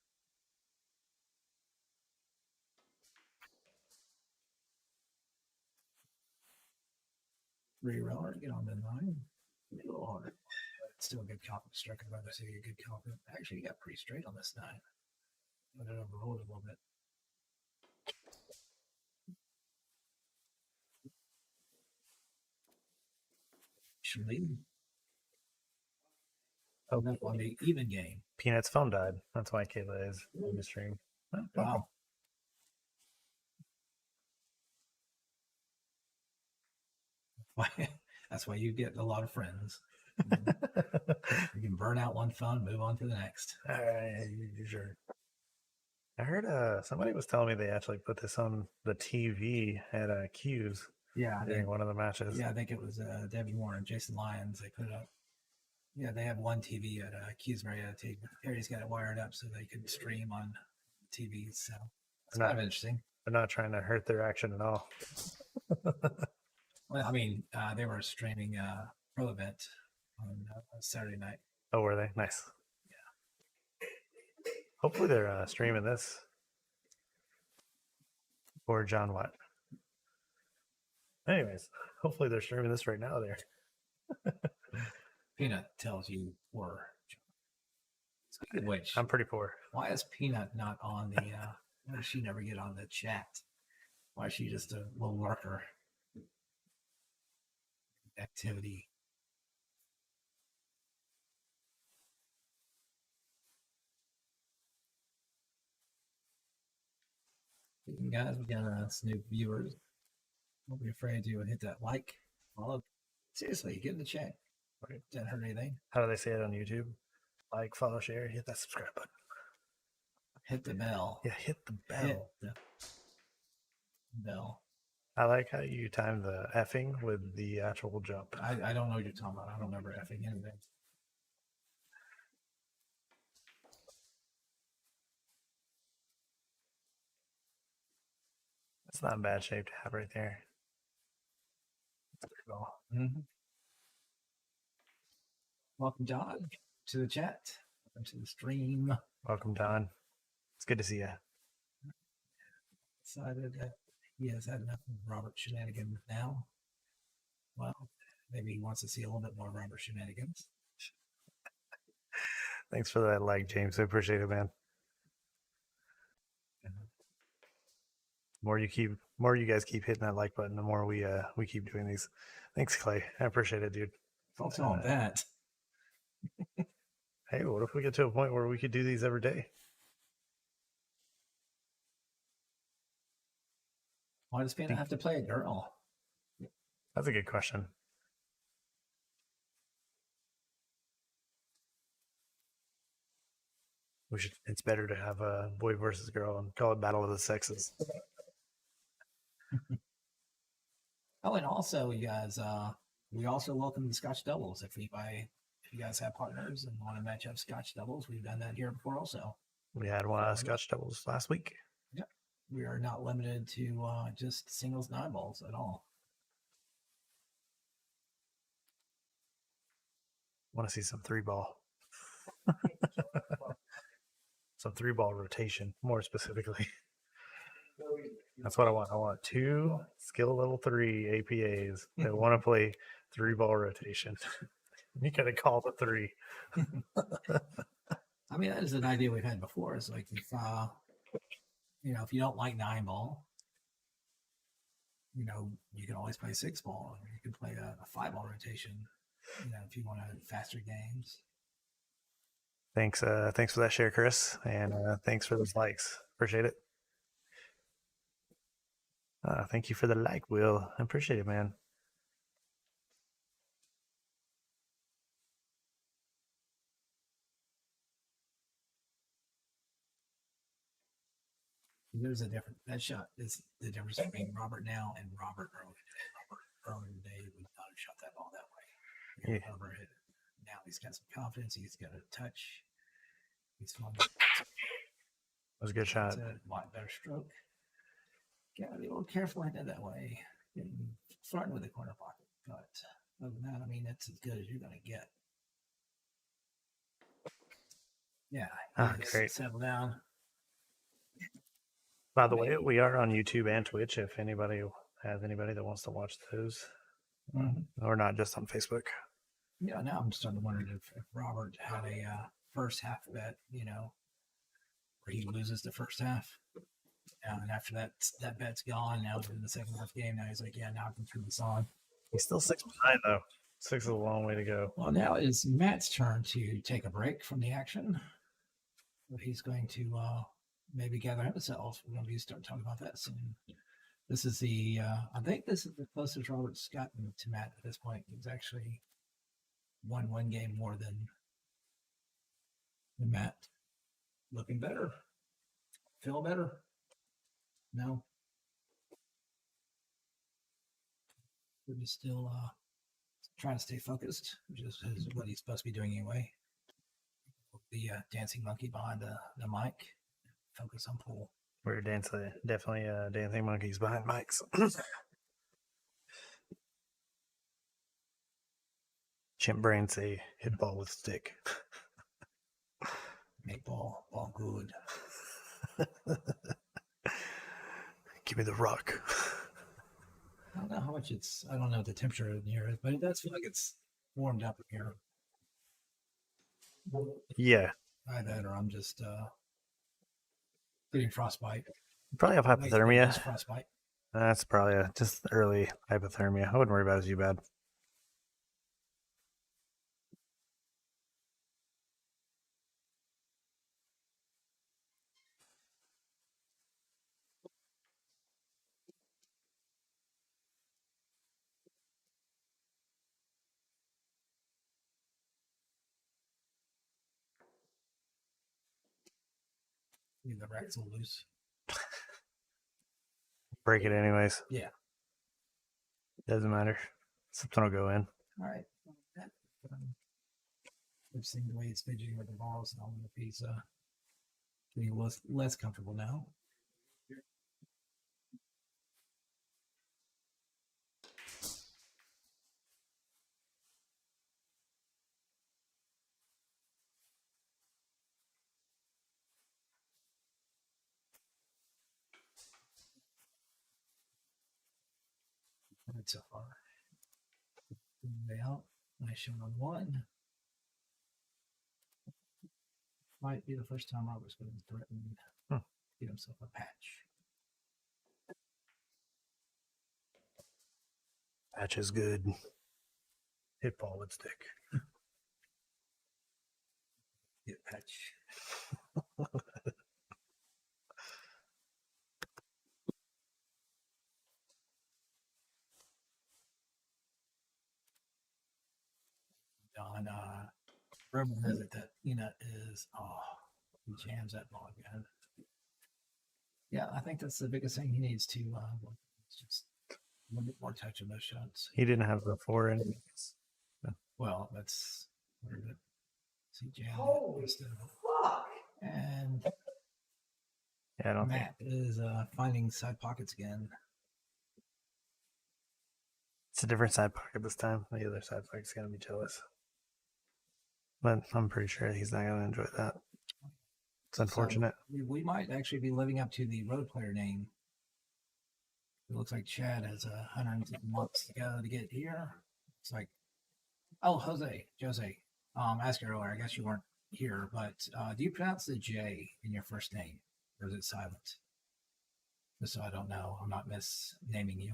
Reroller, get on the 9. A little harder. But it's still a good confidence stroke. I'd rather say a good confidence. Actually, you got pretty straight on this 9. Let it overroll it a little bit. Actually, oh, that on the even game. Peanut's phone died. That's why Kayla is on the stream. Oh, Wow. That's why you get a lot of friends. You can burn out one phone, move on to the next. All right, sure. I heard somebody was telling me they actually put this on the TV at Q's. Yeah, during one of the matches. Yeah, I think it was Debbie Warren, Jason Lyons. They put it up. Yeah, they have one TV at Q's Marietta. Harry's got it wired up so they can stream on TVs. So it's kind of interesting. They're not trying to hurt their action at all. Well, I mean, they were streaming Pro Event on Saturday night. Oh, were they? Nice. Yeah. Hopefully they're streaming this. Or John Watt. Anyways, hopefully they're streaming this right now there. Peanut tells you poor. Which I'm pretty poor. Why is Peanut not on the why does she never get on the chat? Why is she just a little lurker? Activity. Guys, we got some new viewers. Don't be afraid to hit that like, follow. Seriously, get in the chat. Right. Didn't hurt anything. How do they say it on YouTube? Like, follow, share, hit that subscribe button. Hit the bell. Yeah, hit the bell. Hit the bell. I like how you time the effing with the actual jump. I don't know what you're talking about. I don't remember effing anything. It's not in bad shape to have right there. That's pretty cool. Mm-hmm. Welcome, John, to the chat. Welcome to the stream. Welcome, Don. It's good to see you. Decided that he has had enough of Robert shenanigans now. Well, maybe he wants to see a little bit more Robert shenanigans. Thanks for that like, James. I appreciate it, man. More you guys keep hitting that like button, the more we keep doing these. Thanks, Clay. I appreciate it, dude. Folks on that. Hey, what if we get to a point where we could do these every day? Why does Peanut have to play a girl? That's a good question. It's better to have a boy versus girl and call it Battle of the Sexes. Oh, and also, you guys, we also welcome the Scotch doubles. If you guys have partners and want to match up Scotch doubles, we've done that here before also. We had one Scotch doubles last week. Yep. We are not limited to just singles 9 balls at all. Want to see some 3-ball. Some 3-ball rotation, more specifically. That's what I want. I want 2 skill level 3 APAs that want to play 3-ball rotation. You gotta call the 3. I mean, that is an idea we've had before. It's like if if you don't like 9-ball, you can always play 6-ball. You can play a 5-ball rotation. If you want to faster games. Thanks for that share, Chris, and thanks for those likes. Appreciate it. Thank you for the like, Will. I appreciate it, man. There's a different. That shot is the difference between Robert now and Robert earlier today. Robert earlier today would not have shot that ball that way. Yeah. Robert hit it. Now he's got some confidence. He's got a touch. He's fun. was a good shot. That's a lot better stroke. Gotta be a little careful I did that way. Starting with the corner pocket, but other than that, I mean, it's as good as you're gonna get. Yeah, Great. settle down. By the way, we are on YouTube and Twitch. If anybody has anybody that wants to watch those, or not just on Facebook. Yeah, now I'm starting to wonder if Robert had a first half bet, where he loses the first half. And after that bet's gone. Now in the second half game, now he's like, yeah, now I can turn this on. He's still 6 behind though. 6 is a long way to go. Well, now it's Matt's turn to take a break from the action. He's going to maybe gather himself. We're going to start talking about that soon. This is I think this is the closest Robert's gotten to Matt at this point. He's actually won one game more than Matt. Looking better. Feel better. No. We're just still trying to stay focused, which is what he's supposed to be doing anyway. The dancing monkey behind the mic. Focus on pool. We're definitely dancing monkeys behind mics. Chimp brain say hit ball with stick. Make ball good. Give me the rock. I don't know how much I don't know what the temperature in here is, but it does feel like it's warmed up in here. Yeah. Either that or I'm just getting frostbite. You probably have hypothermia. Frostbite. That's probably just early hypothermia. I wouldn't worry about it too bad. The racks will loose. Break it anyways. Yeah. Doesn't matter. Something will go in. All right. I've seen the way it's fidgeting with the balls. I don't know if he's getting less comfortable now. Right so far. Way out. Nice shot on one. Might be the first time Robert's going to threaten to get himself a patch. Patch is good. Hit ball with stick. Get patch. Don, rumor has it that Peanut is, he jams that ball again. Yeah, I think that's the biggest thing he needs to, just a little bit more touch on those shots. He didn't have the 4 innings. Well, that's where the see jam. Holy fuck! And yeah, I don't Matt is finding side pockets again. It's a different side pocket this time. The other side pocket's gonna be jealous. But I'm pretty sure he's not gonna enjoy that. It's unfortunate. So we might actually be living up to the RoadPlayer name. It looks like Chad has 150 months to go to get here. It's like, oh, Jose. Asked you earlier. I guess you weren't here, but do you pronounce the J in your first name, or is it silent? Just so I don't know, I'm not misnaming you.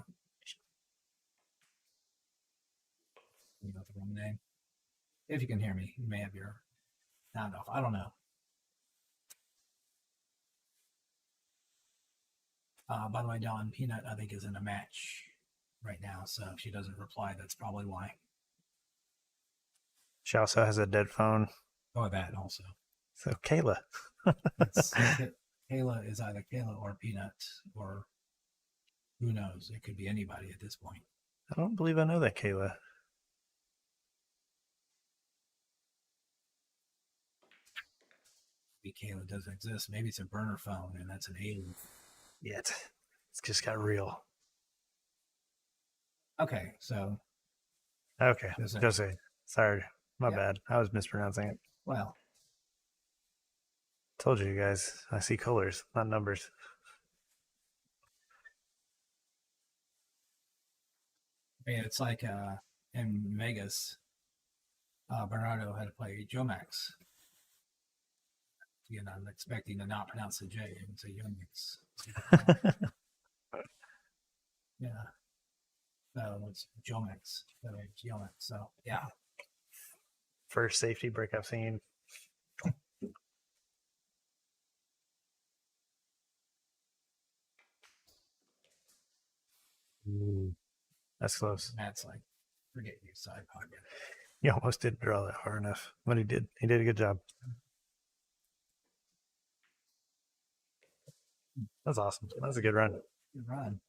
You got the wrong name. If you can hear me, you may have your sound off. I don't know. By the way, Dawn, Peanut, I think, is in a match right now. So if she doesn't reply, that's probably why. She also has a dead phone. Oh, that also. So Kayla. Kayla is either Kayla or Peanut, or who knows? It could be anybody at this point. I don't believe I know that Kayla. Kayla doesn't exist. Maybe it's a burner phone and that's an alien. Yet. It's just got real. Okay, so Okay. Jose. Jose. Sorry. My Yeah. bad. I was mispronouncing it. Well, Told you guys. I see colors, not numbers. I mean, it's like in Vegas, Bernardo had to play Joe Max. Again, I'm expecting to not pronounce the J and say Yomax. Yeah. So it's Jomax. So it's Yomax. So yeah. First safety break I've seen. Ooh, that's close. Matt's like, forget you, side pocket. He almost didn't draw that hard enough, but he did. He did a good job. That's awesome. That's a good run. Good run.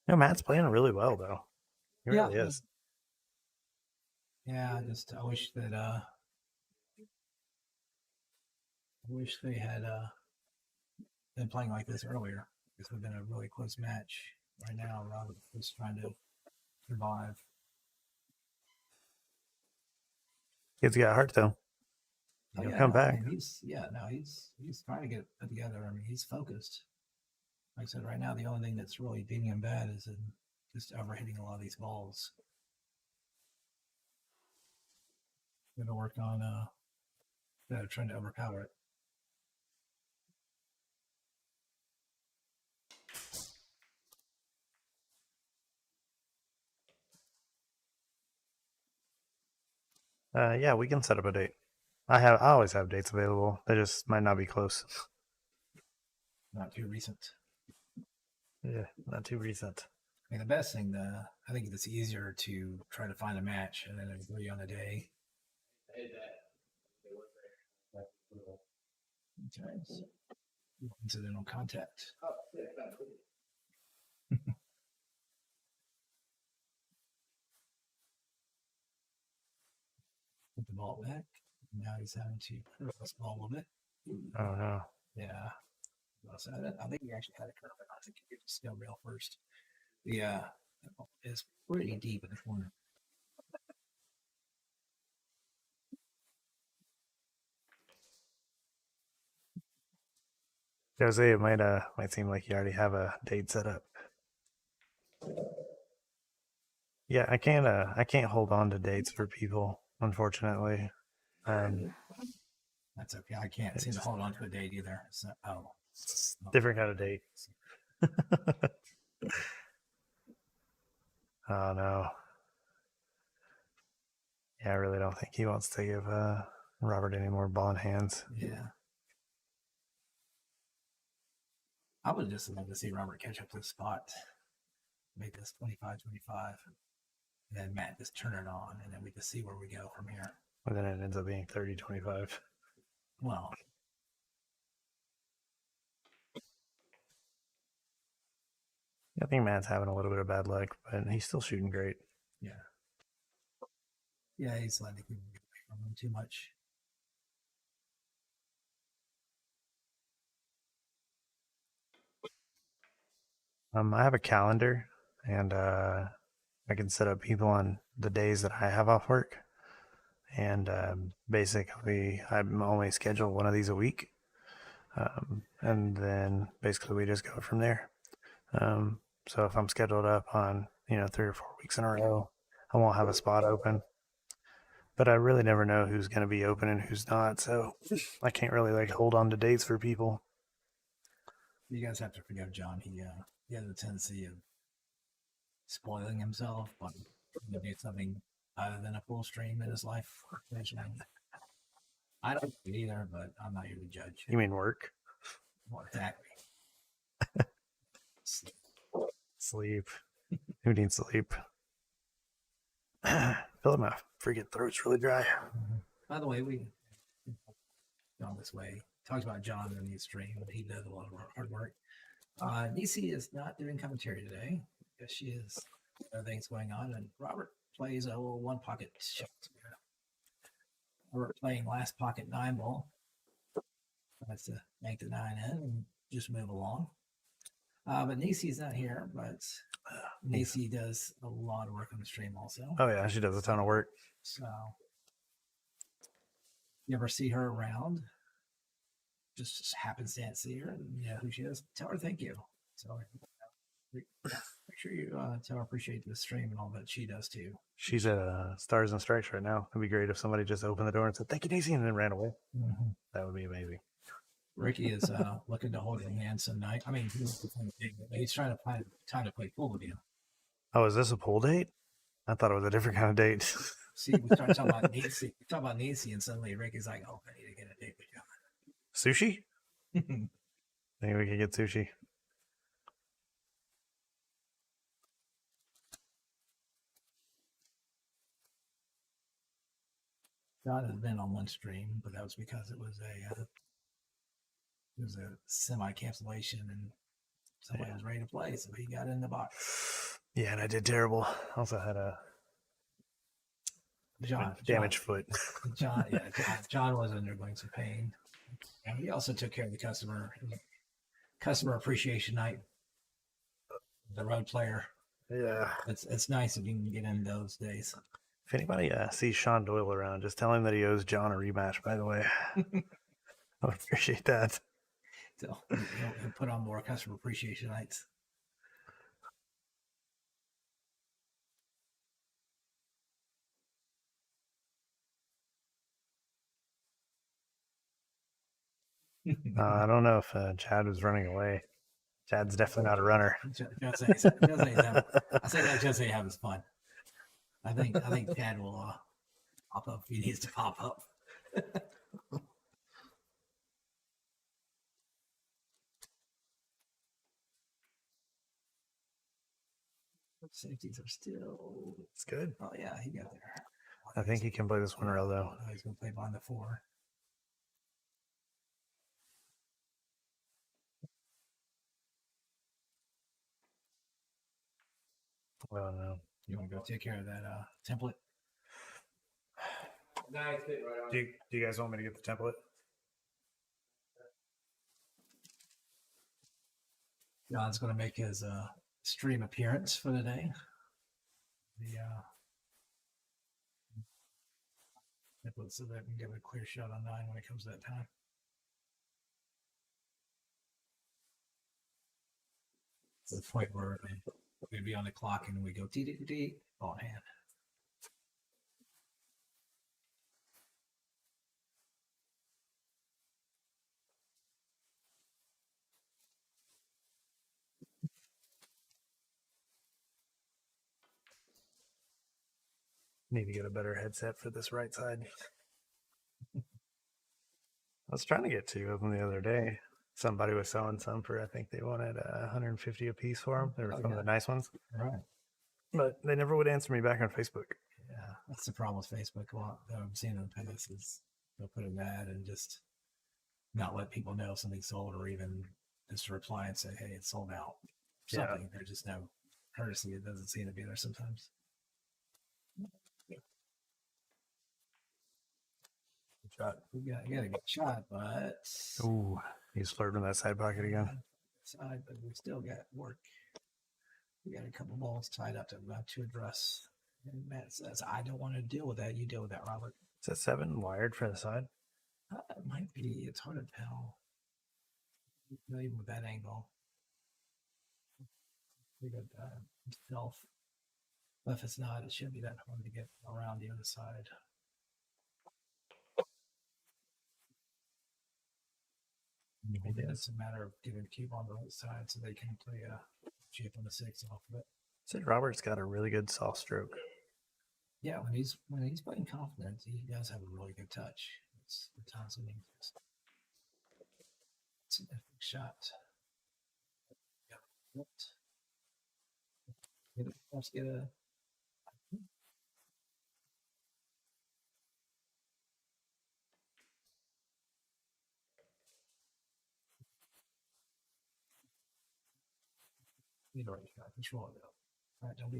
No, Matt's playing really well though. He really is. Yeah, I wish that I wish they had been playing like this earlier. This would have been a really close match. Right now, Robert was trying to survive. Kid's got heart though. He'll come back. I mean, he's trying to get it put together. I mean, he's focused. Like I said, right now the only thing that's really beating him bad is in just overhitting a lot of these balls. Gonna work on trying to overpower it. Yeah, we can set up a date. I always have dates available. They just might not be close. Not too recent. Yeah, not too recent. I mean, the best thing, I think it's easier to try to find a match and then agree on a day. Incidental contact. Put the ball back. Now he's having to curve this ball a little bit. Oh no. Yeah. So I think he actually had a curve. I think he just go rail first. Yeah, it's pretty deep in the corner. Jose, it might seem like you already have a date set up. Yeah, I can't hold on to dates for people, unfortunately. That's okay. I can't seem to hold on to a date either. So, different kind of date. Oh no. Yeah, I really don't think he wants to give Robert any more ball in hands. Yeah. I would just love to see Robert catch up to the spot, make this 25-25, and then Matt just turn it on, and then we just see where we go from here. And then it ends up being 30-25. Well, I think Matt's having a little bit of bad luck, but he's still shooting great. yeah. Yeah, he's letting people get away from him too much. I have a calendar, and I can set up people on the days that I have off work. And basically, I'm only scheduled one of these a week. And then basically we just go from there. So if I'm scheduled up on 3 or 4 weeks in a row, I won't have a spot open. But I really never know who's going to be open and who's not, so I can't really hold on to dates for people. You guys have to forgive John. He has a tendency of spoiling himself, but to do something other than a full stream in his life. I don't do it either, but I'm not here to judge. You mean work? Well, exactly. Sleep. Who needs sleep? Feel like my freaking throat's really dry. By the way, we gone this way. Talks about John in the stream, but he does a lot of hard work. Nisi is not doing commentary today because she has other things going on, and Robert plays a little one pocket shot. We're playing last pocket 9 ball. That's to make the 9 in and just move along. But Nacy's not here, but Nacy does a lot of work on the stream also. Oh yeah, she does a ton of work. So you ever see her around, just happenstance see her, and you know who she is, tell her thank you. So make sure you tell her appreciate the stream and all that she does too. She's at Stars and Stripes right now. It'd be great if somebody just opened the door and said, "Thank you, Daisy," and then ran away. Mm-hmm. That would be amazing. Ricky is looking to hold your hand some night. I mean, he's trying to find time to play pool with you. Oh, is this a pool date? I thought it was a different kind of date. See, we start talking about Nancy. We talk about Nancy, and suddenly Ricky's like, "Oh, I need to get a date with Sushi? you." Maybe we could get sushi. John has been on one stream, but that was because it was a semi cancellation, and somebody was ready to play, so he got in the box. Yeah, and I did terrible. Also had a damaged foot. John was undergoing some pain. And he also took care of the customer appreciation night. The road player. Yeah. It's nice if you can get in those days. If anybody sees Sean Doyle around, just tell him that he owes John a rematch, by the way. I would appreciate that. So he'll put on more customer appreciation nights. I don't know if Chad was running away. Chad's definitely not a runner. I say that just having fun. I think Chad will pop up if he needs to pop up. Safeties are still. It's good. Oh yeah, he got there. I think he can play this one real though. He's gonna play behind the 4. I don't know. You want to go take care of that template? Do you guys want me to get the template? John's going to make his stream appearance for the day. Template so that we can give it a clear shot on 9 when it comes to that time. To the point where we'd be on the clock and we go tee ball in hand. Need to get a better headset for this right side. I was trying to get 2 of them the other day. Somebody was selling some for, I think they wanted 150 a piece for them. They were some of the nice ones. Right. But they never would answer me back on Facebook. Yeah, that's the problem with Facebook. A lot that I've seen in the past is they'll put an ad and just not let people know if something's sold, or even just reply and say, "Hey, it's sold out." Something. Yeah. There's just no courtesy. It doesn't seem to be there sometimes. Good shot. You got a good shot, but ooh, he's flirting that side pocket again. Side, but we still got work. We got a couple balls tied up to address. And Matt says, "I don't want to deal with that. You deal with that, Robert." Is that 7 wired for the side? It might be. It's hard to tell. Not even with that angle. We got self. But if it's not, it shouldn't be that hard to get around the other side. Maybe it's a matter of giving the cube on the right side so they can play a chip on the 6 off of it. Said Robert's got a really good soft stroke. Yeah, when he's playing confident, he does have a really good touch. It's the times when it's an epic shot. Yeah. Let's get a. You know, you got control of it. All right, don't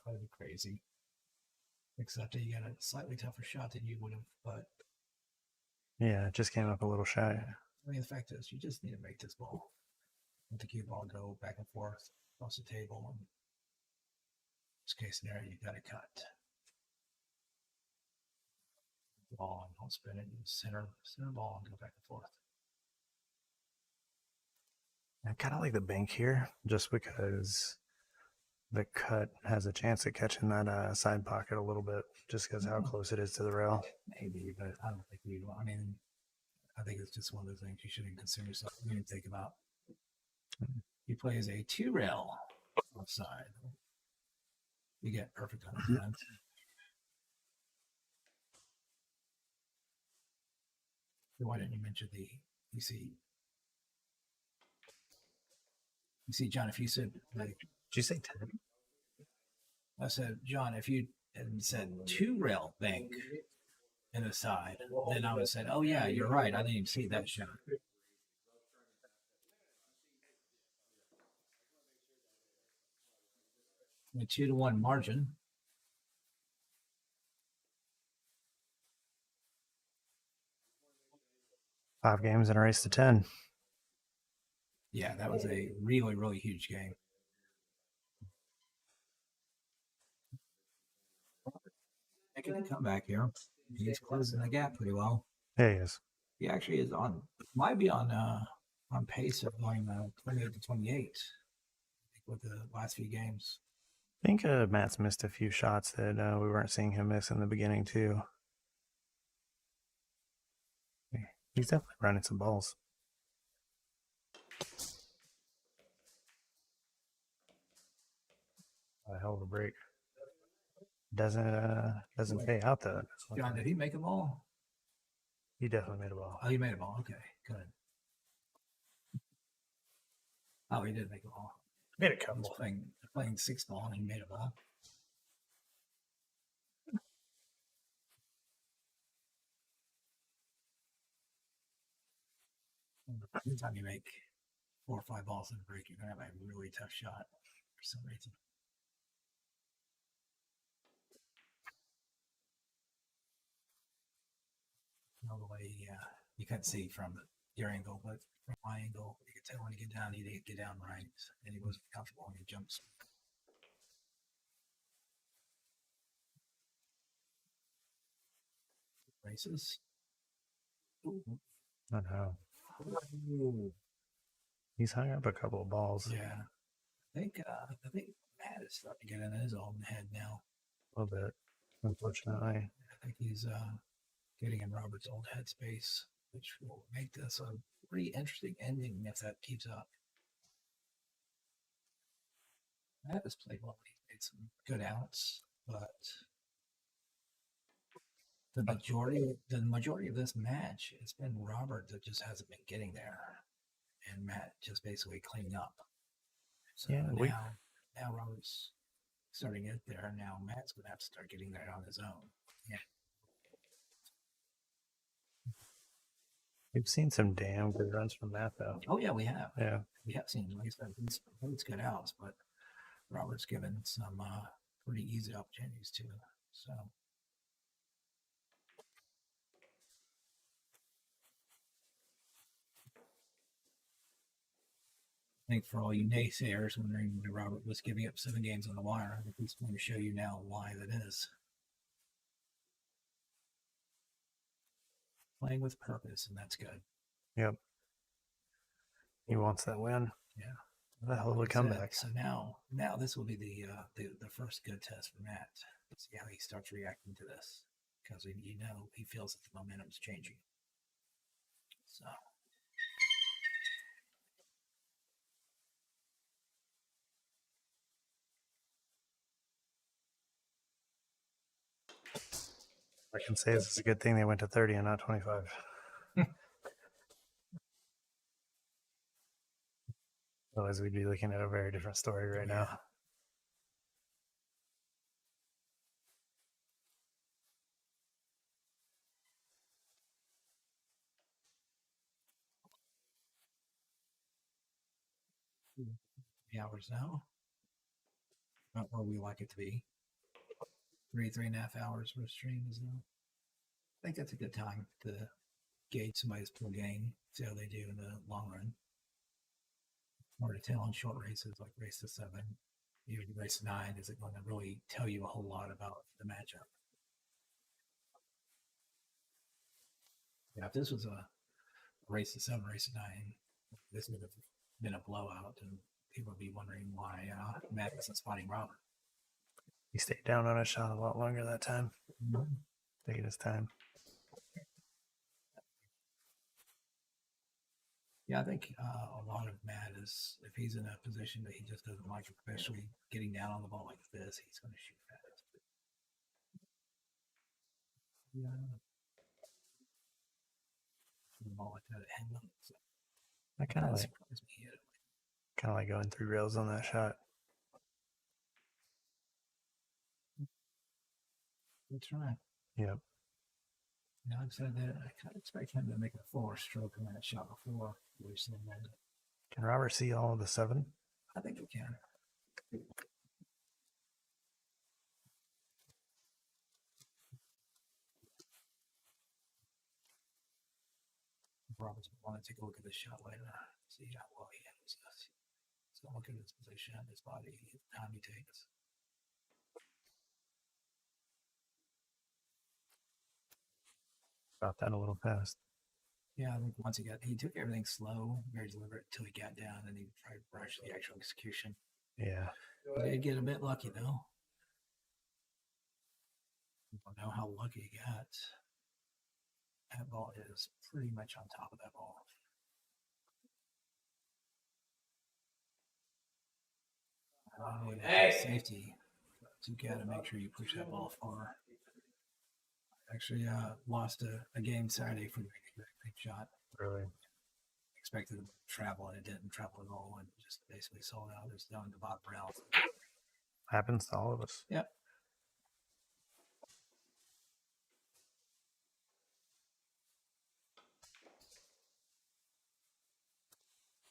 try to be crazy. except that you got a slightly tougher shot than you would have. But Yeah, it just came up a little shy. I mean, the fact is, you just need to make this ball, let the cue ball go back and forth across the table. And worst case scenario, you got to cut the ball and don't spin it. You center ball and go back and forth. I kind of like the bank here, just because the cut has a chance of catching that side pocket a little bit, just because how close it is to the rail. Maybe, but I don't think you. I mean, I think it's just one of those things you shouldn't consider yourself. You need to think about. He plays a 2-rail offside. You get perfect on the front. Why didn't you mention the? You see, John. If you said like, Did you say 10? I said, John, if you had said 2-rail bank in the side, then I would have said, oh yeah, you're right. I didn't even see that shot. A 2-1 margin. Five games and a race to 10. Yeah, that was a really, really huge game. Making a comeback here. He's closing the gap pretty well. There he is. He actually is might be on pace of going 28 to 28 with the last few games. I think Matt's missed a few shots that we weren't seeing him miss in the beginning, too. He's definitely running some balls. A hell of a break. Doesn't pay out though. John, did he make a ball? He definitely made a ball. Oh, he made a ball. Okay, good. Oh, he did make a ball. Made a couple. Playing 6 ball and he made a ball. Anytime you make 4 or 5 balls in a break, you're gonna have a really tough shot for some reason. No way, you can't see from your angle, but from my angle, you can tell when he get down, he didn't get down right, and he wasn't comfortable when he jumps. Races. I know. He's hung up a couple of balls. Yeah, I think Matt is starting to get in his own head now. A little bit, unfortunately. I think he's getting in Robert's old headspace, which will make this a pretty interesting ending if that keeps up. Matt has played well. He made some good outs, but the majority of this match, it's been Robert that just hasn't been getting there, and Matt just basically cleaning up. So Yeah, now Robert's starting to get there. Now Matt's going to have to start getting there on his own. Yeah. We've seen some damn good runs from Matt, though. Oh yeah, we have. Yeah, we have seen. Like I said, he's good outs, but Robert's given some pretty easy opportunities too. So. I think for all you naysayers wondering why Robert was giving up 7 games on the wire, I think he's going to show you now why that is. Playing with purpose, and that's good. Yep. He wants that win. Yeah. The hell of a comeback. So now this will be the first good test for Matt. Let's see how he starts reacting to this, because he feels that the momentum is changing. So. I can say it's a good thing they went to 30 and not 25. Otherwise, we'd be looking at a very different story right now. Hours now. Not where we like it to be. three and a half hours for a stream is now. I think that's a good time to gauge somebody's full game, see how they do in the long run. More to tell on short races like race to 7. Even race to 9 isn't going to really tell you a whole lot about the matchup. Yeah, if this was a race to 7, race to 9, this would have been a blowout, and people would be wondering why Matt isn't spotting Robert. He stayed down on a shot a lot longer that time. Mm-hmm. Taking his time. Yeah, I think a lot of Matt is, if he's in a position that he just doesn't like, especially getting down on the ball like this, he's going to shoot fast. Yeah. The ball like that at him. So I kind of like going through rails on that shot. Good try. Yep. You know, I've said that I kind of expect him to make a 4 stroke in that shot before. Can Robert see all of the 7? I think he can. Robert's want to take a look at this shot later, see how well he handles this. So look at his position, his body, the time he takes. About that a little fast. Yeah, I think once he took everything slow, very deliberate until he got down and he tried to rush the actual execution. Yeah. He did get a bit lucky though. I don't know how lucky he got. That ball is pretty much on top of that ball. Hey! Safety. You got to make sure you push that ball far. Actually, lost a game Saturday for the big shot. Really? Expected to travel, and it didn't travel at all, and just basically sold out. It was down to Bob Brown. Happens to all of us. Yep.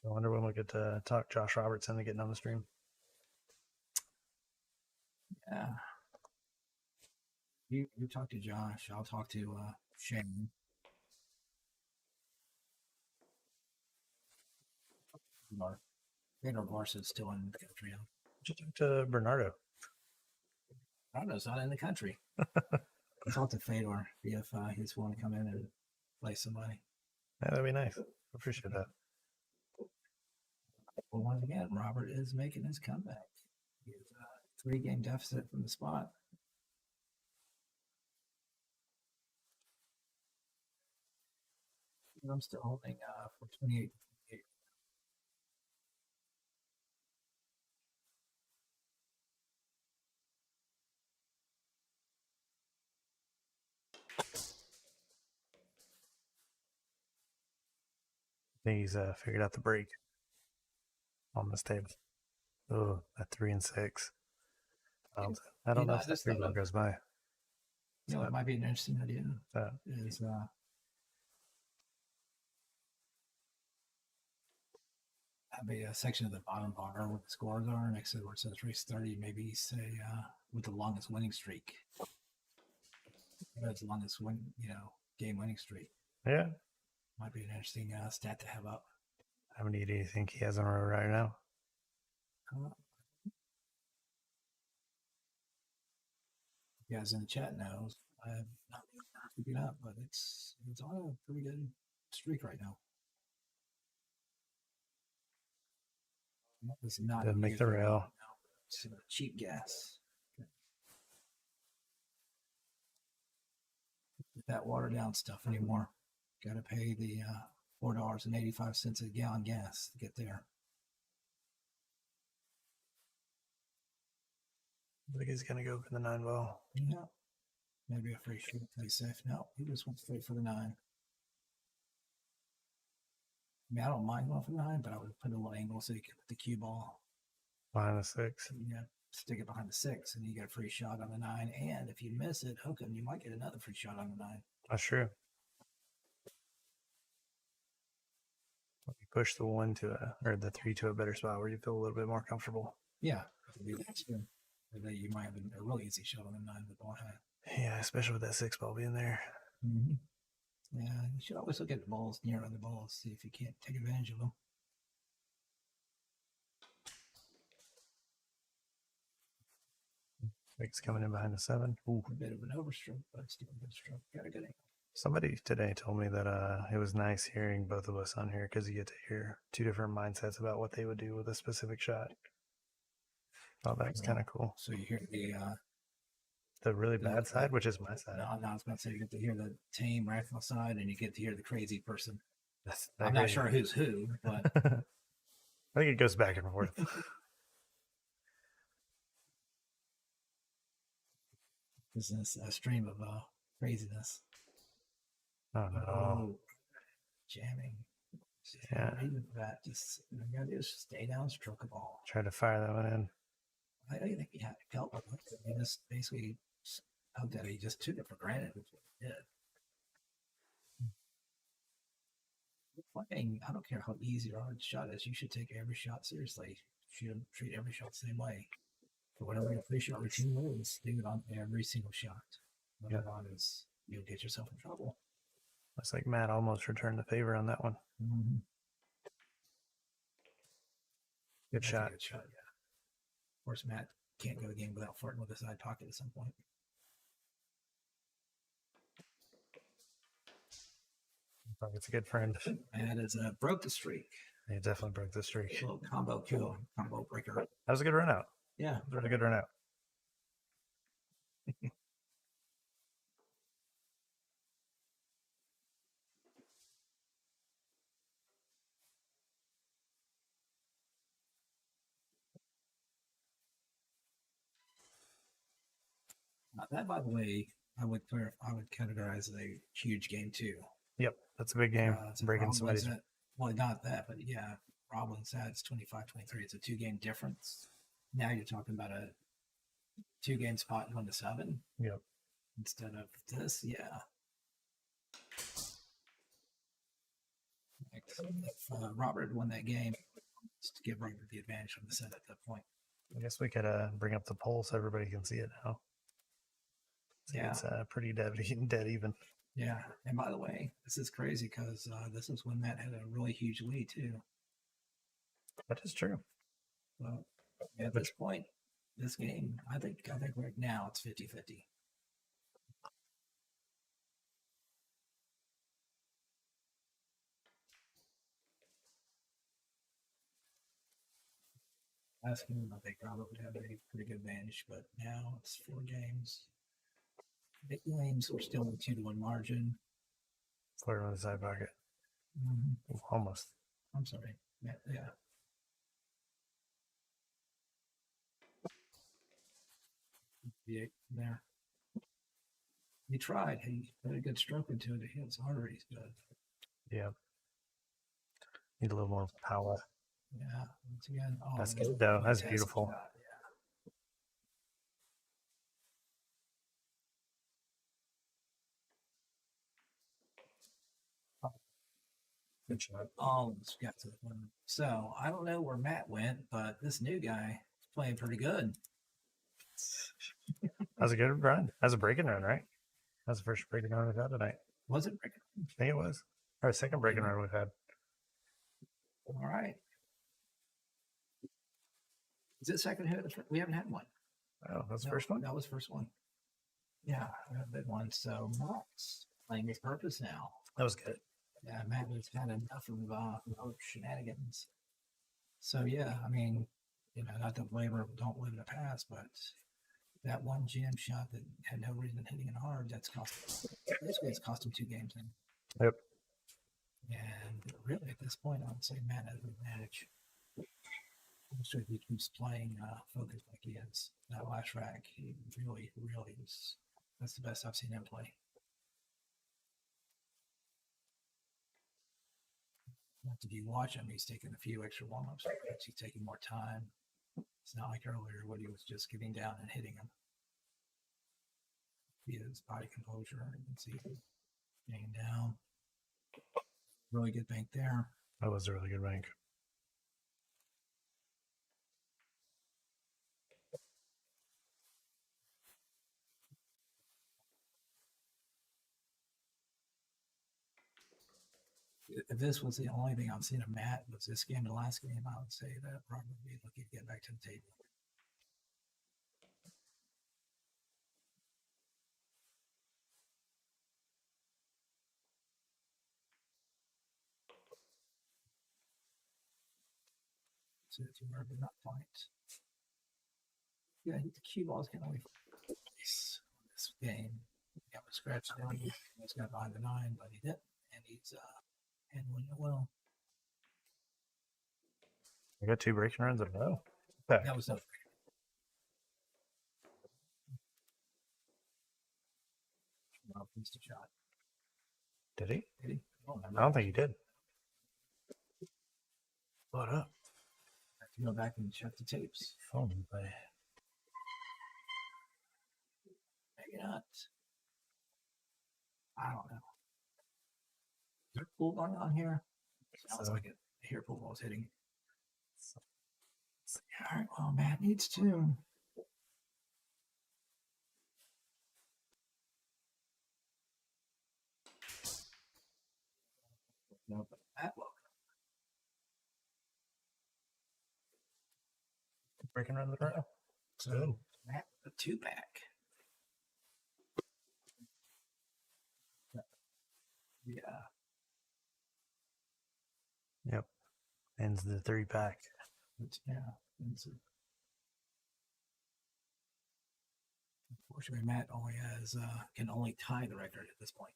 I wonder when we'll get to talk Josh Robertson to getting on the stream. Yeah. You talk to Josh. I'll talk to Shane. Pedro Garza's still in the country now. Just talk to Bernardo. Bernardo's not in the country. Talk to Fedor, see if he's willing to come in and play somebody. Yeah, that'd be nice. Appreciate that. Well, once again, Robert is making his comeback. He has a 3-game deficit from the spot. I'm still holding for 28. I think he's figured out the break on this table. Oh, at 3 and 6. I don't know if that 3 ball goes by. You know, it might be an interesting idea. Is have a section of the bottom bar where the scores are next to where it says race 30. Maybe say with the longest winning streak. That's the longest game winning streak. Yeah. Might be an interesting stat to have up. How many do you think he has on road right now? You guys in the chat knows. I have not figured it out, but it's on a pretty good streak right now. It's not Doesn't make the rail. It's cheap gas. That watered down stuff anymore. Got to pay the $4.85 a gallon gas to get there. I think he's going to go for the 9 ball. Yeah. Maybe a free shoot to play safe. No, he just went straight for the 9. I mean, I don't mind going for the 9, but I would put a little angle so you can put the cue ball behind the 6. Yeah, stick it behind the 6, and you get a free shot on the 9. And if you miss it, hook him, you might get another free shot on the 9. That's true. You push the 1 to or the 3 to a better spot where you feel a little bit more comfortable. Yeah, that's good. Or that you might have a really easy shot on the 9 with ball high. Yeah, especially with that 6 ball being there. Mm-hmm. Yeah, you should always look at the balls near other balls, see if you can't take advantage of them. Six coming in behind the 7. Ooh. A bit of an overstroke, but still a good stroke. Got a good angle. Somebody today told me that it was nice hearing both of us on here because you get to hear two different mindsets about what they would do with a specific shot. Oh, that's kind of cool. So you hear The really bad side, which is my side. No, I was about to say you get to hear the tame, rational side, and you get to hear the crazy person. That's I'm not sure who's who, but I think it goes back and forth. this is a stream of craziness. Oh no! Oh, jamming. Yeah. That just you gotta do is stay down, stroke a ball. Try to fire that one in. I don't think he had felt like it. He just basically hugged that. He just took it for granted. That's what he did. Playing, I don't care how easy or hard the shot is. You should take every shot seriously. You should treat every shot the same way. For whatever your free shot routine is, do it on every single shot. Otherwise, you'll get yourself in trouble. Looks like Matt almost returned the favor on that one. Mm-hmm. Good shot. Good shot, yeah. Of course, Matt can't go the game without flirting with the side pocket at some point. It's a good friend. Matt has broke the streak. He definitely broke the streak. A little combo kill, combo breaker. That was a good run out. Yeah. That was a really good run out. That, by the way, I would categorize as a huge game too. Yep, that's a big game. Breaking somebody's. Well, not that, but yeah, Roblin's it's 25-23. It's a 2-game difference. Now you're talking about a 2-game spot 1-7. Yep. Instead of this, yeah. If Robert won that game, just to give Robert the advantage on the set at that point. I guess we could bring up the poll so everybody can see it now. Yeah. It's pretty dead even. Yeah. And by the way, this is crazy because this is when Matt had a really huge lead too. That is true. Well, at this point, this game, I think right now it's 50-50. Last game, I think Robert would have a pretty good advantage, but now it's 4 games. Big games, we're still in a 2-1 margin. Flirting on the side pocket. Mm-hmm. Almost. I'm sorry. Yeah. There. He tried. He put a good stroke into it. He was already good. Yeah. Need a little more power. Yeah. Once again, that's good though. That's beautiful. Shot. Yeah. Good shot. Almost got to the one. So I don't know where Matt went, but this new guy is playing pretty good. That was a good run. That was a breaking run, right? That was the first breaking run we've had tonight. Was it breaking? I think it was. Or second breaking run we've had. All right. Is it second hit? We haven't had one. Oh, that's the first one? That was the first one. Yeah, we had a big one. So Matt's playing his purpose now. That was good. Yeah, Matt has had enough of shenanigans. So yeah, I mean, not to don't live in the past, but that one jam shot that had no reason hitting it hard, it's cost him 2 games in. Yep. And really, at this point, I would say Matt has an advantage. So if he keeps playing focused like he is, that last rack, he really is. That's the best I've seen him play. If you watch him, he's taking a few extra warm-ups. He's taking more time. It's not like earlier when he was just getting down and hitting him. His body composure, you can see him getting down. Really good bank there. That was a really good bank. If this was the only thing I've seen of Matt was this game and the last game, I would say that Robert would be lucky to get back to the table. So it's Robert not points. Yeah, the cue balls can only face on this game. Got a scratch down. He's got behind the 9, but he didn't, and he's handling it well. I got 2 breaking runs in a row. Okay. That was no. Rob missed a shot. Did he? Did he? Oh, I don't think he did. What up? I have to go back and check the tapes. Phone play. Maybe not. I don't know. Is there a pool going on here? Sounds like it. I hear pool balls hitting. All right. Well, Matt needs 2. No, but Matt will. Breaking runs in a row. So Matt, a 2-pack. Yeah. Yep. Ends the 3-pack. Yeah. Unfortunately, Matt only has can only tie the record at this point.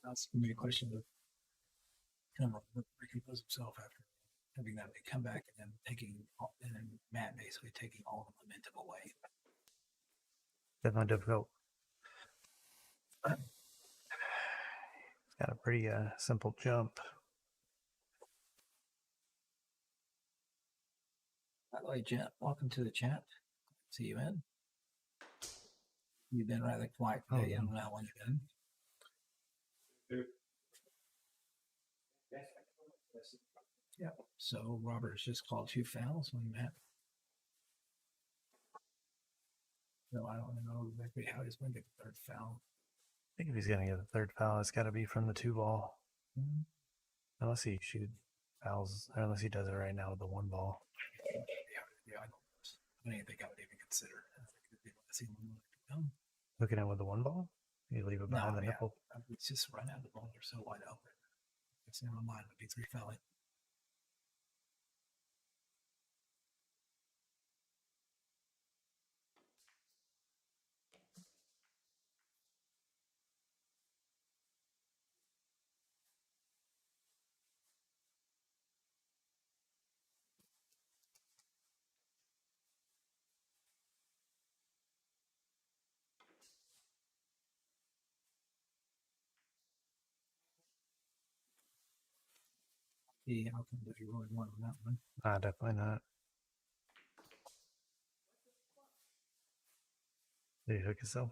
That's going to be a question of kind of recompose himself after having that big comeback and then and then Matt basically taking all the momentum away. Definitely difficult. It's got a pretty simple jump. By the way, Jen, welcome to the chat. See you in. You've been rather quiet today. I don't know how long you've been. Yeah. So Robert's just called 2 fouls on Matt. No, I don't know exactly how he's going to get the 3rd foul. I think if he's going to get the 3rd foul, it's got to be from the 2-ball. Mm-hmm. Unless he shoots fouls, or unless he does it right now with the 1-ball. Yeah, I don't think I would even consider it. Looking at with the 1-ball? You leave it behind the nipple? It's just run out of the ball. They're so wide open. It's never mind. It would be 3 fouling. The outcome that you really want on that one. Definitely not. Did he hook himself?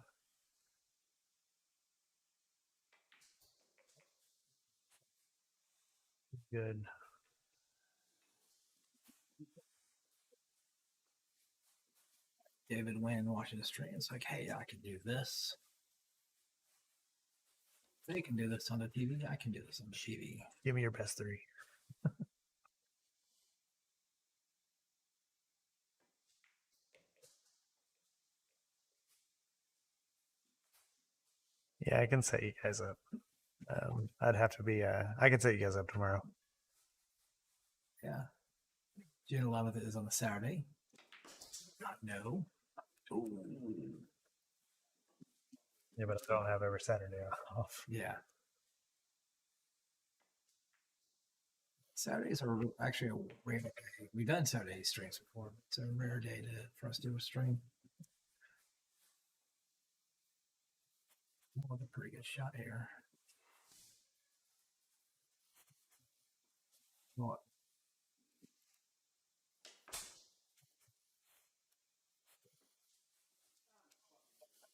Good. David Wynn watching the stream. It's like, hey, I can do this. They can do this on the TV. I can do this on the TV. Give me your best 3. Yeah, I can set you guys up. I'd have to be. I can set you guys up tomorrow. Yeah. June 11th is on the Saturday. No. Ooh. Yeah, but I don't have every Saturday off. Yeah. Saturdays are actually a rare day. We've done Saturday streams before. It's a rare day for us to do a stream. Oh, a pretty good shot here. What?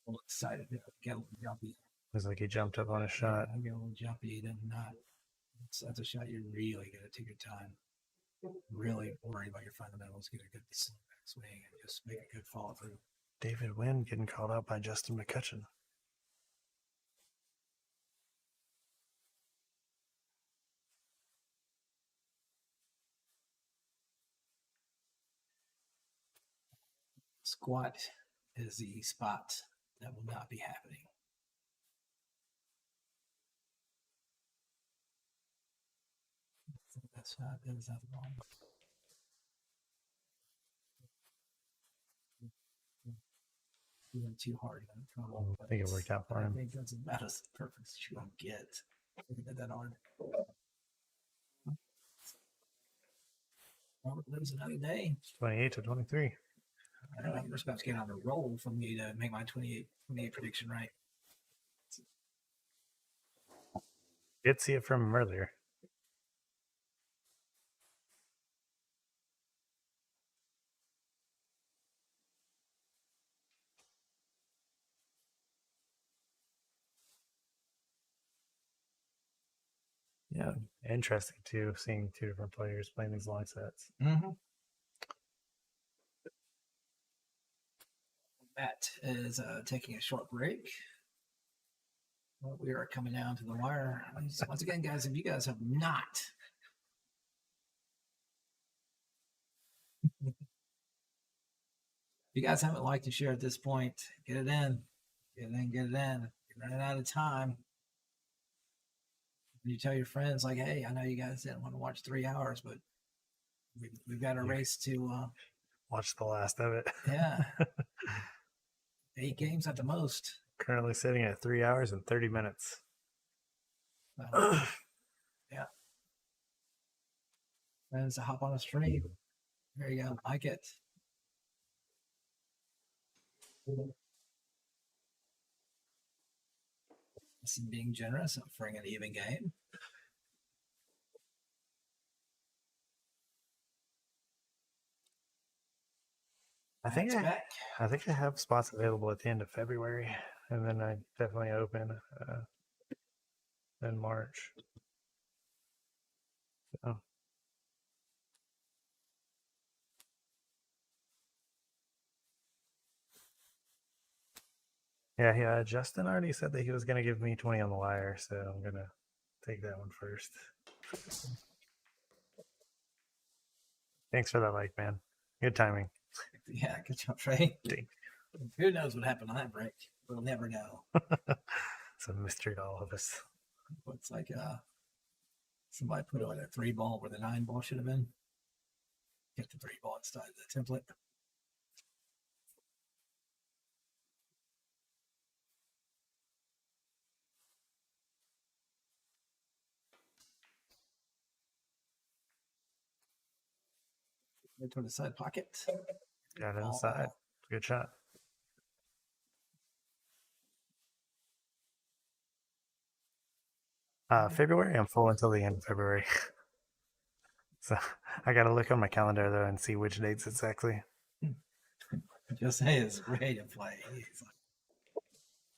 A little excited. Get a little jumpy. Looks like he jumped up on a shot. Yeah, I get a little jumpy. Then not. That's a shot you really got to take your time. Really worry about your fundamentals. Get a good slip back swing and just make a good follow through. David Wynn getting called out by Justin McCutcheon. Squat is the spot that will not be happening. That's not wrong. He went too hard. I think it worked out for him. I think that's about as perfect as you can get. He did that hard. Robert lives another day. 28 to 23. I don't know. We're supposed to get on a roll for me to make my 28 prediction right. Did see it from him earlier. Yeah, interesting too, seeing two different players playing these long sets. Mm-hmm. Matt is taking a short break. Well, we are coming down to the wire. Once again, guys, if you guys have not if you guys haven't liked and shared at this point, get it in. Get it in, get it in. You're running out of time. You tell your friends, like, hey, I know you guys didn't want to watch 3 hours, but we've got a race to watch the last of it. Yeah. 8 games at the most. Currently sitting at 3 hours and 30 minutes. Yeah. Friends to hop on a stream. There you go. Like it. This is being generous, offering an even game. I think I have spots available at the end of February, and then I definitely open in March. So. Yeah. Justin already said that he was going to give me 20 on the wire, so I'm going to take that one first. Thanks for that like, man. Good timing. Yeah, good job, Trey. Who knows what happened on that break? We'll never know. It's a mystery to all of us. Looks like somebody put on a 3 ball where the 9 ball should have been. Get the 3 ball inside the template. Into the side pocket. Got it inside. Good shot. February, I'm full until the end of February. So I got to look on my calendar though and see which dates exactly. Jose is ready to play. He's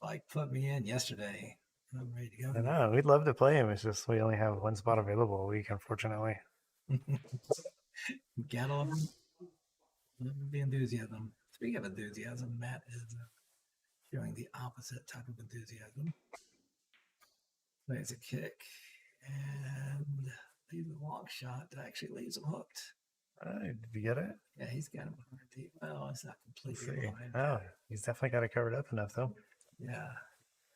like put me in yesterday. I'm ready to go. I know. We'd love to play him. It's just we only have one spot available a week, unfortunately. Get on the enthusiasm. Speaking of enthusiasm, Matt is showing the opposite type of enthusiasm. Plays a kick and leaves a long shot that actually leaves him hooked. Did you get it? Yeah, he's got him behind deep. Well, it's not completely behind. Oh, he's definitely got it covered up enough, though. Yeah.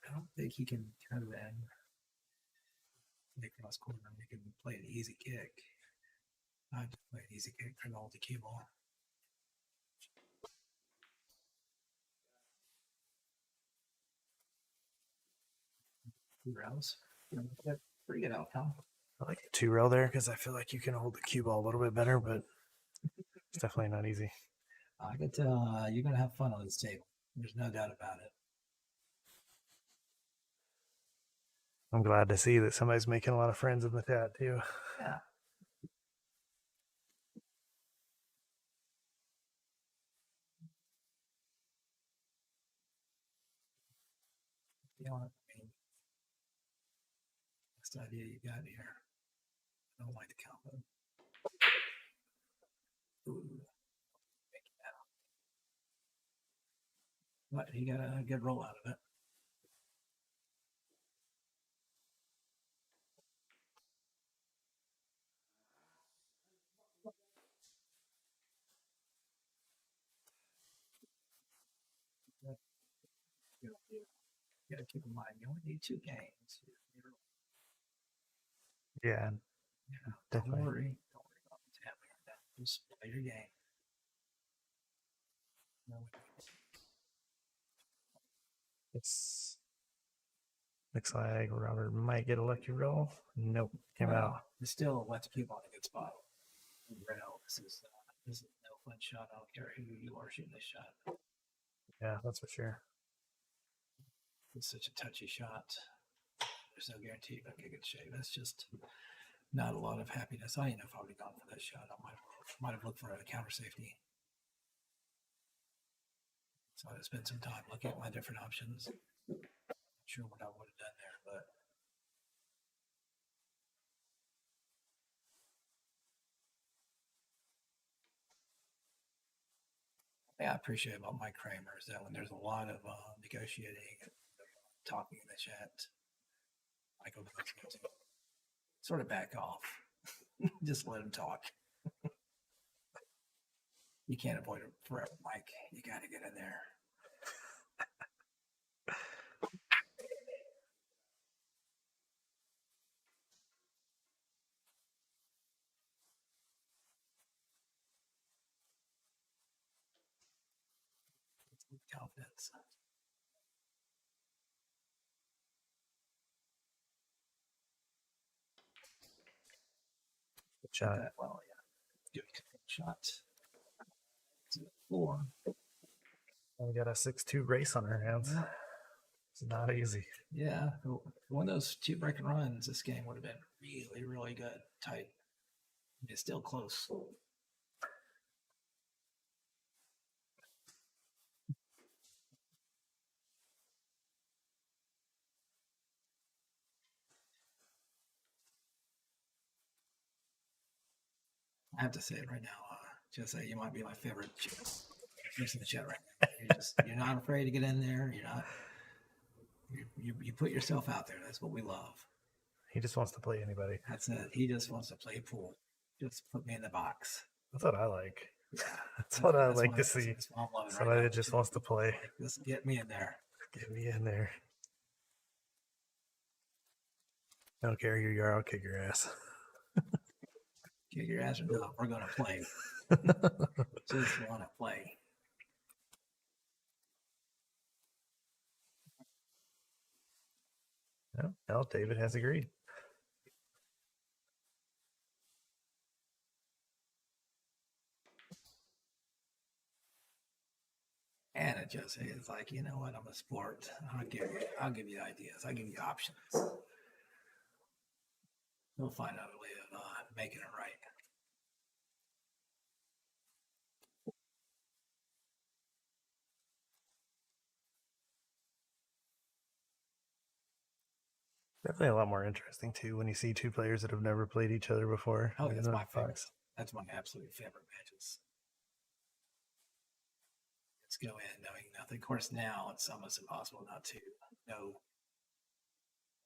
I don't think he can turn it in. Make cross corner. He can play an easy kick. I just play an easy kick for the old cue ball. Two rails. Pretty good outcome. I like a 2-rail there because I feel like you can hold the cue ball a little bit better, but it's definitely not easy. I could tell you're going to have fun on this table. There's no doubt about it. I'm glad to see that somebody's making a lot of friends in the chat, too. Yeah. Best idea you got here. I don't like the combo. Ooh. But he got a good roll out of it. You got to keep in mind, you only need 2 games. Yeah, Yeah, definitely. Don't worry about what's happening right now. Just play your game. It's looks like Robert might get a lucky roll. Nope, came out. It's still let's keep on a good spot. This is no fun shot. I don't care who you are shooting this shot. Yeah, that's for sure. It's such a touchy shot. There's no guarantee you're gonna get good shape. That's just not a lot of happiness. I didn't know if I would have gone for that shot. I might have looked for a counter safety. So I spent some time looking at my different options. Not sure what I would have done there, but yeah, I appreciate about Mike Kramer is that when there's a lot of negotiating and talking in the chat, I go to sort of back off. Just let him talk. You can't avoid it forever, Mike. You got to get in there. Confidence. Good shot. Well, yeah. Good shot. 4. We got a 6-2 race on our hands. Yeah. It's not easy. Yeah. One of those 2 break and runs, this game would have been really, really good. Tight. It's still close. I have to say it right now. Just say you might be my favorite person in the chat right now. You're not afraid to get in there. You're not. You put yourself out there. That's what we love. He just wants to play anybody. That's it. He just wants to play pool. Just put me in the box. That's what I like. Yeah, that's what I like to see. Somebody that just wants to play. Like, just get me in there. Get me in there. I don't care who you are. I'll kick your ass. Kick your ass or not? We're gonna play. Just want to play. Well, David has agreed. And it just is like, you know what? I'm a sport. I'll give you ideas. I'll give you options. We'll find out a way of making it right. Definitely a lot more interesting too when you see 2 players that have never played each other before. Oh, that's my favorite. That's my absolute favorite matches. Let's go in knowing nothing. Of course, now it's almost impossible not to know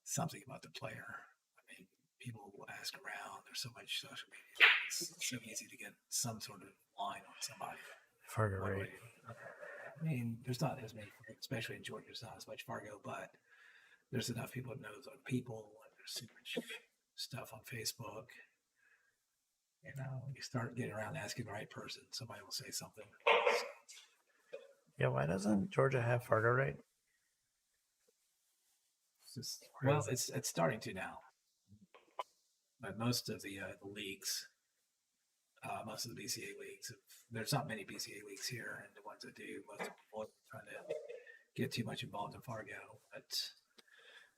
something about the player. I mean, people will ask around. There's so much social media. It's so easy to get some sort of line on somebody. Fargo rate. I mean, there's not as many, especially in Georgia, there's not as much Fargo, but there's enough people that knows other people. And there's so much stuff on Facebook. You know, you start getting around asking the right person, somebody will say something. Yeah, why doesn't Georgia have Fargo rate? It's starting to now. But most of the leagues, most of the BCA leagues, there's not many BCA leagues here, and the ones that do, most people are trying to get too much involved in Fargo. But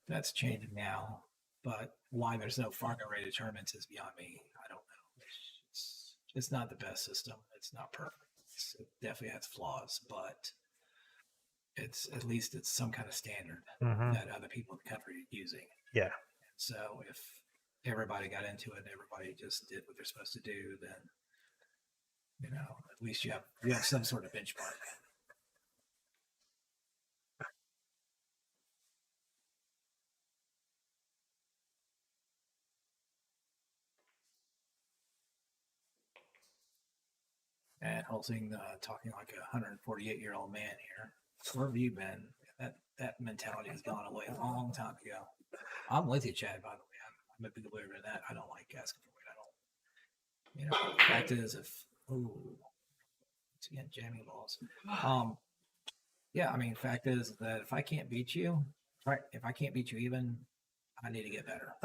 that's changing now. But why there's no Fargo rated tournaments is beyond me. I don't know. It's not the best system. It's not perfect. It definitely has flaws, but it's at least it's some kind of standard that other people in the country are using. Yeah. And so if everybody got into it and everybody just did what they're supposed to do, then you know, at least you have some sort of benchmark. Helsing, talking like a 148-year-old man here. Where have you been? That mentality has gone away a long time ago. I'm with you, Chad. By the way, I'm a big believer in that. I don't like asking for weight. I don't. The fact is, it's again jamming balls. Yeah, I mean, fact is that if I can't beat you, right? If I can't beat you even, I need to get better.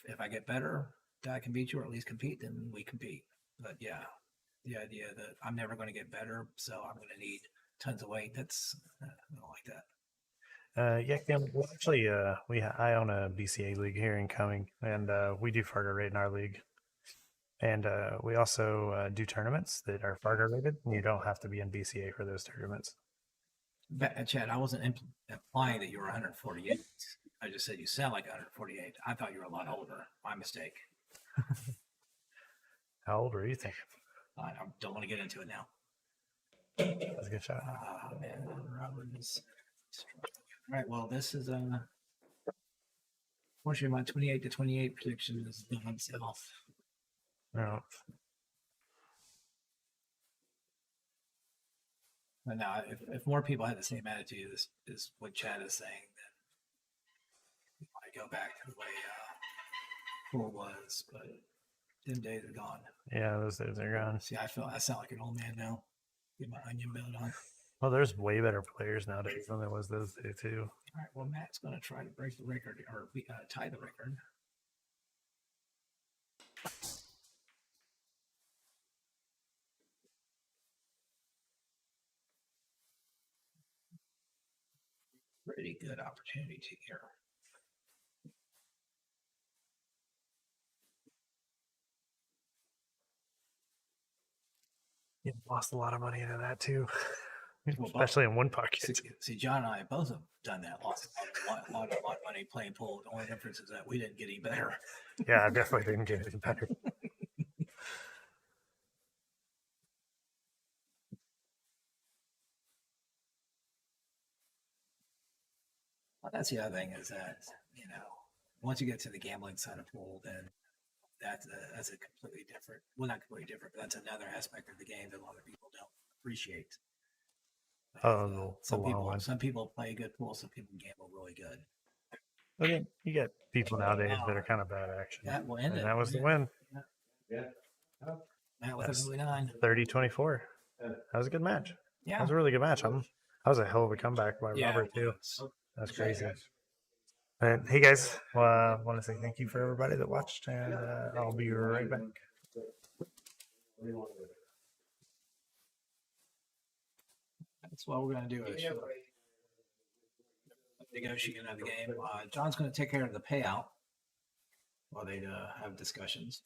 If I get better, that I can beat you or at least compete, then we compete. But yeah, the idea that I'm never going to get better, so I'm going to need tons of weight. That's I don't like that. Yeah, Kim, well, actually, I own a BCA league here in Cumming, and we do farter rate in our league. And we also do tournaments that are farter rated. You don't have to be in BCA for those tournaments. Chad, I wasn't implying that you were 148. I just said you sound like 148. I thought you were a lot older. My mistake. How old were you thinking? I don't want to get into it now. That's a good shot. Oh, man. Robert is all right. Well, this is fortunately my 28 to 28 prediction is done itself. No. But now, if more people had the same attitude is what Chad is saying, then we might go back to the way pool was. But them days are gone. Yeah, those days are gone. See, I sound like an old man now. Get my onion belt on. Well, there's way better players nowadays than there was those days too. All right. Well, Matt's going to try to break the record or tie the record. Pretty good opportunity here. You lost a lot of money into that too, especially in one pocket. See, John and I both have done that. Lost a lot of money playing pool. The only difference is that we didn't get any better. Yeah, I definitely didn't get any better. Well, that's the other thing is that, once you get to the gambling side of pool, then that's a completely different, well, not completely different, but that's another aspect of the game that a lot of people don't appreciate. Some people play good pool, some people gamble really good. Okay, you get people nowadays that are kind of bad action. That will end it. That was the win. Yeah. Matt with a 29. 30-24. That was a good match. Yeah. That was a really good match. That was a hell of a comeback by Robert too. That's crazy. And hey guys, I want to say thank you for everybody that watched, and I'll be right back. That's what we're going to do. Is negotiating of the game. John's going to take care of the payout while they have discussions.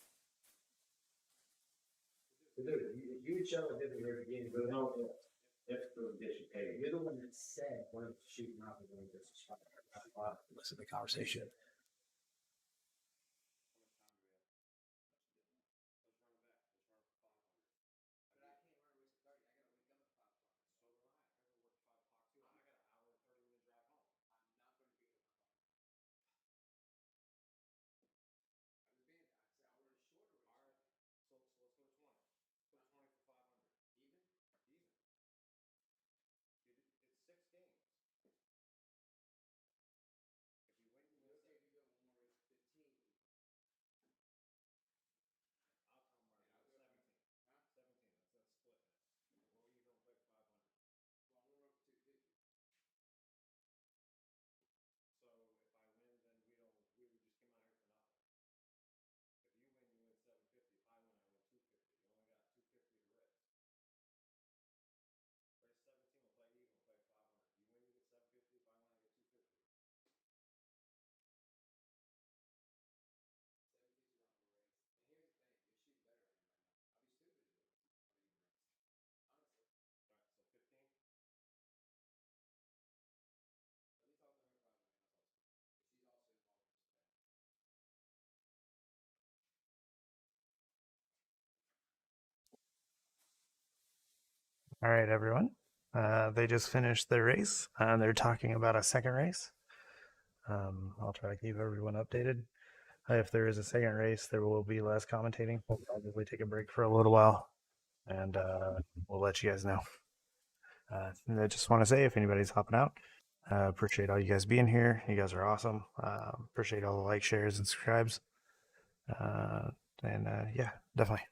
You show it at the very beginning, but no, you're the one that said one of the shooting out of the Listen to the conversation. All right, everyone. They just finished their race. They're talking about a second race. I'll try to keep everyone updated. If there is a second race, there will be less commentating. We'll probably take a break for a little while, and we'll let you guys know. And I just want to say, if anybody's hopping out, appreciate all you guys being here. You guys are awesome. Appreciate all the likes, shares, and subscribes. Yeah, definitely.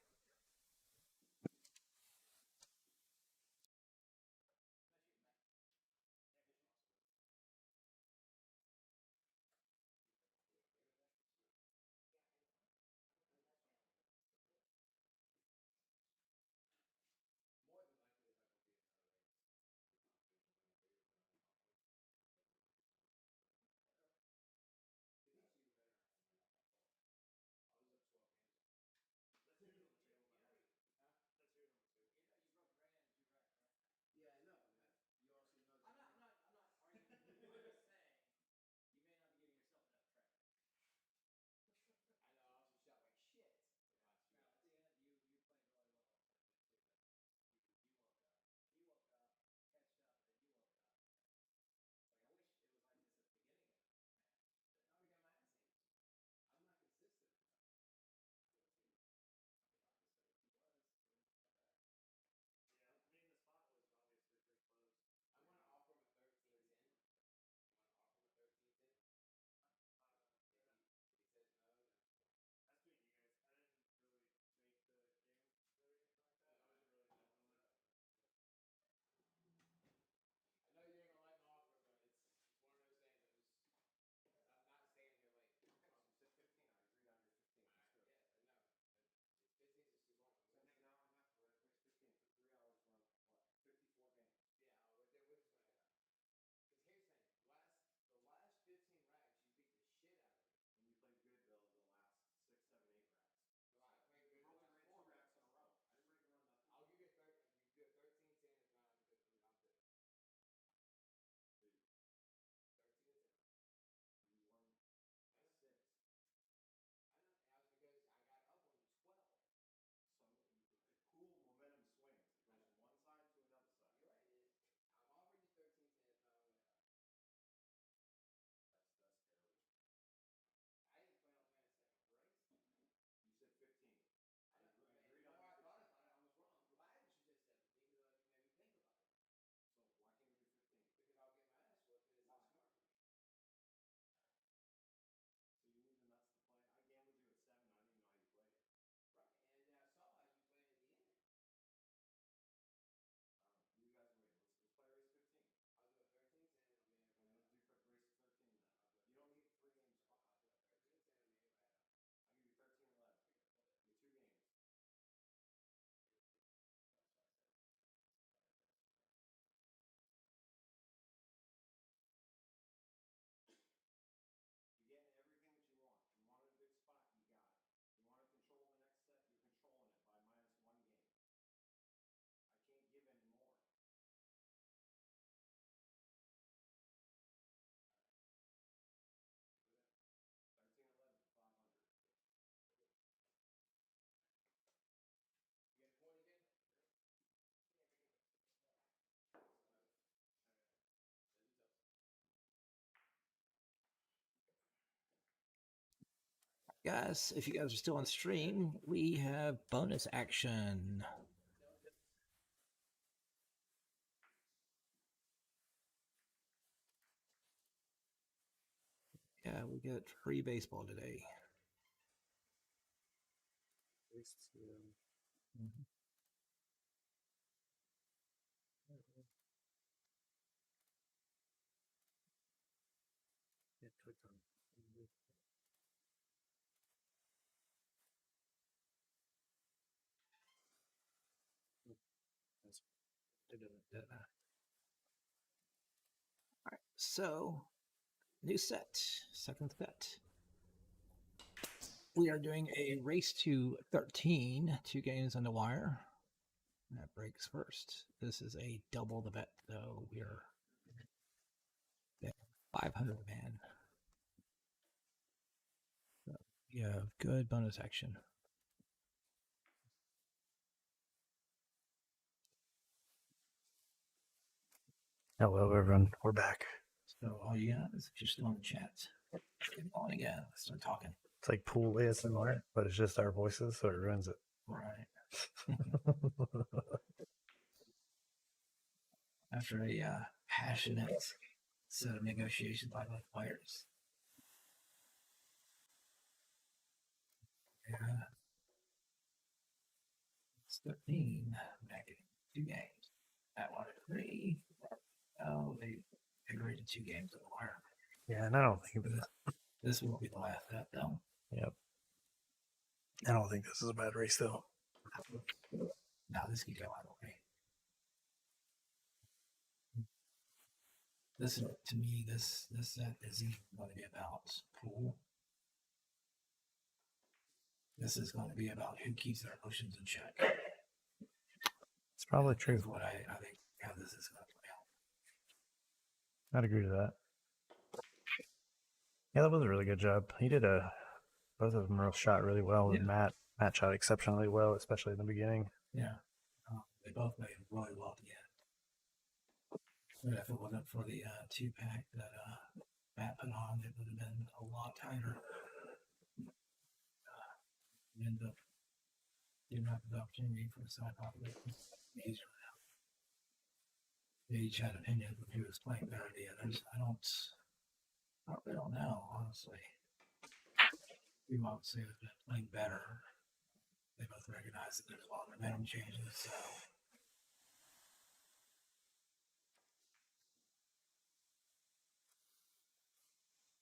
Guys, if you guys are still on stream, we have bonus action. Yeah, we get free baseball today. Mhm. All right, so new set, second set. We are doing a race to 13, 2 games on the wire. That breaks first. This is a double the bet, though. We are 500 man. So we have good bonus action. Hello, everyone. We're back. So all you guys, if you're still in the chat, get on again. Let's start talking. It's like pool ASMR, but it's just our voices, so it ruins it. Right. After a passionate set of negotiations by both players. Yeah. It's 13 back in 2 games. That one at 3. Oh, they agreed to 2 games of the wire. Yeah, and I don't think This will be the last step, though. Yep. I don't think this is a bad race though. Now this could go either way. This, to me, this set isn't going to be about pool. This is going to be about who keeps their emotions in check. It's probably true. That's what I think how this is going to play out. I'd agree to that. Yeah, that was a really good job. He did both of them shot really well. Yeah. And Matt shot exceptionally well, especially in the beginning. Yeah. They both made really well at the end. But if it wasn't for the 2-pack that Matt put on, it would have been a lot tighter. End up giving up the opportunity for the side population. Easier now. They each had opinions of who was playing better than the others. I really don't know, honestly. We might say that they're playing better. They both recognize that there's a lot of momentum changes, so.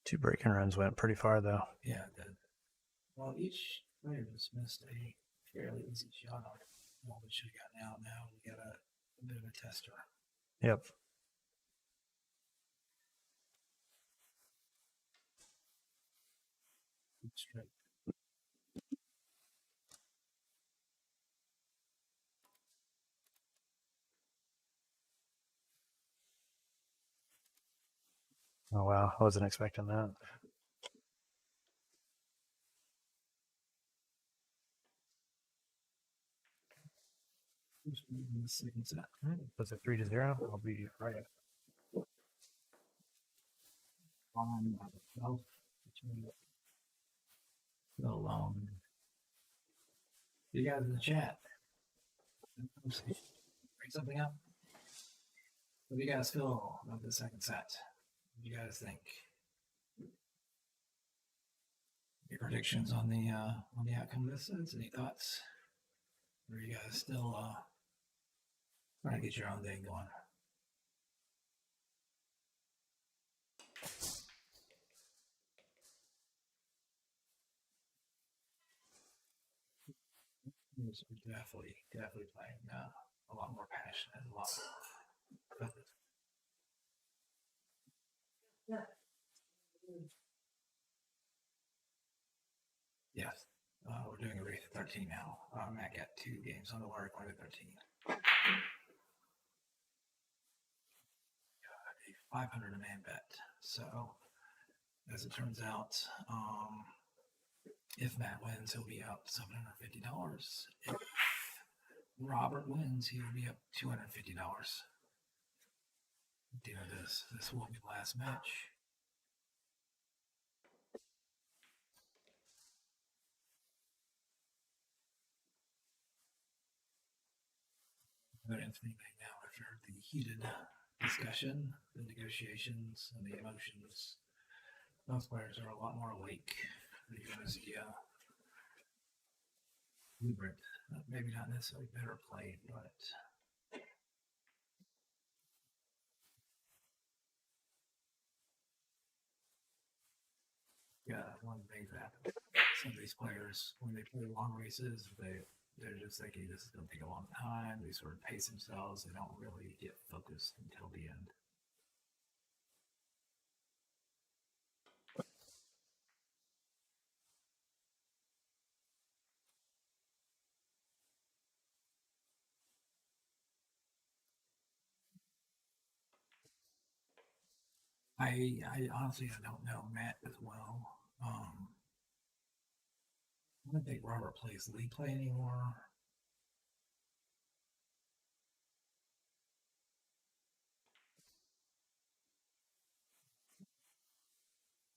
Two breaking runs went pretty far though. Yeah, well, each player just missed a fairly easy shot on it. Well, we should have gotten out now. We got a bit of a tester. Yep. Straight. Oh wow, I wasn't expecting that. The second set. Was it 3-0? I'll be right. On 12. So, you guys in the chat, bring something up. What do you guys feel about the second set? What do you guys think? Your predictions on the outcome of this set? Any thoughts? Or are you guys still trying to get your own thing going? Definitely playing a lot more passionate, a lot more. Yes, we're doing a race at 13 now. Matt got 2 games on the wire, going to 13. A 500 a man bet. So, as it turns out, if Matt wins, he'll be up $750. If Robert wins, he'll be up $250. This will be the last match. But anything now after the heated discussion, the negotiations, and the emotions, most players are a lot more awake. You're going to see blueprint. Maybe not necessarily better played, but yeah, one thing that some of these players, when they play long races, they're just thinking this is going to take a long time. They sort of pace themselves. They don't really get focused until the end. I honestly I don't know Matt as well. I don't think Robert plays league play anymore.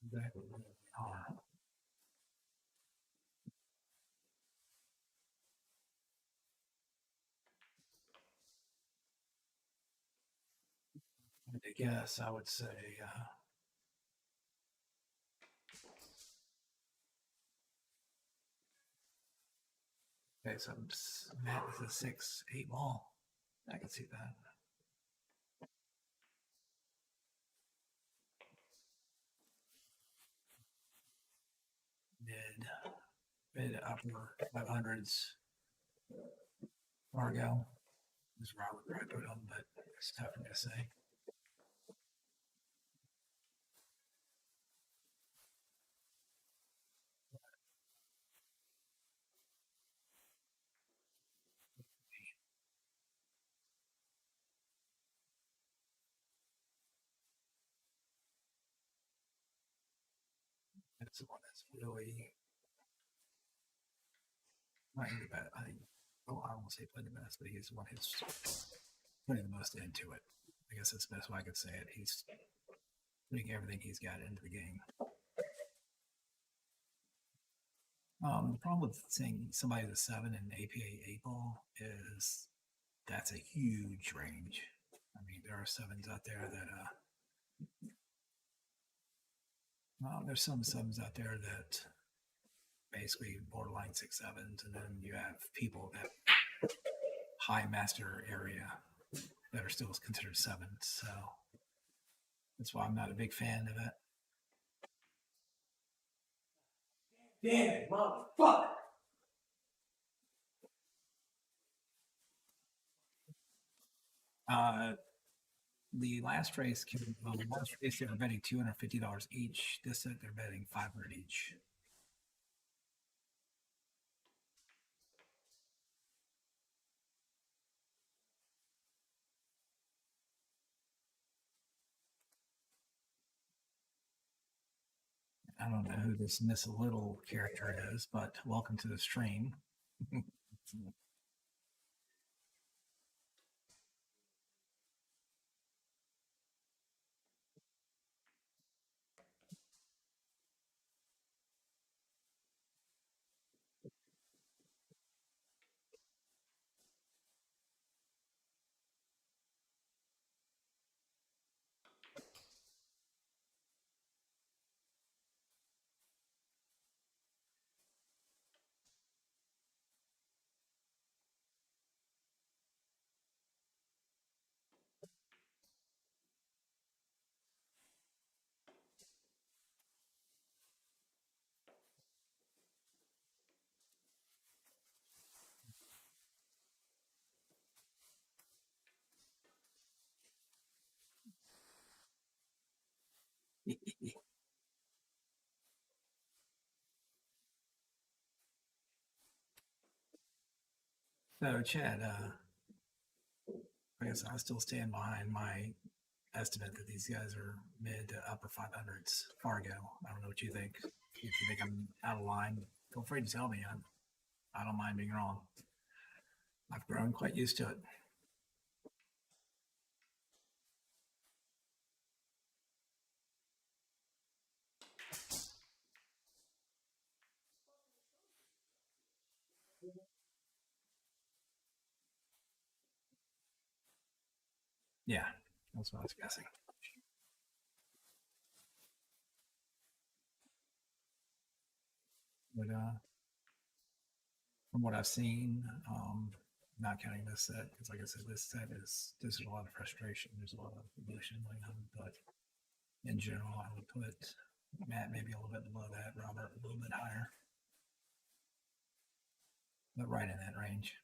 Exactly where they are. I guess I would say okay, so Matt is a 6-8 ball. I can see that. Mid upper 500s. Fargo is where I would probably put him, but it's tough for me to say. That's the one that's really playing the best. I think, oh, I won't say playing the best, but he's the one who's putting the most into it. I guess that's the best way I could say it. He's putting everything he's got into the game. The problem with saying somebody's a 7 in APA 8 ball is that's a huge range. I mean, there are 7s out there that there's some 7s out there that basically borderline 6-7s, and then you have people that high master area that are still considered 7s. So that's why I'm not a big fan of it. Damn it, motherfucker! The last race, they were betting $250 each. This set they're betting $500 each. I don't know who this Miss Little character is, but welcome to the stream. So, Chad, I guess I still stand behind my estimate that these guys are mid to upper 500s. Fargo. I don't know what you think. If you think I'm out of line, feel free to tell me. I don't mind being wrong. I've grown quite used to it. Yeah, that's what I was guessing. But from what I've seen, not counting this set, because like I said, this set is there's a lot of frustration. There's a lot of emotion going on. But in general, I would put Matt maybe a little bit below that, Robert a little bit higher, but right in that range.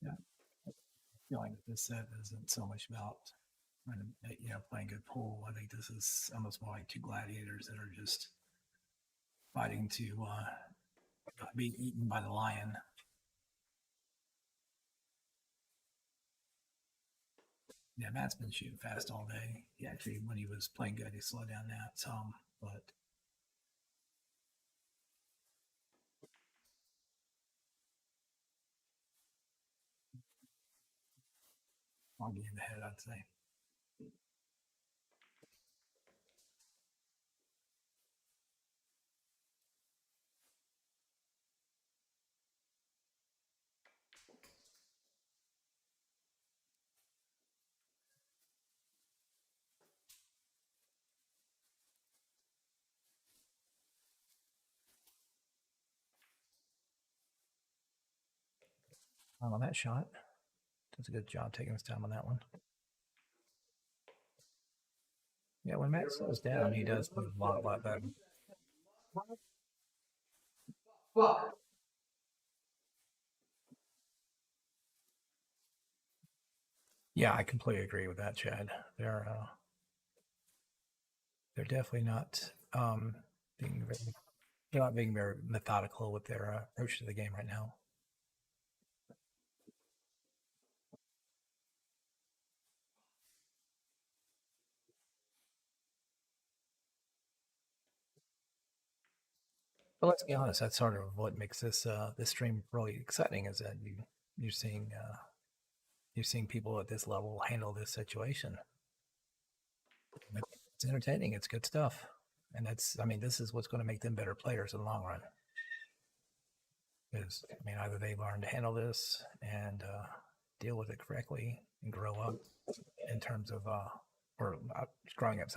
Yeah, I feel like this set isn't so much about playing good pool. I think this is almost more like two gladiators that are just fighting to not be eaten by the lion. Yeah, Matt's been shooting fast all day. He actually, when he was playing good, he slowed down that some, but foggy in the head, I'd say. On that shot. Does a good job taking his time on that one. Yeah, when Matt slows down, he does play a lot better. Fuck. Yeah, I completely agree with that, Chad. They're definitely not being very, they're not being very methodical with their approach to the game right now. But let's be honest, that's sort of what makes this this stream really exciting. Is that you're seeing people at this level handle this situation. It's entertaining. It's good stuff, and this is what's going to make them better players in the long run. Is either they learn to handle this and deal with it correctly and grow up in terms of or growing up's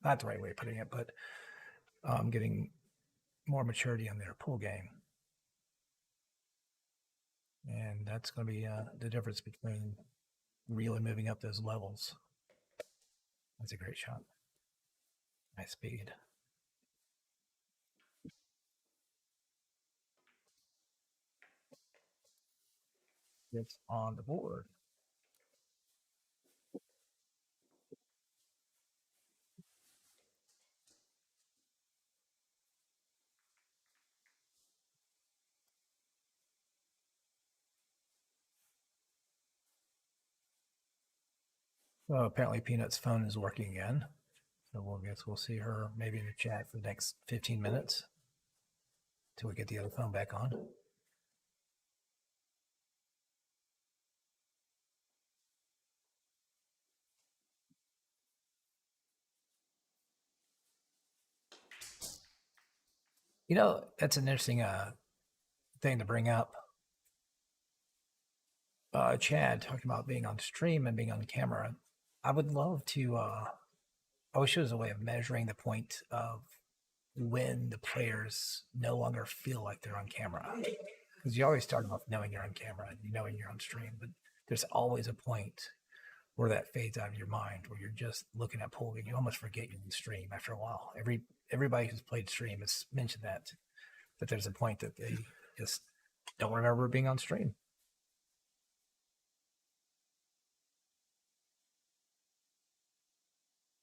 not the right way of putting it, but getting more maturity in their pool game. And that's going to be the difference between really moving up those levels. That's a great shot. Nice speed. It's on the board. So apparently Peanut's phone is working again. So we'll see her maybe in the chat for the next 15 minutes till we get the other phone back on. That's an interesting thing to bring up. Chad talking about being on stream and being on camera. I would love to. I wish there was a way of measuring the point of when the players no longer feel like they're on camera. Because you always start off knowing you're on camera and knowing you're on stream, but there's always a point where that fades out of your mind, where you're just looking at pool and you almost forget you're on stream after a while. Everybody who's played stream has mentioned that there's a point that they just don't remember being on stream.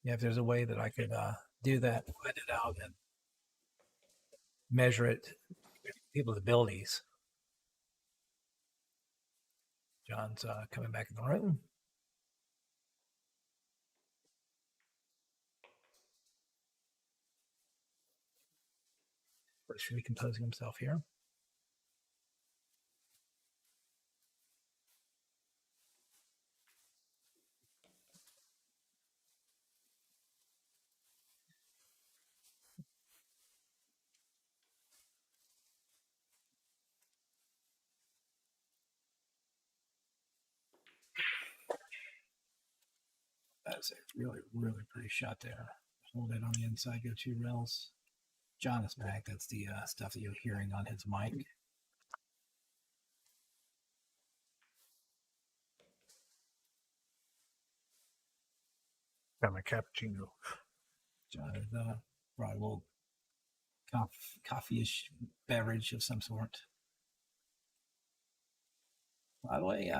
Yeah, if there's a way that I could do that, find it out, and measure it, people's abilities. John's coming back in the room. First recomposing himself here. That's a really, really pretty shot there. Hold it on the inside, go 2 rails. John is back. That's the stuff that you're hearing on his mic. Got my cappuccino. John is brought a little coffee-ish beverage of some sort. By the way,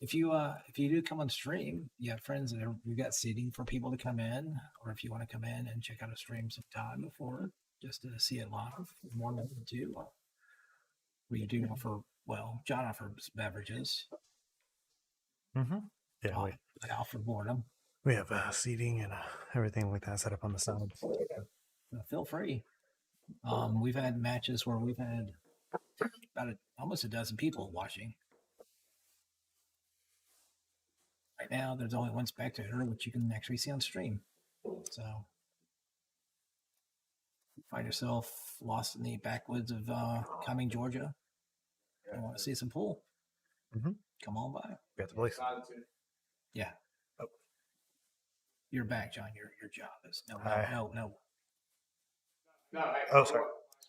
if you do come on stream, you have friends that we've got seating for people to come in, or if you want to come in and check out a stream sometime before, just to see it live, more than two. We do offer, John offers beverages. Mm-hmm. Yeah, I offer boredom. we have seating and everything like that set up on the side. Feel free. We've had matches where we've had about almost a dozen people watching. Right now, there's only one spectator, which you can actually see on stream. So, find yourself lost in the backwoods of Cumming, Georgia. You want to see some pool? Mhm. Come on by. Got the place. Yeah. Oh. You're back, John. Your job is no. No, Oh, sorry.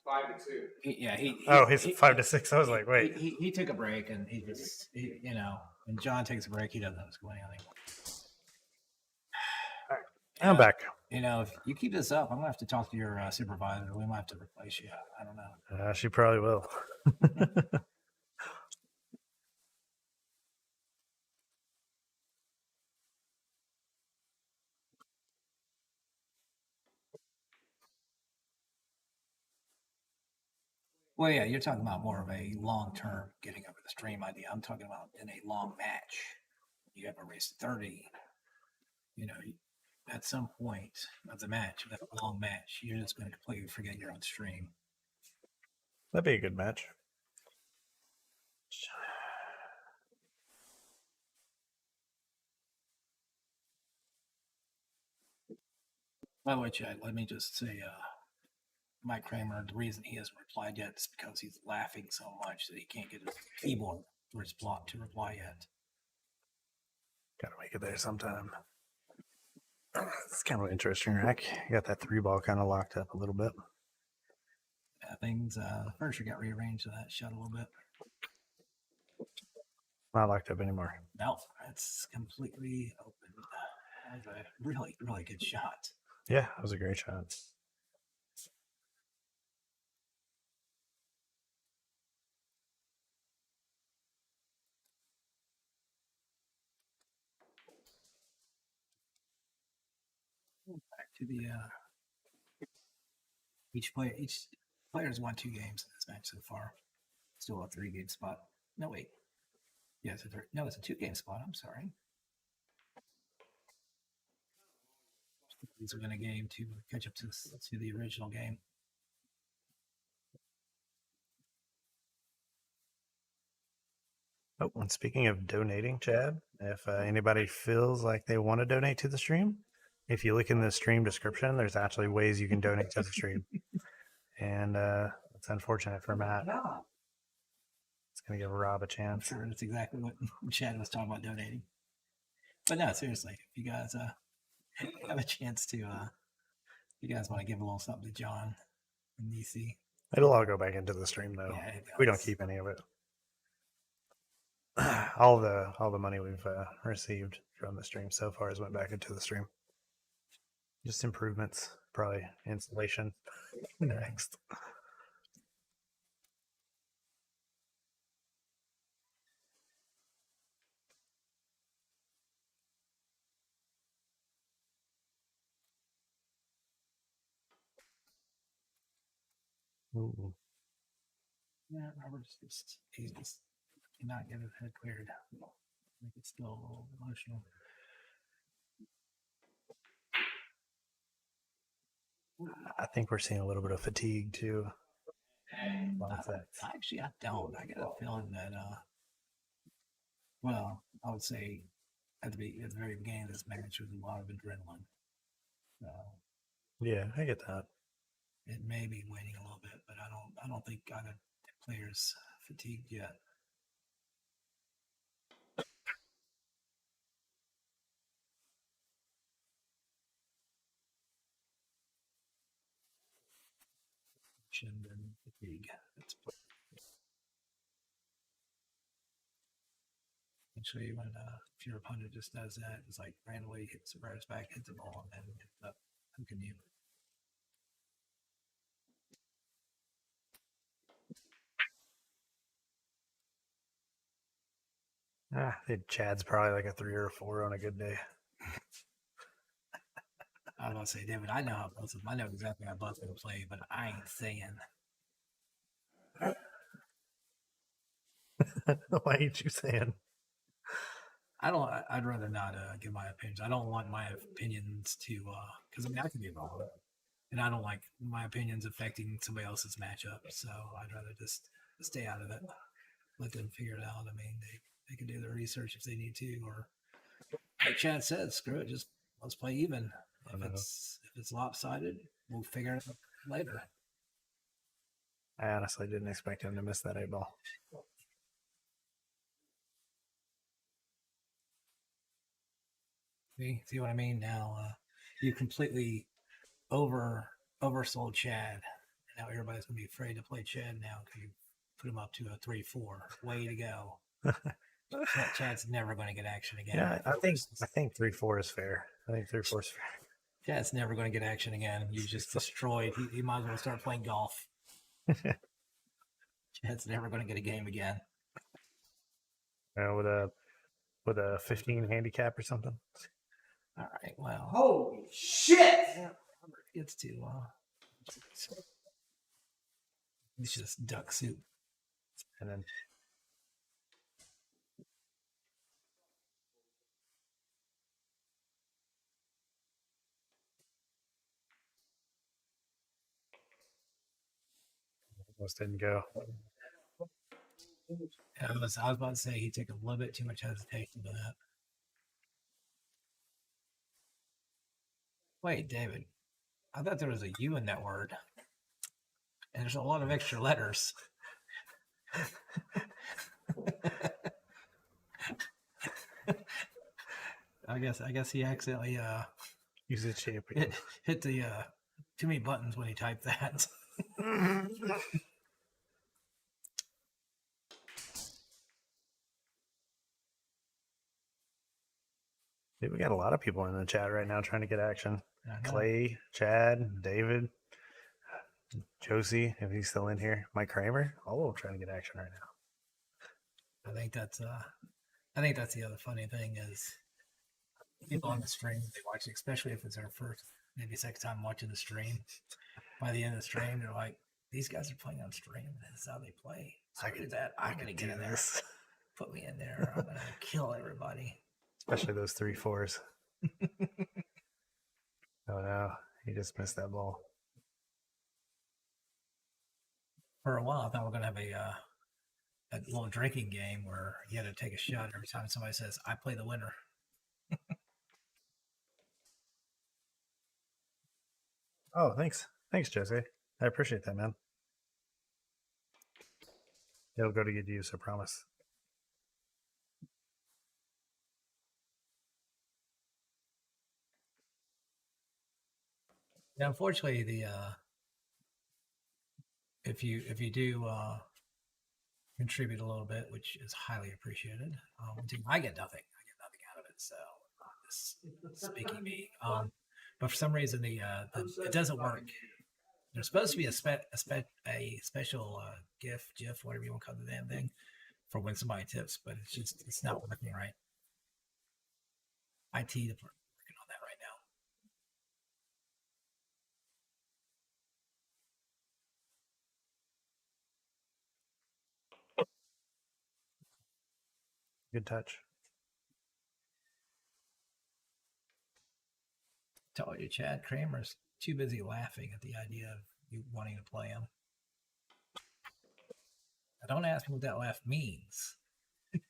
5-2. He's 5 to 6. I was like, wait. He took a break, and he just when John takes a break, he doesn't know what's going on anymore. I'm back. If you keep this up, I'm gonna have to talk to your supervisor. We might have to replace you. I don't know. She probably will. Well, yeah, you're talking about more of a long-term getting over the stream idea. I'm talking about in a long match. You have a race to 30. At some point of the match, that long match, you're just going to completely forget you're on stream. That'd be a good match. By the way, Chad, let me just say, Mike Kramer, the reason he hasn't replied yet is because he's laughing so much that he can't get his keyboard for his block to reply yet. Gotta make it there sometime. It's kind of an interesting rack. You got that 3-ball kind of locked up a little bit. The furniture got rearranged, so that shut a little bit. Not locked up anymore. No, it's completely open. That was a really, really good shot. Yeah, that was a great shot. Back to the each player's won 2 games in this match so far. Still a 3-game spot. No, wait. Yeah, it's a 2-game spot. I'm sorry. These are going to game to catch up to the original game. Oh, and speaking of donating, Chad, if anybody feels like they want to donate to the stream, if you look in the stream description, there's actually ways you can donate to the stream. And it's unfortunate for Matt. It's going to give Rob a I'm chance. sure that's exactly what Chad was talking about donating. But no, seriously, if you guys have a chance to, if you guys want to give a little something to John and DC. It'll all go back into the stream, though. Yeah, it We don't does. keep any of it. All the money we've received from the stream so far has went back into the stream. Just improvements, probably installation next. Ooh. Yeah, Robert's he's just cannot get his head cleared. I think it's still a little emotional. I think we're seeing a little bit of fatigue too. Actually, I don't. I get a feeling that, well, I would say at the very beginning of this match was a lot of adrenaline. So Yeah, I get that. it may be waning a little bit, but I don't think either player's fatigued yet. And fatigue. Actually, when if your opponent just does that, it's like randomly hits the right back, hits the ball, and then ends up hooking you. I think Chad's probably like a 3 or a 4 on a good day. I was gonna say, David, I know how both of them. I know exactly how both of them play, but I ain't saying. Why ain't you saying? I'd rather not give my opinions. I don't want my opinions to, because I can be wrong, and I don't like my opinions affecting somebody else's matchup. So I'd rather just stay out of it. Let them figure it out. I mean, they can do their research if they need to, or like Chad said, screw it, just let's play even. I know. If it's lopsided, we'll figure it out later. I honestly didn't expect him to miss that 8-ball. See what I mean? Now you completely oversold Chad. Now everybody's gonna be afraid to play Chad now because you put him up to a 3-4. Way to go. Chad's never going to get action again. Yeah, I think 3-4 is fair. I think 3-4 is fair. Chad's never going to get action again. You just destroyed. He might as well start playing golf. Chad's never going to get a game again. With a 15 handicap or something. All right. Well. Holy shit! Yeah, gets to. It's just duck soup. And then almost didn't go. I was about to say he took a little bit too much hesitation to that. Wait, David. I thought there was a U in that word. And there's a lot of extra letters. I guess he accidentally Use it champion. hit the too many buttons when he typed that. Dude, we got a lot of people in the chat right now trying to get action. I know. Clay, Chad, David, Josie, if he's still in here, Mike Kramer, all of them trying to get action right now. I think that's the other funny thing is people on the stream, they watch it, especially if it's their first, maybe second time watching the stream. By the end of the stream, they're like, these guys are playing on stream. This is how they play. So I'm gonna get in there. Put me in there. I'm gonna kill everybody. Especially those 3-4s. Oh no, he just missed that ball. For a while, I thought we were gonna have a little drinking game where you had to take a shot every time somebody says, "I play the winner." Oh, thanks, Josie. I appreciate that, man. It'll go to good use, I promise. Now, unfortunately, if you do contribute a little bit, which is highly appreciated, I get nothing. I get nothing out of it. So, this speaking me. But for some reason, it doesn't work. There's supposed to be a special GIF, whatever you want to call the damn thing, for when somebody tips, but it's not working right. IT department working on that right now. Good touch. Told you, Chad Kramer's too busy laughing at the idea of you wanting to play him. I don't ask him what that laugh means.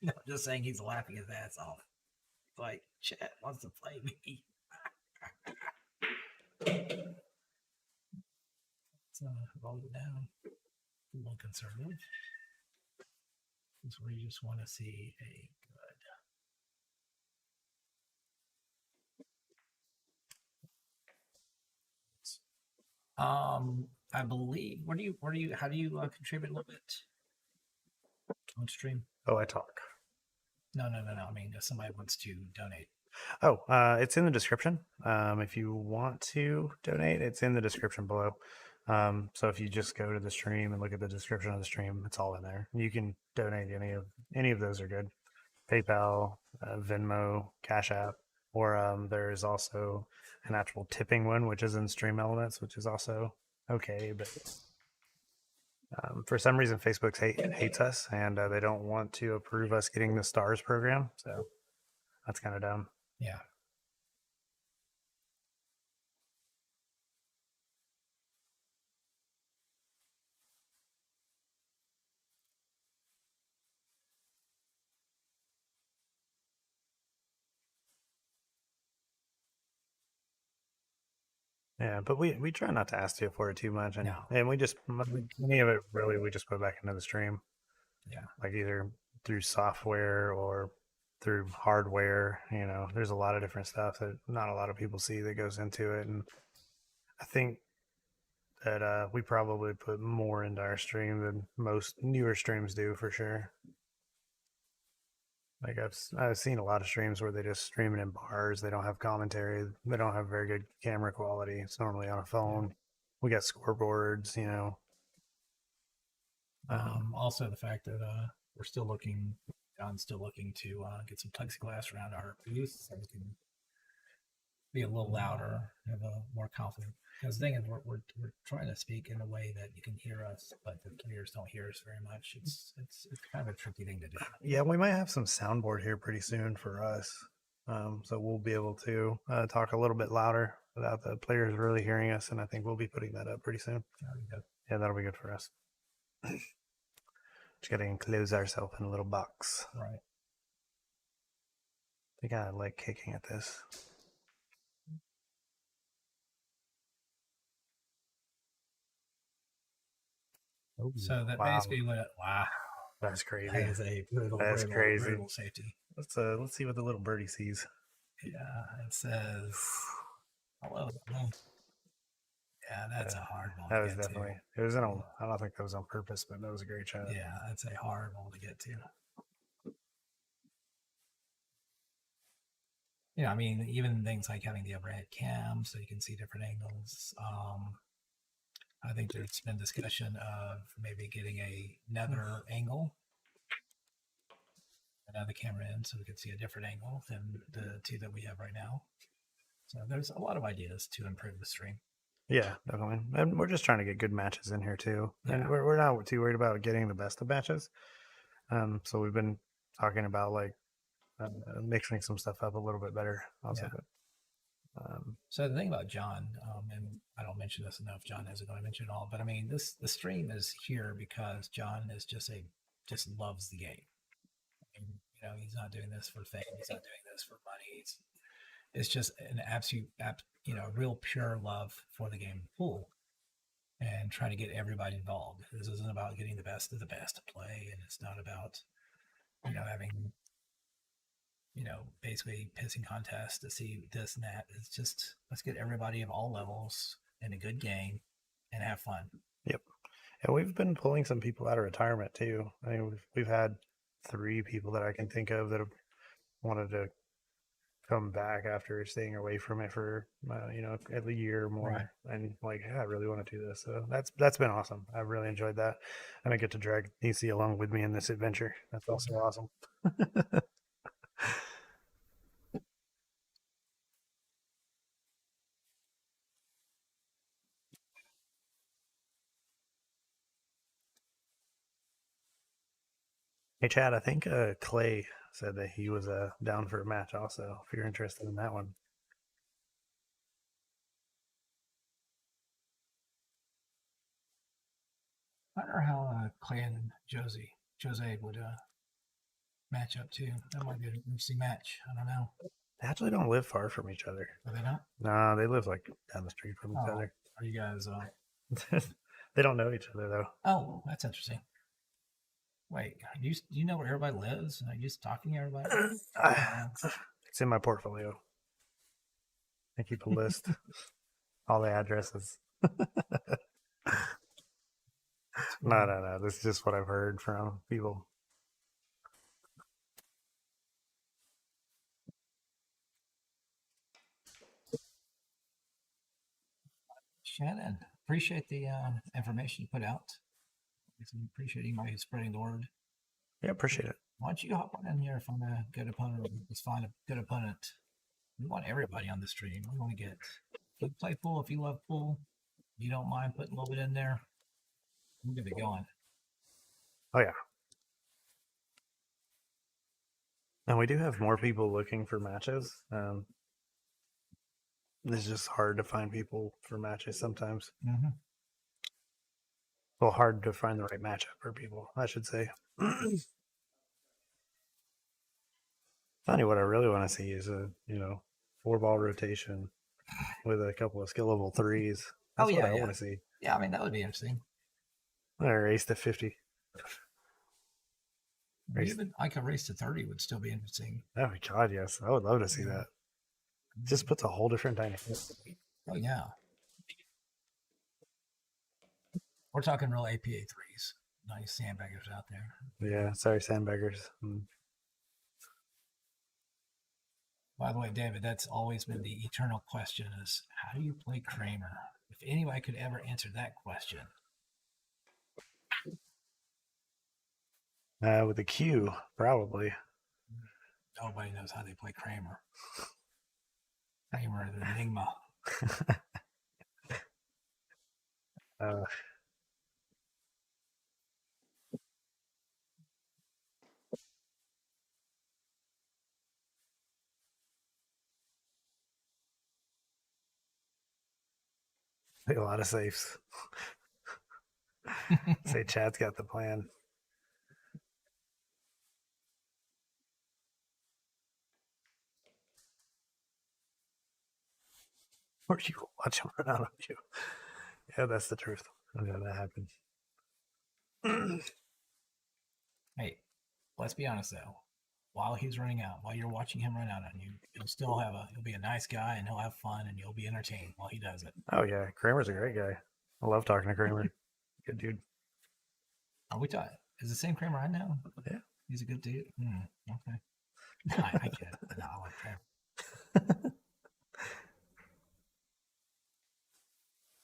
I'm just saying he's laughing his ass off. It's like, Chad wants to play me. So roll it down. A little conservative. This is where you just want to see a good. I believe. How do you contribute a little bit on stream? Oh, I talk. No. I mean, if somebody wants to donate. Oh, it's in the description. If you want to donate, it's in the description below. So if you just go to the stream and look at the description of the stream, it's all in there. You can donate any of those are good. PayPal, Venmo, Cash App, or there's also an actual tipping one, which is in Stream Elements, which is also okay. But for some reason, Facebook hates us, and they don't want to approve us getting the stars program. So that's kind of dumb. Yeah. Yeah, but we try not to ask you for it too much, and No. we just many of it really we just put back into the stream. Yeah. Like either through software or through hardware. There's a lot of different stuff that not a lot of people see that goes into it, and I think that we probably put more into our stream than most newer streams do for sure. Like I've seen a lot of streams where they just stream it in bars. They don't have commentary. They don't have very good camera quality. It's normally on a phone. We got scoreboards. Also, the fact that we're still looking, John's still looking to get some plexiglass around our booth so we can be a little louder, have a more confident. Because the thing is, we're trying to speak in a way that you can hear us, but the players don't hear us very much. It's kind of a tricky thing to do. Yeah, we might have some soundboard here pretty soon for us, so we'll be able to talk a little bit louder without the players really hearing us, and I think we'll be putting that up pretty soon. Yeah, that'll be good for us. Just gotta enclose ourselves in a little box. Right. I think I like kicking at this. Ooh, so that wow. basically what? Wow, that's crazy. That is a brutal, that's brutal, crazy. brutal safety. Let's see what the little birdie sees. Yeah, it says hello. Yeah, that's a hard ball. That was definitely. To. It was in a. I don't think that was on purpose, but that was a great shot. Yeah, that's a hard ball to get to. I mean, even things like having the overhead cam so you can see different angles. I think there's been discussion of maybe getting another angle, another camera in, so we can see a different angle than the two that we have right now. So there's a lot of ideas to improve the stream. Yeah, definitely. And we're just trying to get good matches in here too. Yeah. And we're not too worried about getting the best of matches. So we've been talking about like mixing some stuff up a little bit better also. Yeah. But, so the thing about John, and I don't mention this enough, John isn't going to mention it all, but I mean, the stream is here because John is just loves the game. I mean, he's not doing this for fame. He's not doing this for money. It's just an absolute, real pure love for the game of pool and trying to get everybody involved. This isn't about getting the best of the best to play, and it's not about, having, basically pissing contests to see this and that. It's just, let's get everybody of all levels in a good game and have fun. Yep. And we've been pulling some people out of retirement too. I mean, we've had 3 people that I can think of that have wanted to come back after staying away from it for at least a year or more. Right. And like, yeah, I really want to do this. So that's been awesome. I've really enjoyed that, and I get to drag DC along with me in this adventure. That's also awesome. Hey Chad, I think Clay said that he was down for a match also, if you're interested in that one. I wonder how Clay and Jose would match up too. That might be an interesting match. I don't know. They actually don't live far from each other. Are they not? No, they live like down the street from each other. Are you guys? They don't know each other though. Oh, that's interesting. Wait, do you know where everybody lives? Are you just talking to everybody? It's in my portfolio. I keep a list. All the addresses. No. This is just what I've heard from people. Shannon, appreciate the information you put out. Appreciate anybody who's spreading the word. Yeah, appreciate it. Why don't you hop on in here, find a good opponent? Let's find a good opponent. We want everybody on the stream. We want to get. If you play pool, if you love pool, you don't mind putting a little bit in there. We'll get it going. Oh yeah. And we do have more people looking for matches. It's just hard to find people for matches sometimes. Mm-hmm. Well, hard to find the right matchup for people, I should say. Funny, what I really want to see is a 4-ball rotation, with a couple of skill level 3s. Oh, That's what yeah, I yeah. want to see. Yeah, I mean, that would be interesting. Or race to 50. Race. Even like a race to 30 would still be interesting. Oh my god, yes. I would love to see Yeah. that. Just puts a whole different dynamic. Oh, yeah. We're talking real APA3s. Nice sandbaggers out there. Yeah, sorry, sandbaggers. By the way, David, that's always been the eternal question is how do you play Kramer? If anybody could ever answer that question. With the Q, probably. Nobody knows how they play Kramer. Kramer is an enigma. A lot of safes. Say Chad's got the plan. Or you watch him run out on you. Yeah, that's the truth. Yeah, that happens. Hey, let's be honest though. While he's running out, while you're watching him run out on you, he'll be a nice guy and he'll have fun and you'll be entertained while he does it. Oh yeah, Kramer's a great guy. I love talking to Kramer. Good dude. Are we talking? Is the same Kramer I know? Yeah. He's a good dude. Okay. I get it. No, I like Kramer.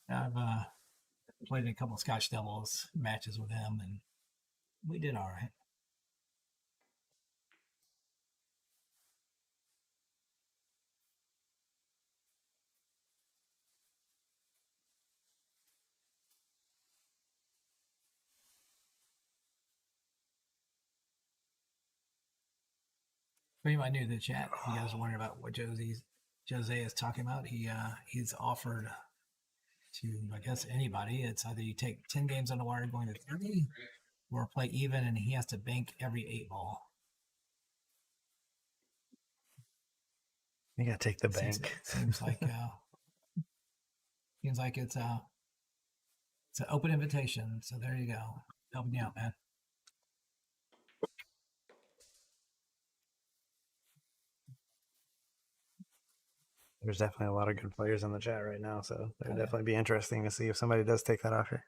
I've played in a couple of Scotch Devils matches with him, and we did all right. For anybody new to the chat, if you guys are wondering about what Jose is talking about, he's offered to, I guess, anybody. It's either you take 10 games on the wire going to 30 or play even, and he has to bank every 8 ball. You gotta take the bank. Seems like it's an open invitation. So there you go. Help me out, man. There's definitely a lot of good players in the chat right now, so it would definitely be interesting to see if somebody does take that offer.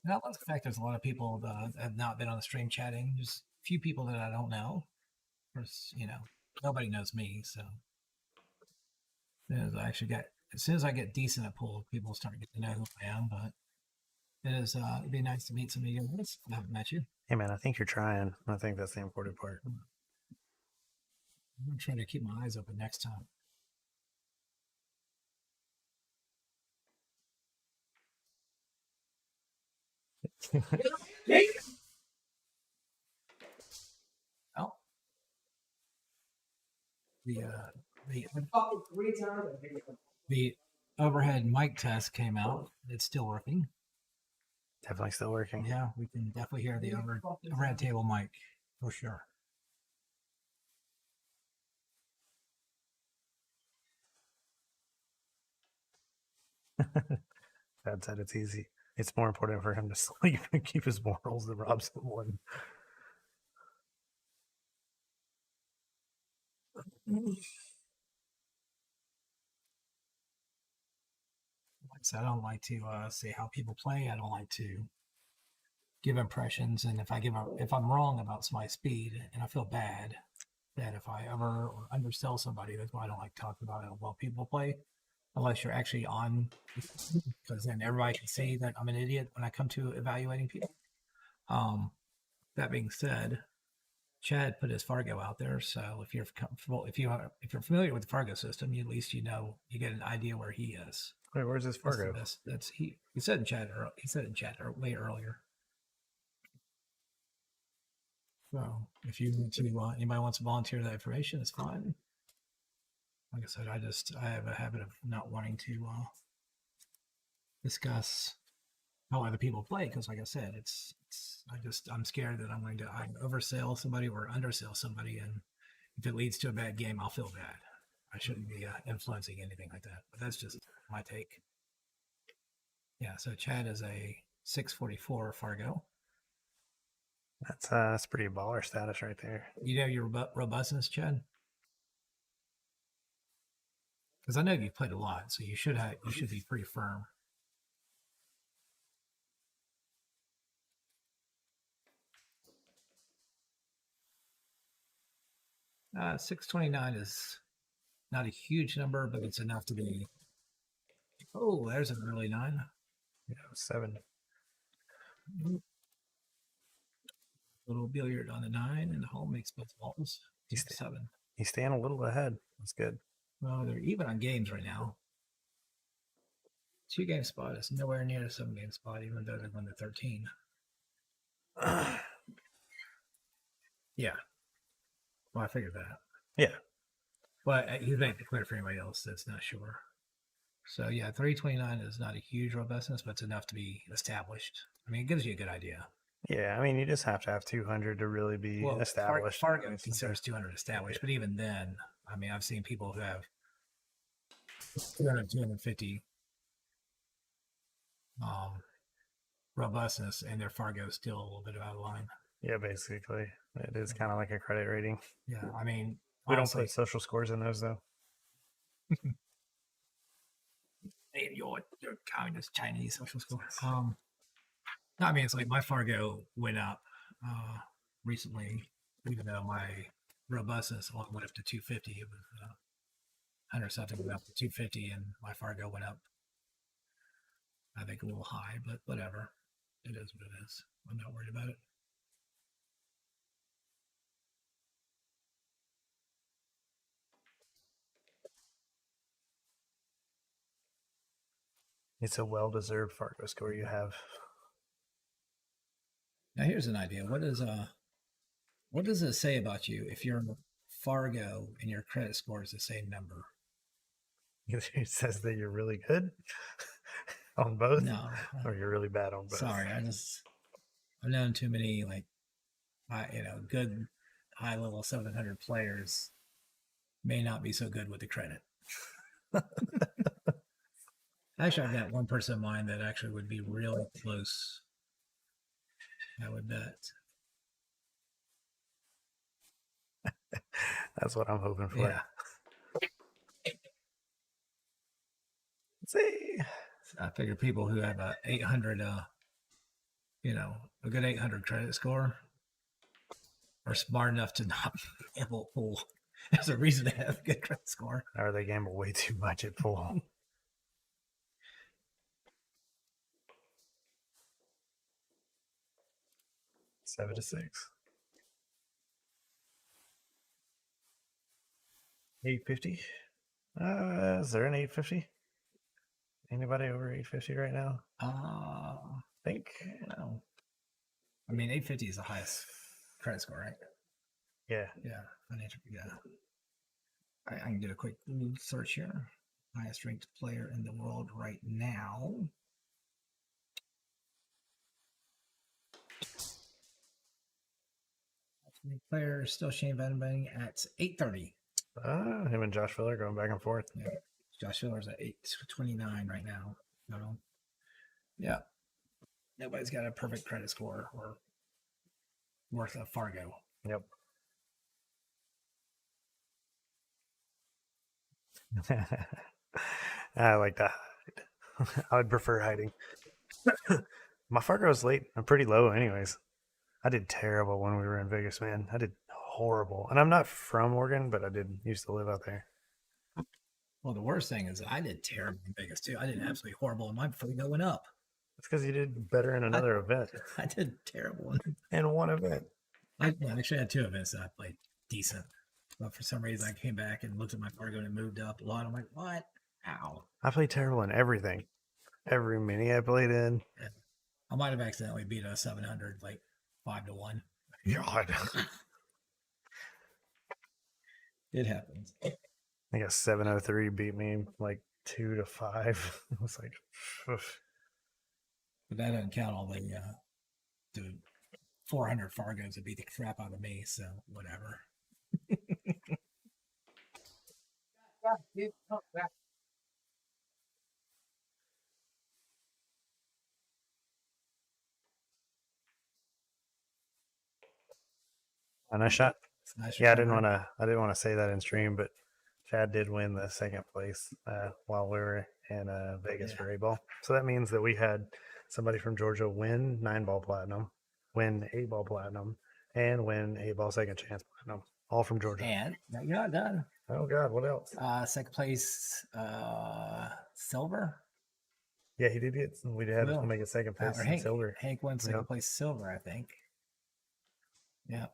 And I love the fact there's a lot of people that have not been on the stream chatting. Just a few people that I don't know. Of course, nobody knows me, so as soon as I get decent at pool, people start getting to know who I am. But it'd be nice to meet some of you guys. I haven't met you. Hey man, I think you're trying. I think that's the important part. I'm gonna try to keep my eyes open next time. Oh, the overhead mic test came out. It's still working. Definitely still working. Yeah, we can definitely hear the overhead table mic for sure. Dad said it's easy. It's more important for him to sleep and keep his morals than rob someone. So I don't like to say how people play. I don't like to give impressions, and if I'm wrong about my speed, and I feel bad that if I ever undersell somebody, that's why I don't like talking about how well people play, unless you're actually on, because then everybody can see that I'm an idiot when I come to evaluating people. That being said, Chad put his Fargo out there, so if you're comfortable, if you're familiar with the Fargo system, at least you get an idea where he is. Wait, where's his Fargo? That's he said in chat. He said in chat way earlier. So if you want to, anybody wants to volunteer that information, it's fine. Like I said, I have a habit of not wanting to discuss how other people play because, like I said, it's I'm scared that I'm going to either oversell somebody or undersell somebody, and if it leads to a bad game, I'll feel bad. I shouldn't be influencing anything like that, but that's just my take. Yeah, so Chad is a 644 Fargo. That's pretty baller status right there. You know your robustness, Chad? Because I know you've played a lot, so you should be pretty firm. Uh, 629 is not a huge number, but it's enough to be. Oh, there's an early 9. Yeah, 7. Little billiard on the 9, and the hole makes both balls. He's 7. He's staying a little ahead. That's good. Well, they're even on games right now. 2-game spot is nowhere near the 7-game spot, even though they're going to 13. Yeah. Well, I figured that. Yeah. But he's making it clear for anybody else that's not sure. So, yeah, 329 is not a huge robustness, but it's enough to be established. I mean, it gives you a good idea. Yeah, I mean, you just have to have 200 to really be established. Fargo considers 200 established, but even then, I mean, I've seen people who have 200, 250 robustness, and their Fargo is still a little bit out of line. Yeah, basically. It is kind of like a credit rating. Yeah, I mean, we don't put social scores in those, though. Your communist Chinese social score. No, I mean, it's like my Fargo went up recently, even though my robustness only went up to 250. It was 100 something went up to 250, and my Fargo went up, I think, a little high, but whatever. It is what it is. I'm not worried about it. It's a well-deserved Fargo score you have. Now, here's an idea. What does it say about you if you're Fargo and your credit score is the same number? It says that you're really good on both? No. Or you're really bad on both? Sorry, I've known too many, good high-level 700 players may not be so good with the credit. Actually, I've got one person in mind that actually would be really close. I would bet. That's what I'm hoping for. Yeah. Let's see. I figure people who have a 800, a good 800 credit score are smart enough to not gamble full. There's a reason to have a good credit score. Or they gamble way too much at full. Seven to 6. 850. Is there an 850? Anybody over 850 right now? I think. No. I mean, 850 is the highest credit score, right? Yeah. Yeah. Financial. Yeah. I can do a quick search here. Highest ranked player in the world right now. Player is still Shane Van Banning at 830. Him and Josh Filler going back and forth. Yeah. Josh Filler's at 829 right now. No. Yeah. Nobody's got a perfect credit score or worth a Fargo. Yep. I like that. I would prefer hiding. My Fargo is late. I'm pretty low anyways. I did terrible when we were in Vegas, man. I did horrible. And I'm not from Oregon, but I did used to live out there. Well, the worst thing is I did terrible in Vegas too. I did absolutely horrible, and my Fargo went up. That's because you did better in another event. I did terrible in one event. I actually had 2 events that I played decent. But for some reason, I came back and looked at my Fargo and it moved up a lot. I'm like, what? Ow. I played terrible in everything. Every mini I played in. Yeah. I might have accidentally beat a 700, like 5-1. God. It happens. I think a 703 beat me like 2-5. It was like, oof. But that doesn't count all the 400 Fargos would beat the crap out of me. So whatever. And I shot. It's a nice Yeah, I didn't recovery. want to say that in stream, but Chad did win the second place while we were in Vegas Yeah. for 8-ball. So that means that we had somebody from Georgia win 9-ball platinum, win 8-ball platinum, and win 8-ball second chance platinum, all from Georgia. And you're not done. Oh God, what else? Second place, silver. Yeah, he did get. We had Will. to make a second place Or in Hank. silver. Hank won second Yep. place silver, I think. Yeah.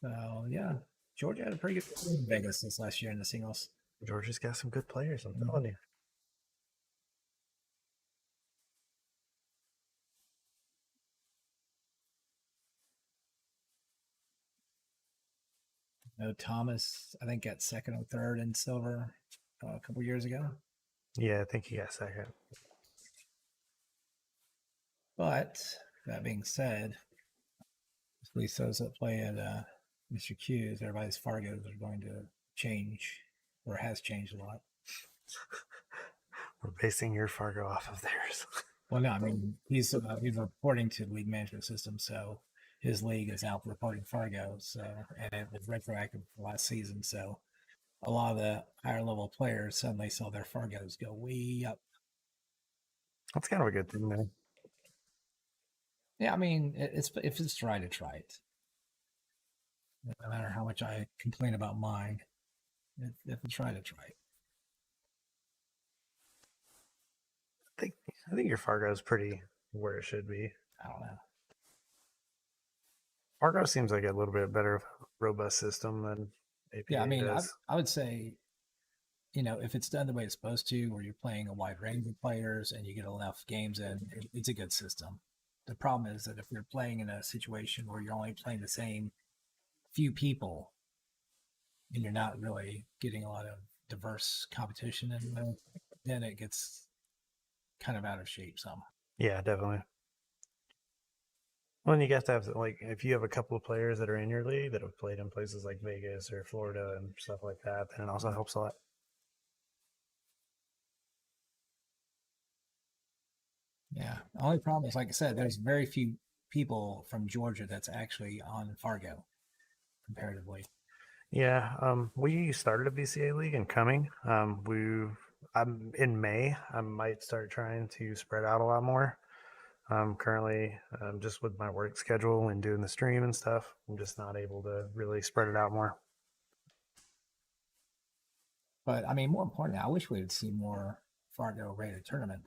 So yeah, Georgia had a pretty good in Vegas this last year in the singles. Georgia's got some good players. I'm telling you. No, Thomas, I think got second or third in silver a couple years ago. Yeah, I think he got second. But that being said, at least those that play at Mr. Q's, everybody's Fargos are going to change, or has changed a lot. We're basing your Fargo off of theirs. Well, no, I mean he's reporting to the league management system, so his league is out reporting Fargo. So and it was retroactive for last season. So a lot of the higher level players suddenly saw their Fargos go way up. That's kind of a good thing, man. Yeah, I mean it's if it's try to try it. No matter how much I complain about mine, if it's try to try it. I think your Fargo is pretty where it should be. I don't know. Fargo seems like a little bit better robust system than APA Yeah, I mean, does. I would say, if it's done the way it's supposed to, where you're playing a wide range of players and you get enough games in, it's a good system. The problem is that if you're playing in a situation where you're only playing the same few people and you're not really getting a lot of diverse competition in there, then it gets kind of out of shape some. Yeah, definitely. Well, and you have to have, like, if you have a couple of players that are in your league that have played in places like Vegas or Florida and stuff like that, then it also helps a lot. Yeah. The only problem is, like I said, there's very few people from Georgia that's actually on Fargo comparatively. Yeah, we started a BCA league in Cumming. I'm in May. I might start trying to spread out a lot more. Currently, just with my work schedule and doing the stream and stuff, I'm just not able to really spread it out more. But I mean, more importantly, I wish we would see more Fargo rated tournament.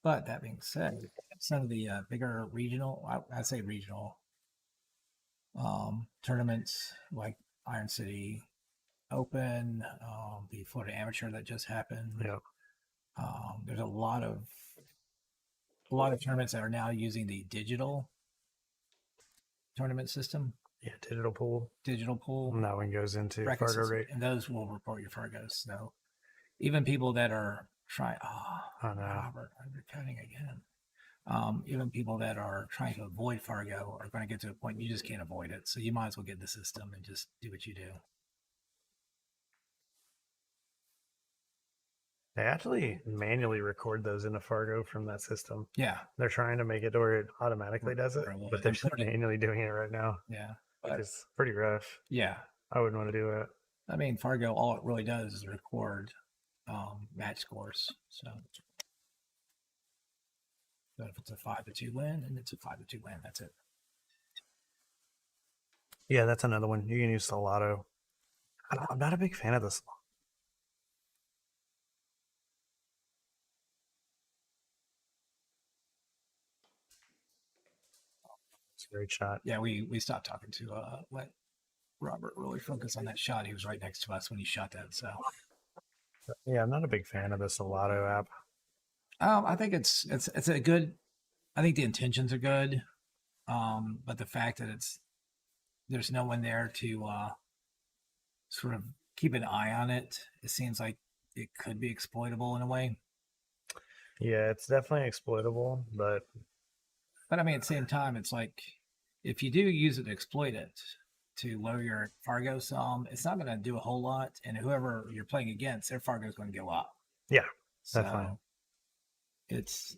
But that being said, some of the bigger regional, I say regional tournaments like Iron City Open, the Florida Amateur that just happened. Yeah. There's a lot of tournaments that are now using the digital tournament system. Yeah, digital pool. And that one goes into bracket Fargo system, rate. and those will report your Fargos. So even people that are trying, I know. Robert, I'm cutting again. Even people that are trying to avoid Fargo are going to get to a point you just can't avoid it. So you might as well get in the system and just do what you do. They actually manually record those into Fargo from that system. Yeah. They're trying to make it to where it automatically does it, but they're just manually doing it right now. Yeah. Which is pretty rough. Yeah. I wouldn't want to do it. I mean, Fargo, all it really does is record match scores. So if it's a 5-2 win, and it's a 5-2 win, that's it. Yeah, that's another one. You can use Solado. I'm not a big fan of this. It's a great shot. Yeah, we stopped talking to let Robert really focus on that shot. He was right next to us when he shot that. So yeah, I'm not a big fan of the Solado app. I think it's a good. I think the intentions are good, but the fact that there's no one there to sort of keep an eye on it. It seems like it could be exploitable in a way. Yeah, it's definitely exploitable, but But I mean, at the same time, it's like if you do use it to exploit it to lower your Fargo some, it's not going to do a whole lot. And whoever you're playing against, their Fargo is going to go up. Yeah, So definitely.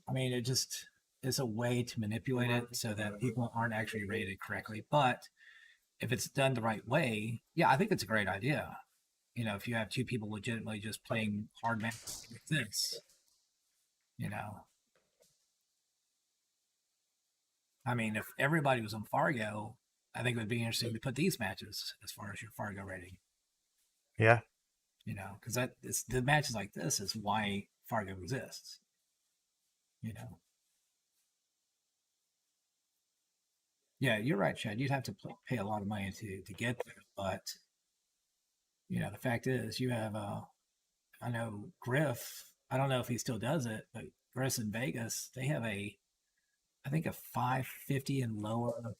I mean, it just is a way to manipulate it so that people aren't actually rated correctly. But if it's done the right way, yeah, I think it's a great idea. You know, if you have two people legitimately just playing hard matches like this, you know, I mean, if everybody was on Fargo, I think it would be interesting to put these matches as far as your Fargo rating, Yeah. you know, because the matches like this is why Fargo exists, you know. Yeah, you're right, Chad. You'd have to pay a lot of money to get there, but you know, the fact is, you have I know Griff. I don't know if he still does it, but Griff in Vegas, they have I think a 550 and lower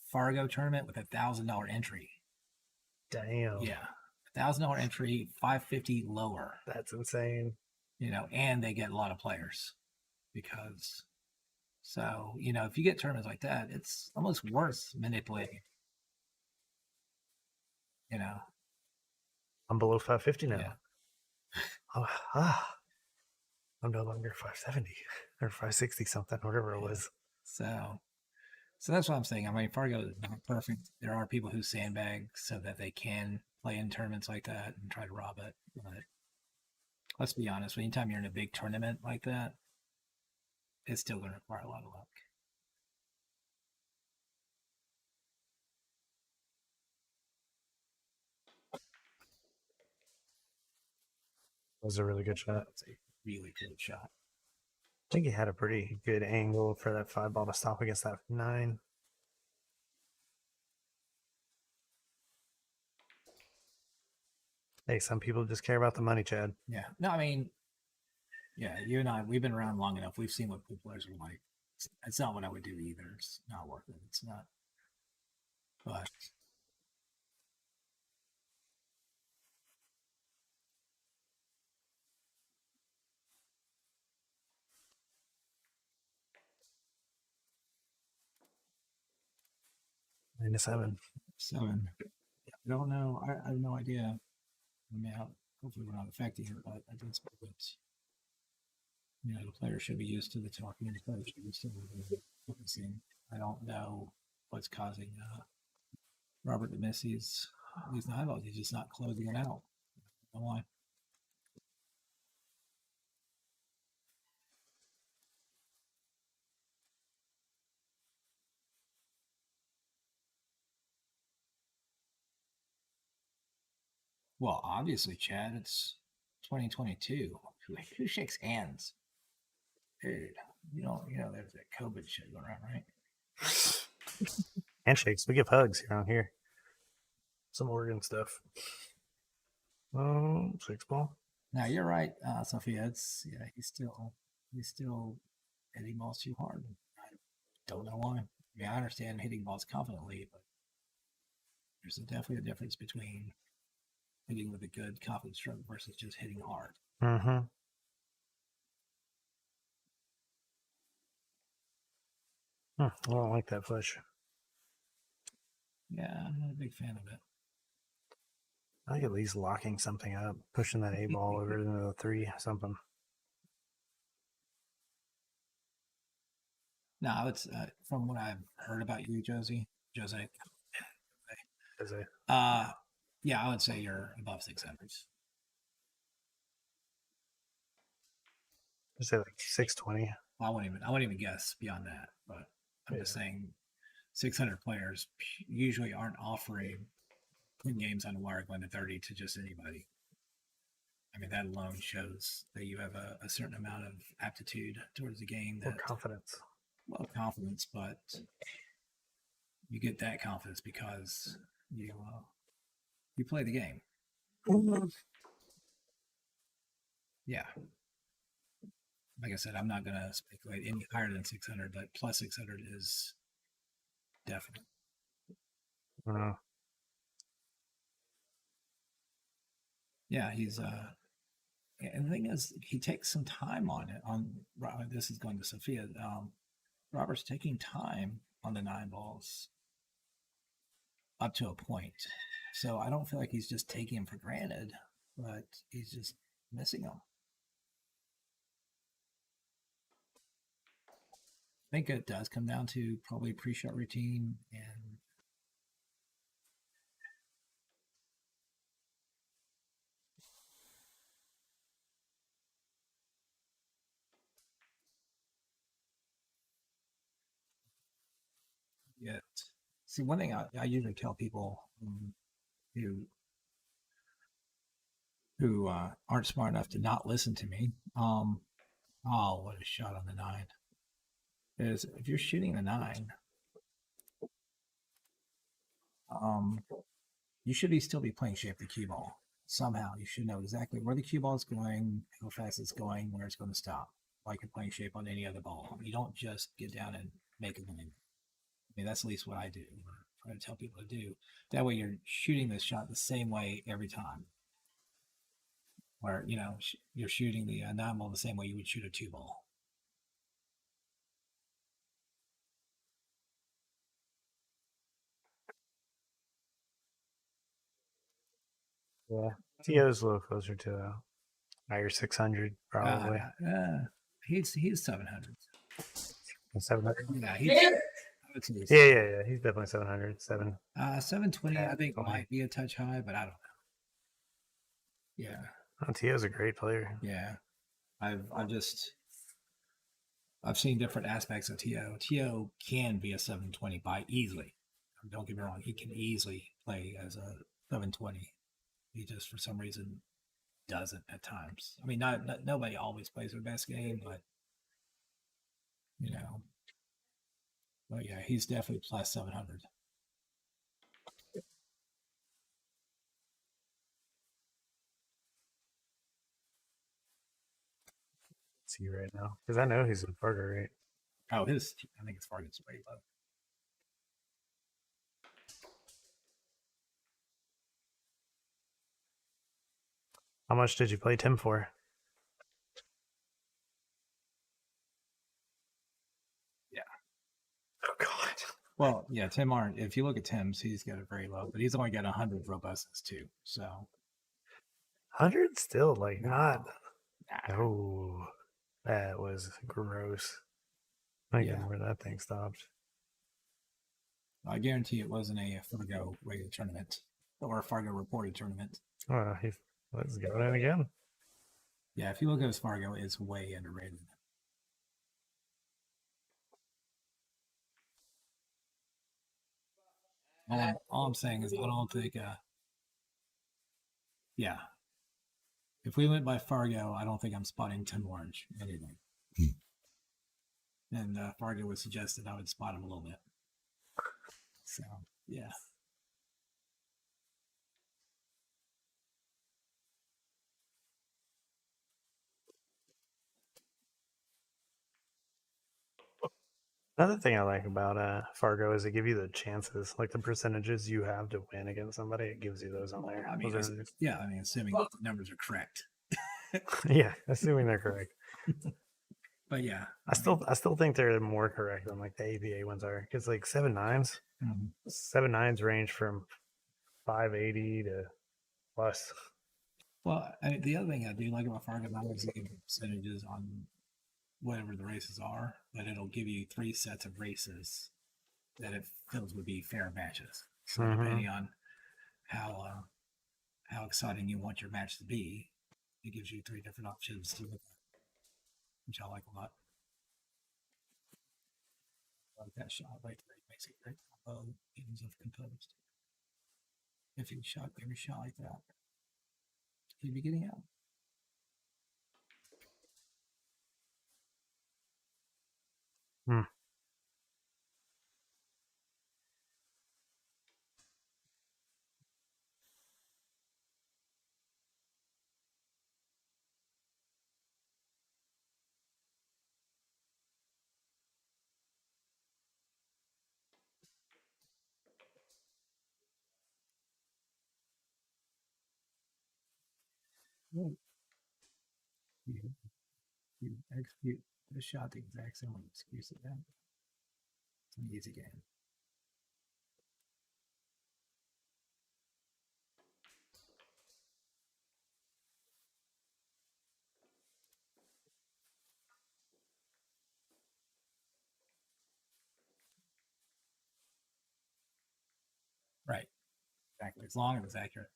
Fargo tournament with $1,000 entry. Damn. Yeah, $1,000 entry, 550 lower. That's insane. You know, and they get a lot of players because. So you know, if you get tournaments like that, it's almost worth manipulating. You know. I'm below 550 now. Yeah. Oh, I'm no longer 570 or 560 something, whatever it was. So that's what I'm saying. I mean, Fargo is not perfect. There are people who sandbag so that they can play in tournaments like that and try to rob it. But let's be honest, anytime you're in a big tournament like that, it's still going to require a lot of luck. It was a really good shot. It's a really good shot. I think he had a pretty good angle for that 5 ball to stop against that 9. Hey, some people just care about the money, Chad. Yeah. No, I mean, yeah, you and I, we've been around long enough. We've seen what pool players are like. It's not what I would do either. It's not worth it. It's not. But -7. 7. I don't know. I have no idea. I mean, hopefully we're not affecting it, but I did speak with. You know, the player should be used to the talking, and the player should be used to the focusing. I don't know what's causing Robert to miss these eyeballs. He's just not closing it out. I don't know why. Well, obviously, Chad, it's 2022. Who shakes hands? Dude, you know, there's that COVID shit going around, right? Handshakes. We give hugs around here. Some Oregon stuff. 6 ball. Now you're right, Sophia. He's still hitting balls too hard. I don't know why. I mean, I understand hitting balls confidently, but there's definitely a difference between hitting with a good confident stroke versus just hitting hard. Mm-hmm. I don't like that push. Yeah, I'm not a big fan of it. I think at least locking something up, pushing that 8 ball over into the 3, something. No, it's from what I've heard about you, Jose. Yeah, I would say you're above 600s. I say like 620. I wouldn't even guess beyond that. But I'm just saying, 600 players usually aren't offering games on the wire going to 30 to just anybody. I mean, that alone shows that you have a certain amount of aptitude towards the game. Or confidence. Well, confidence, but you get that confidence because you play the game. Mm-hmm. Yeah. Like I said, I'm not going to speculate any higher than 600, but plus 600 is definite. Yeah, he's and the thing is, he takes some time on it. This is going to Sophia. Robert's taking time on the 9 balls up to a point. So I don't feel like he's just taking him for granted, but he's just missing them. I think it does come down to probably pre-shot routine and yet. See, one thing I usually tell people who aren't smart enough to not listen to me. Oh, what a shot on the 9! Is if you're shooting the 9, you should still be playing shape the cue ball. Somehow you should know exactly where the cue ball is going, how fast it's going, where it's going to stop. Like you're playing shape on any other ball. You don't just get down and make a lane. I mean, that's at least what I do. I try to tell people to do. That way you're shooting this shot the same way every time. Where, you're shooting the 9 ball the same way you would shoot a 2 ball. Yeah. Tio's a little closer to higher 600, probably. He's 700. 700? Yeah, Yeah. He's definitely 700. 720, I think 20. might be a touch high, but I don't know. Yeah. Oh, Tio's a great player. Yeah. I've seen different aspects of Tio. Tio can be a 720 by easily. Don't get me wrong, he can easily play as a 720. He just for some reason doesn't at times. I mean, not nobody always plays their best game, but but yeah, he's definitely plus 700. See right now, because I know he's in Fargo, right? Oh, I think his Fargo's way low. How much did you play Tim for? Yeah. Oh God. Well, yeah, Tim Arndt. If you look at Tim's, he's got it very low, but he's only got 100 robustness too. So 100 still like not. nah. Oh, that was gross. I don't know where that thing stopped. I guarantee it wasn't a Fargo rated tournament or a Fargo reported tournament. Oh, let's go in again. Yeah, if you look at his Fargo, it's way underrated. All I'm saying is I don't think, yeah. If we went by Fargo, I don't think I'm spotting Tim Orange anything. And Fargo would suggest that I would spot him a little bit. So, yeah. Another thing I like about Fargo is they give you the chances, like the percentages you have to win against somebody. It gives you those on there. I mean, assuming that the numbers are correct. Yeah, assuming they're correct. But yeah, I still think they're more correct than like the AVA ones are, because like 7.9s, 7.9s range from 580 to plus. well, the other thing I do like about Fargo is they give you percentages on whatever the races are, but it'll give you 3 sets of races that it feels would be fair matches. So depending on how exciting you want your match to be, it gives you 3 different options to look at, which I like a lot. I like that shot right there. It makes it great combo, feelings of composed. If you shot every shot like that, you'd be getting out. You execute the shot the exact same way you execute it. It's an easy game. Right. Exactly. As long as it's accurate.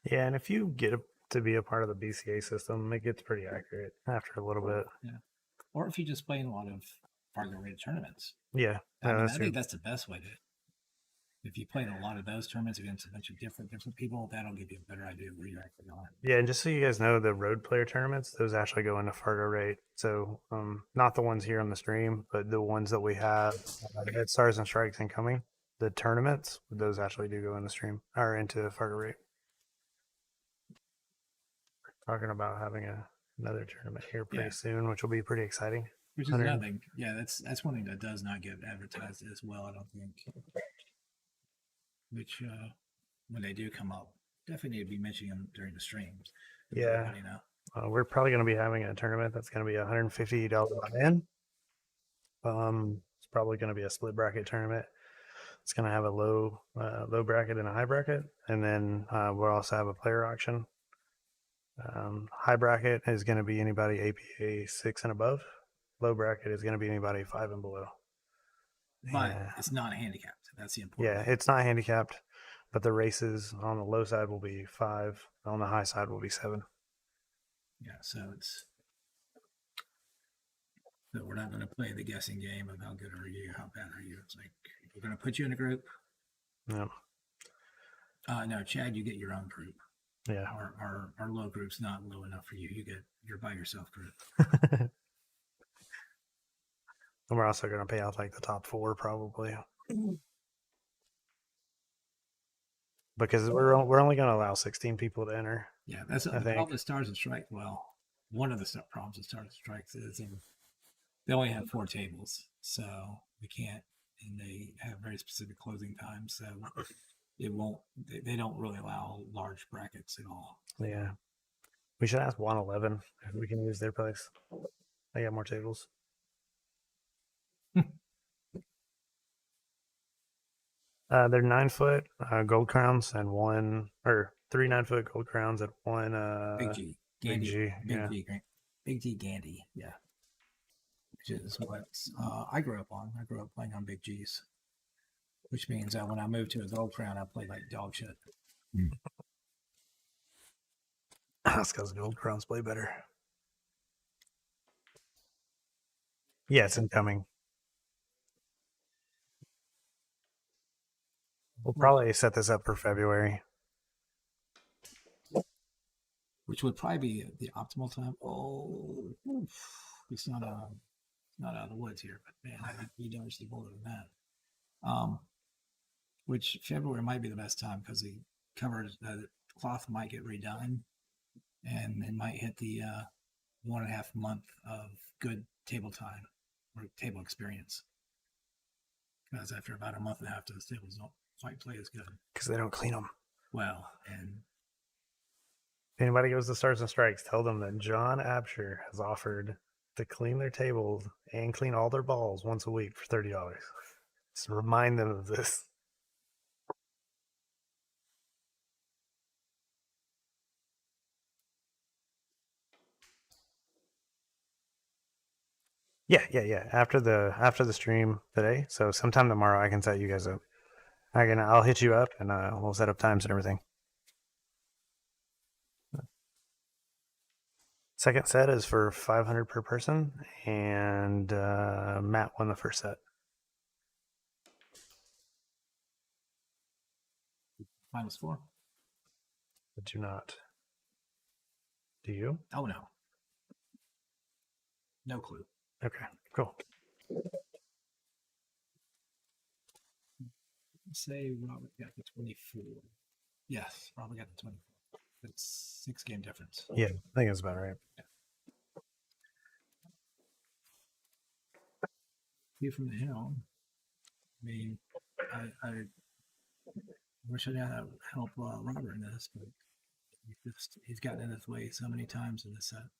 Yeah, and if you get to be a part of the BCA system, it gets pretty accurate after a little bit. Yeah. Or if you just play in a lot of farther rated tournaments. Yeah, I mean, that's I true. think that's the best way to. If you play in a lot of those tournaments against a bunch of different people, that'll give you a better idea of where you're actually going. Yeah, and just so you guys know, the road player tournaments, those actually go into Fargo rate. So, not the ones here on the stream, but the ones that we have at Stars and Strikes incoming, the tournaments, those actually do go in the stream or into Fargo rate. Talking about having another tournament here pretty soon, which will be pretty exciting. Which is nothing. Yeah, that's one thing that does not get advertised as well, I don't think. Which, when they do come up, definitely need to be mentioning them during the streams. Yeah. You know. We're probably going to be having a tournament that's going to be $150 in. It's probably going to be a split bracket tournament. It's going to have a low bracket and a high bracket, and then we'll also have a player auction. High bracket is going to be anybody APA 6 and above. Low bracket is going to be anybody 5 and below. But it's not handicapped. That's the important. Yeah, it's not handicapped, but the races on the low side will be 5. On the high side will be 7. Yeah, so we're not going to play the guessing game of how good are you, how bad are you. It's like we're going to put you in a group. Yeah. No, Chad, you get your own group. Yeah. Our low group's not low enough for you. You're by yourself group. And we're also going to pay out like the top 4 probably. Because we're only going to allow 16 people to enter. Yeah, that's the problem with Stars and Strikes. Well, one of the problems with Stars and Strikes is they only have 4 tables, so we can't, and they have very specific closing times, so it won't. They don't really allow large brackets at all. Yeah, we should ask 111 if we can use their place. They got more tables. They're 9-foot gold crowns and 3 9-foot gold crowns and 1 Big G, Gandy, Big G Gandy, yeah. Which is what I grew up on. I grew up playing on Big G's, which means that when I moved to a gold crown, I played like dog shit. That's because gold crowns play better. Yeah, it's incoming. We'll probably set this up for February. Which would probably be the optimal time. Oh, it's not out of the woods here, but man, you don't see bolder than that. Which February might be the best time because the cloth might get redone, and it might hit the 1.5 month of good table time or table experience. Because after about a month and a half, those tables don't quite play as good because they don't clean them. Well, and if anybody goes to Stars and Strikes, tell them that John Absher has offered to clean their tables and clean all their balls once a week for $30. Just remind them of this. Yeah. After the stream today, so sometime tomorrow, I can set you guys up. I'll hit you up and we'll set up times and everything. Second set is for 500 per person, and Matt won the first set. -4. I do not. Do you? Oh no. No clue. Okay, cool. Say Robert got the 24. Yes, Robert got the 24. It's 6 game difference. Yeah, I think that's about right. View from the hill. I mean, I wish I had help Robert in this, but he's gotten in his way so many times in this set.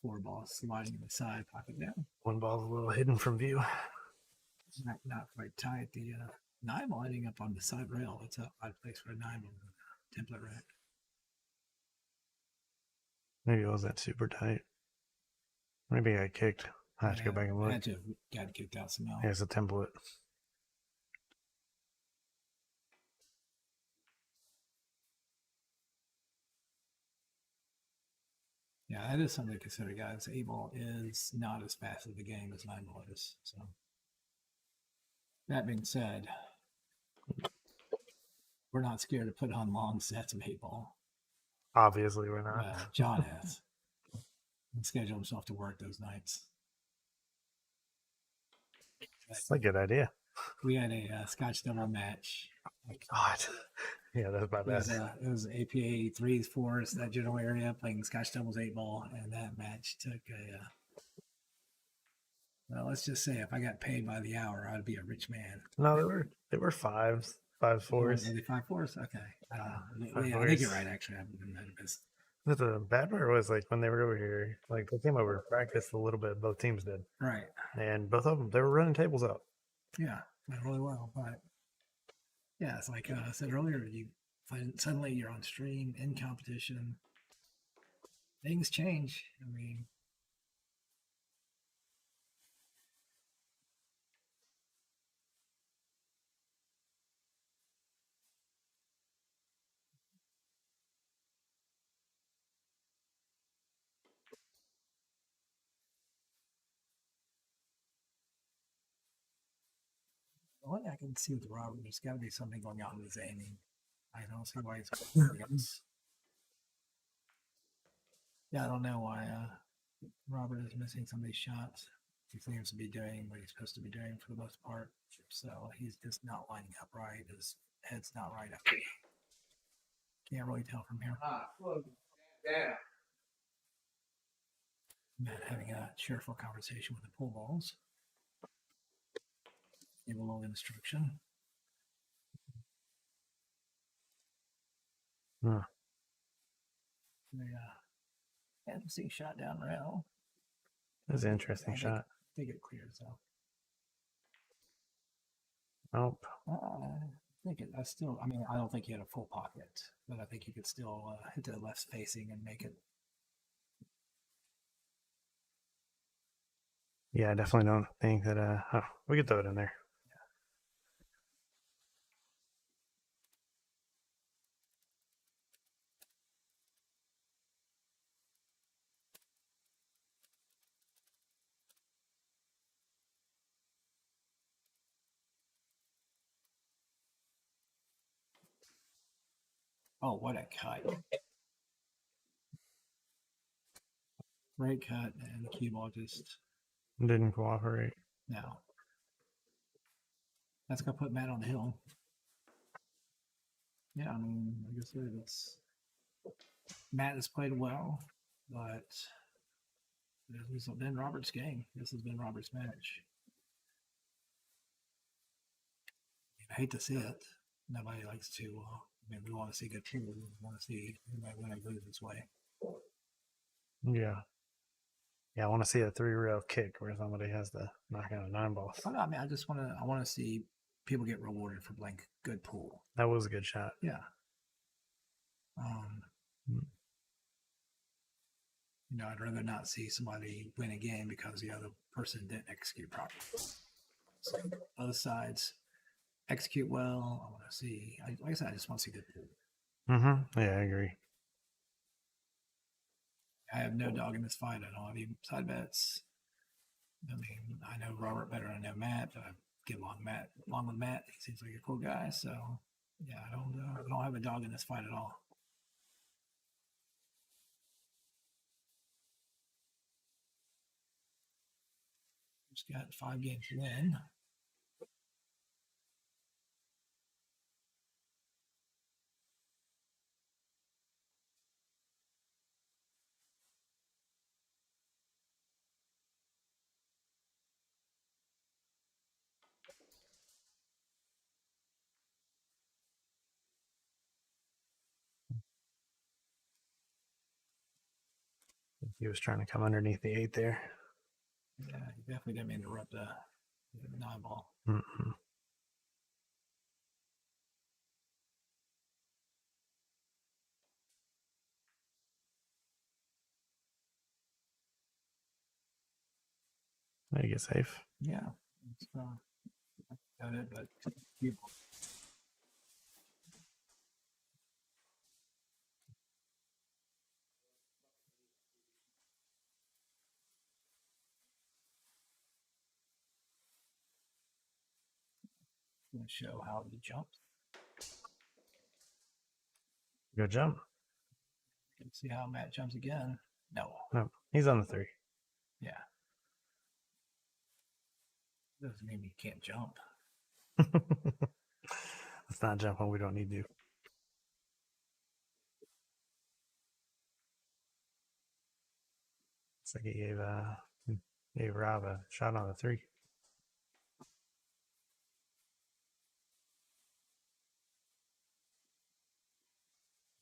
4 ball sliding to the side, pocket down. One ball's a little hidden from view. Not quite tight. The 9 ball ending up on the side rail. It's a odd place for a 9 ball template rack. Maybe it wasn't super tight. Maybe I kicked. I have to go back and look. Had to have got kicked out somehow. Here's a template. Yeah, that is something to consider, guys. 8 ball is not as fast as the game as 9 ball is. So, that being said, we're not scared to put on long sets of 8 ball. Obviously, we're not. John has. He scheduled himself to work those nights. It's a good idea. We had a Scotch double match. God. Yeah, that's my best. It was EP23's for that general area playing Scotch doubles 8 ball, and that match took a. Well, let's just say if I got paid by the hour, I'd be a rich man. No, they were fives, 5 4s. Were they 5 4s? Okay. Five Yeah, I think you're fours. right. Actually, I've been missed. But the bad part was like when they were over here, like they came over to practice a little bit. Both teams did, Right. and both of them they were running tables up. Yeah, went really well. But yeah, it's like I said earlier, you find suddenly you're on stream in competition. Things change. I mean, the one I can see with Robert, there's got to be something going on with his aiming. I don't see why he's. Yeah, I don't know why Robert is missing some of these shots. He seems to be doing what he's supposed to be doing for the most part. So he's just not lining up right. His head's not right up. Can't really tell from here. Yeah. Matt having a cheerful conversation with the pool balls. Give a little instruction. Hmm. Interesting shot down rail. That's an interesting shot. I think it clears though. Nope. I mean, I don't think he had a full pocket, but I think he could still hit the left facing and make it. Yeah, I definitely don't think that. We could throw it in there. Oh, what a cut. Great cut, and the cue ball just. Didn't cooperate. No. That's going to put Matt on the hill. Yeah, I mean, like I said, Matt has played well, but this has been Robert's game. This has been Robert's match. I hate to see it. Nobody likes to. We want to see good people. We want to see anybody win or lose this way. Yeah. Yeah, I want to see a 3-rail kick where somebody has to knock out a 9 ball. I mean, I want to see people get rewarded for playing good pool. That was a good shot. Yeah. I'd rather not see somebody win a game because the other person didn't execute properly. So both sides execute well. I want to see. Like I said, I just want to see good pool. Mm-hmm. Yeah, I agree. I have no dog in this fight. I don't have any side bets. I mean, I know Robert better than I know Matt. I get along with Matt. He seems like a cool guy. So yeah, I don't have a dog in this fight at all. Just got 5 games to win. He was trying to come underneath the 8 there. Yeah, you definitely didn't mean to rub the 9 ball. Mm-mm. There you get safe. Yeah. It's, got it, but people. Going to show how he jumps. Go jump. You can see how Matt jumps again. No. No, he's on the 3. Yeah. Doesn't mean you can't jump. Let's not jump when we don't need to. It's like he gave Rob a shot on the 3.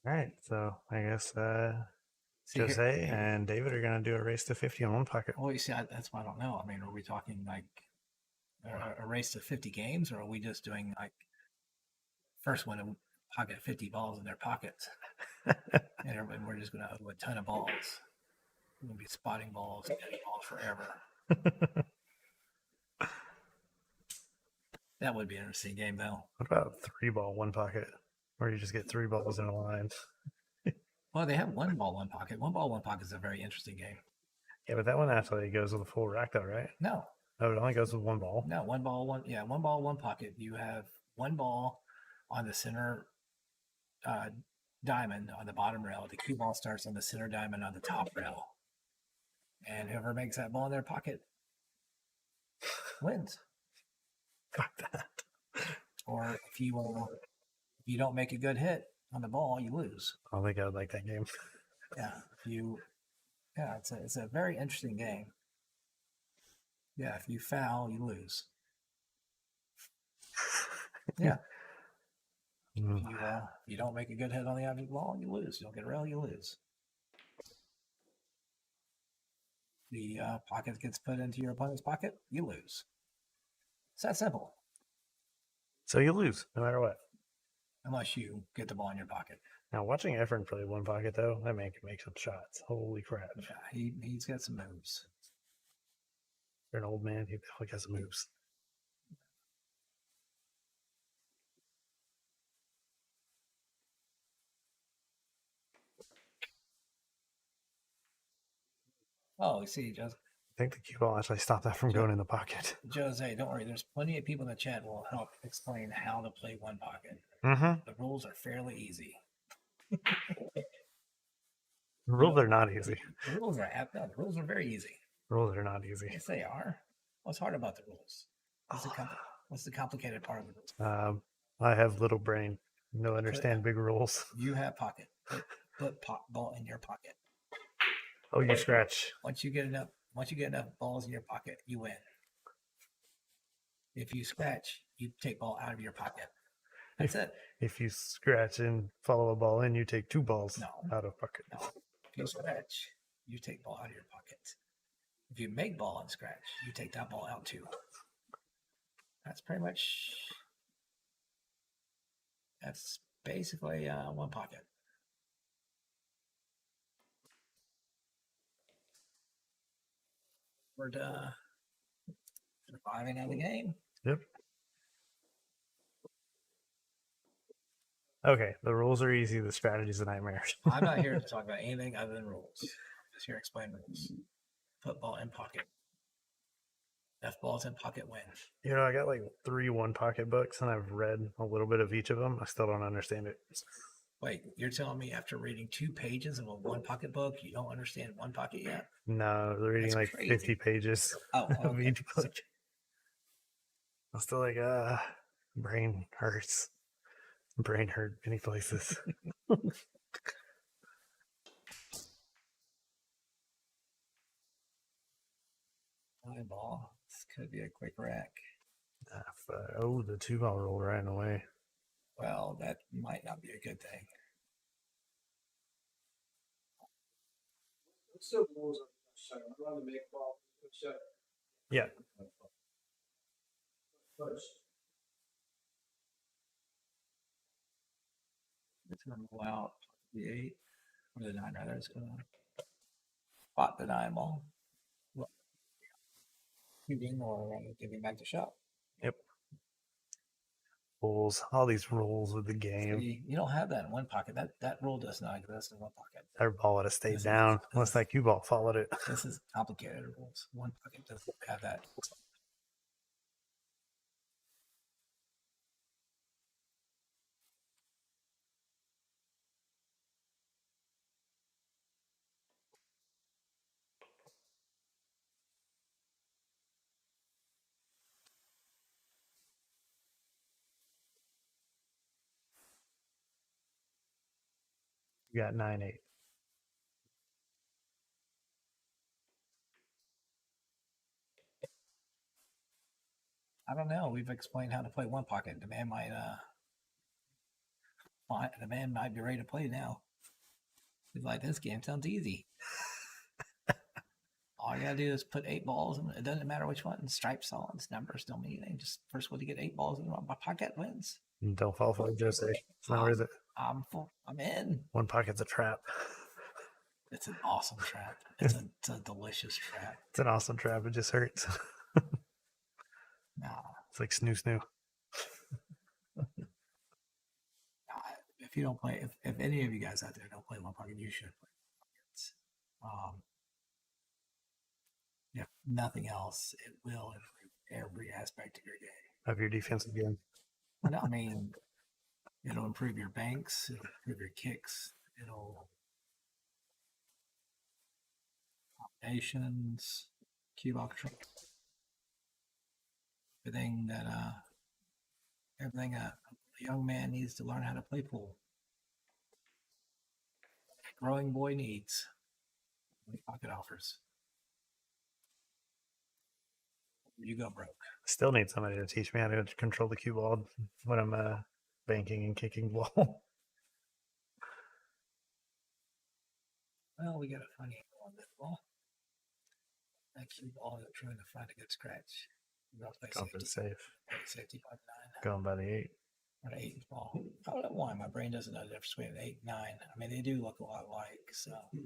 All right, so I guess See, here- Jose and David are going to do a race to 50 on one pocket. Well, you see, that's what I don't know. I mean, are we talking like a race to 50 games, or are we just doing like first one to pocket 50 balls in their pockets, and we're just going to have a ton of balls. We're going to be spotting balls, getting balls forever. That would be an interesting game, though. What about 3-ball, one pocket, where you just get 3 balls in a line? Well, they have 1 ball, 1 pocket. 1 ball, 1 pocket is a very interesting game. Yeah, but that one actually goes with a full rack, though, right? No, Oh, it only goes with 1 ball. no, 1 ball, 1. Yeah, 1 ball, 1 pocket. You have 1 ball on the center diamond on the bottom rail. The cue ball starts on the center diamond on the top rail, and whoever makes that ball in their pocket wins. Fuck that. Or if you don't make a good hit on the ball, you lose. I don't think I would like that game. Yeah, it's a very interesting game. Yeah, if you foul, you lose. Yeah. Mm. If you don't make a good hit on the object ball, you lose. You don't get a rail, you lose. The pocket gets put into your opponent's pocket, you lose. It's that simple. So you lose, no matter what. Unless you get the ball in your pocket. Now, watching Efren play 1 pocket, though, that man can make some shots. Holy crap. Yeah, he's got some moves. For an old man, he definitely has some moves. Oh, you see, Jose, I think the cue ball actually stopped that from going in the pocket. Jose, don't worry. There's plenty of people in the chat who will help explain how to play 1 pocket. Mm-hmm. The rules are fairly easy. The rules are not easy. The rules are very easy. Rules are not easy. Yes, they are. What's hard about the rules? What's the complicated part of the rules? I have little brain. No understand big rules. You have pocket. Put ball in your pocket. Oh, you scratch. Once you get enough balls in your pocket, you win. If you scratch, you take ball out of your pocket. That's it. If you scratch and follow a ball in, you take 2 balls out of pocket. No. If you scratch, you take ball out of your pocket. If you make ball and scratch, you take that ball out too. That's basically 1 pocket. We're surviving out of the game. Yep. Okay, the rules are easy. The strategy's a nightmare. I'm not here to talk about anything other than rules. Just here to explain rules. Put ball in pocket. F balls in pocket win. You know, I got like 3 1 pocket books, and I've read a little bit of each of them. I still don't understand it. Wait, you're telling me after reading 2 pages of a 1 pocket book, you don't understand 1 pocket yet? No, they're reading That's like crazy. 50 pages Oh, of okay. each book. I'm still like, brain hurts. Brain hurt many places. High ball. This could be a quick rack. Oh, the 2-ball rolled right in the way. Well, that might not be a good thing. still rules on the shut. I'm going to make ball shut Yeah. first. It's going to roll out the 8 or the 9 rather. It's going to spot the 9 ball. Shooting or giving back the shot. Yep. Rules. All these rules with the game. See, you don't have that in one pocket. That rule does not exist in one pocket. Their ball would have stayed This is- down this unless is- that cue ball followed it. This is complicated rules. One pocket doesn't have that. You got 9-8. I don't know. We've explained how to play one pocket. The man might be ready to play now. He's like, this game sounds easy. All you gotta do is put 8 balls, and it doesn't matter which one. Stripes, solids, numbers don't mean anything. Just first one to get 8 balls in my pocket wins. Don't fall for it, Jose. Now is it? I'm in. One pocket's a trap. It's an awesome trap. It's a delicious trap. It's an awesome trap. It just hurts. Nah, It's like snoo. if you don't play, if any of you guys out there don't play one pocket, you should play pockets. If nothing else, it will improve every aspect of your game. Of your defensive game. I mean, it'll improve your banks, it'll improve your kicks, it'll combinations, cue ball control, everything a young man needs to learn how to play pool. A growing boy needs. Pocket offers. You go broke. Still need somebody to teach me how to control the cue ball when I'm banking and kicking the ball. Well, we got a funny angle on that ball. That cue ball is trying to find a good scratch. Going for the safe. Safety 5-9. Going by the 8. Or 8 ball. I don't know why my brain doesn't know the difference between an 8 and 9. I mean, they do look a lot alike. So They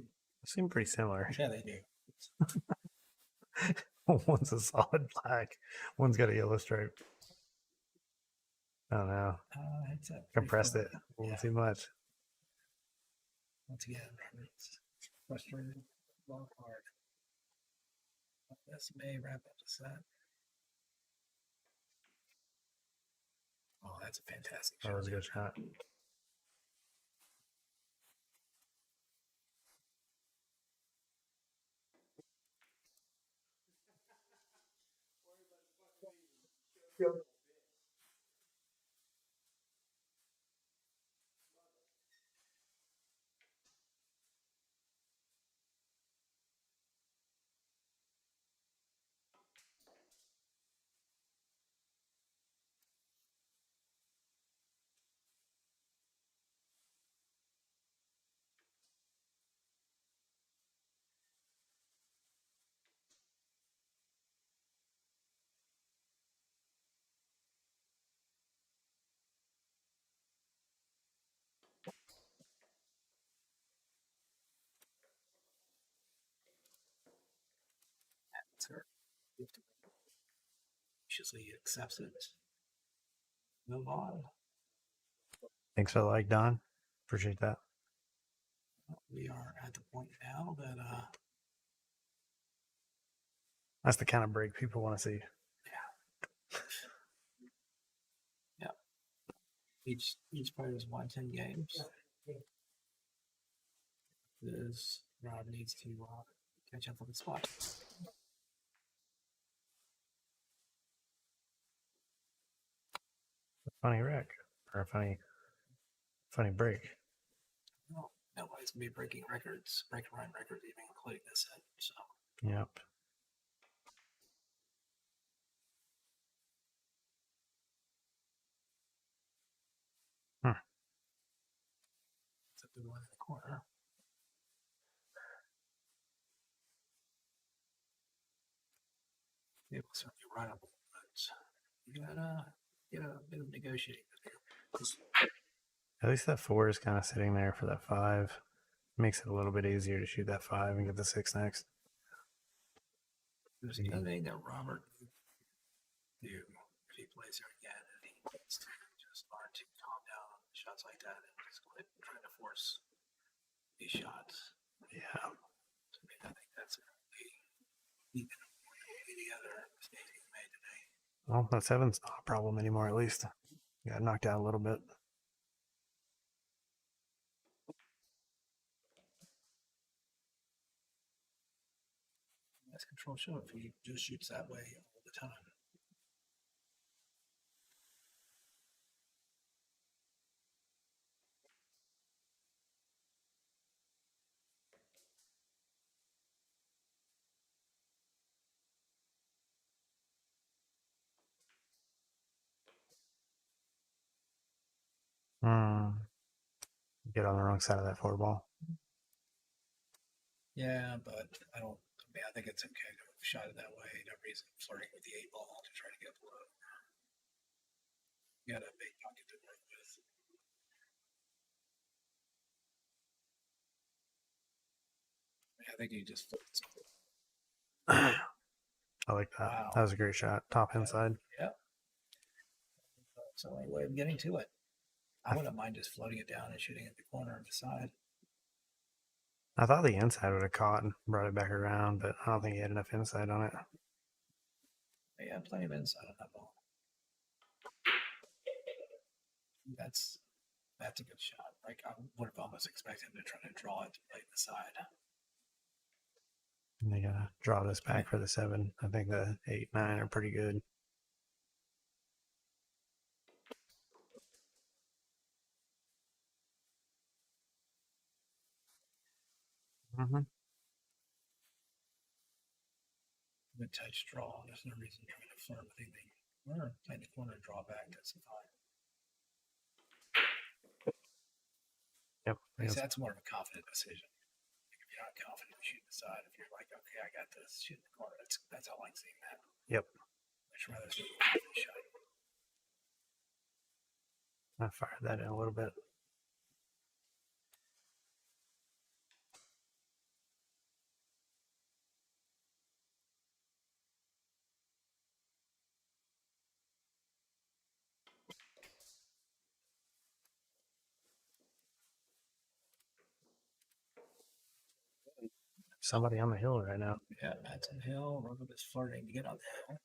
seem pretty similar. yeah, they do. One's a solid black. One's got a yellow stripe. I don't know. It's Compressed it a little too much. Once again, it's frustrating. Long hard. This may wrap up the set. Oh, that's a fantastic shot. That was a good shot. That's her. Graciously accepts it. Move on. Thanks for the like, Don. Appreciate that. We are at the point now that That's the kind of break people want to see. each player has won 10 games. This Rob needs to catch up on the spot. Funny wreck. Or a funny break. No, nobody's gonna be breaking records, breaking run records, even including this set. So Yep. it's a good one in the corner. certainly runnable, but you gotta get a bit of negotiating to do. At least that 4 is kind of sitting there for that 5. Makes it a little bit easier to shoot that 5 and get the 6 next. There's the other thing that Robert would do if he plays there again, and he needs to just learn to calm down on shots like that and just quit trying to force these shots. Yeah. So, I mean, I think that's even more than any other mistake he's made today. Well, that 7's not a problem anymore, at least. Got knocked out a little bit. That's control show if he just shoots that way all the time. Get on the wrong side of that 4 ball. Yeah, but I think it's okay to have shot it that way. No reason flirting with the 8 ball to try to get below. You got a big pocket to work with. I think you just flipped something. I like that. Wow. That was a great shot. Top inside. Yeah. It's the only way of getting to it. I wouldn't mind just floating it down and shooting at the corner and the side. I thought the inside would have caught and brought it back around, but I don't think he had enough inside on it. But yeah, plenty of inside on that ball. That's a good shot. Like I would have almost expected him to try to draw it to play the side. And they gotta draw this back for the 7. I think the 8, 9 are pretty good. Good touch draw. There's no reason trying to flirt with anything. Or play the corner draw back. That's fine. Yep. That's more of a confident decision. Like if you're not confident, shoot the side. If you're like, okay, I got this, shoot the corner. That's how I like seeing that. Yep. I'd rather see a confident shot. I fired that in a little bit. Somebody on the hill right now. Yeah, Matt's on the hill. Robert is flirting to get on the hill.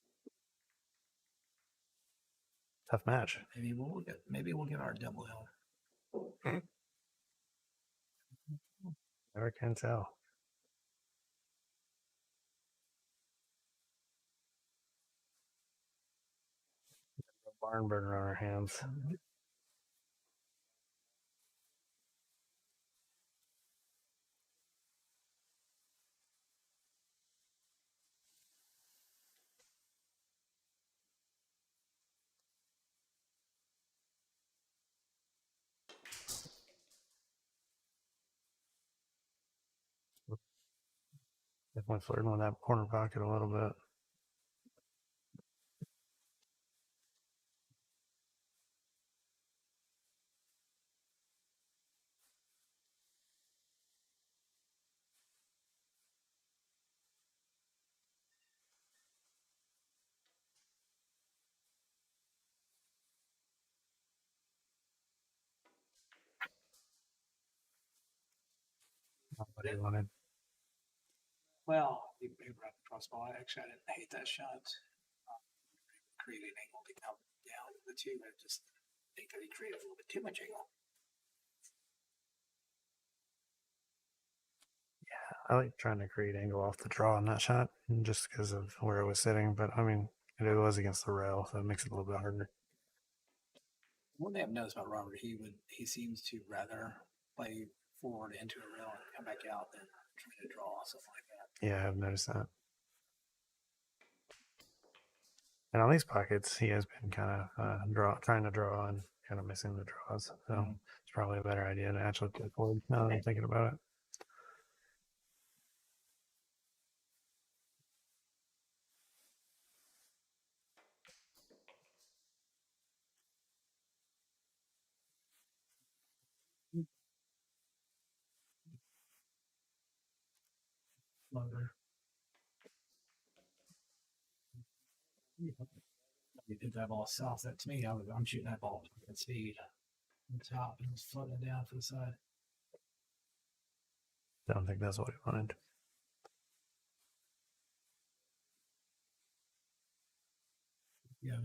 Tough match. Maybe we'll get our double hill. Never can tell. Barn burner on our hands. Definitely flirting with that corner pocket a little bit. Not what he wanted. Well, he brought the crossbar. Actually, I didn't hate that shot. Created an angle to come down the 2. I just think that he created a little bit too much angle. I like trying to create angle off the draw on that shot just because of where it was sitting. But I mean, it was against the rail, so it makes it a little bit harder. One thing I've noticed about Robert, he seems to rather play forward into a rail and come back out than try to draw something like that. Yeah, I've noticed that. And on these pockets, he has been kind of trying to draw and kind of missing the draws. So it's probably a better idea to actually play forward now that I'm thinking about it. You did that ball south. That to me, I'm shooting that ball at speed on the top and it's floating down for the side. Don't think that's what he wanted. You have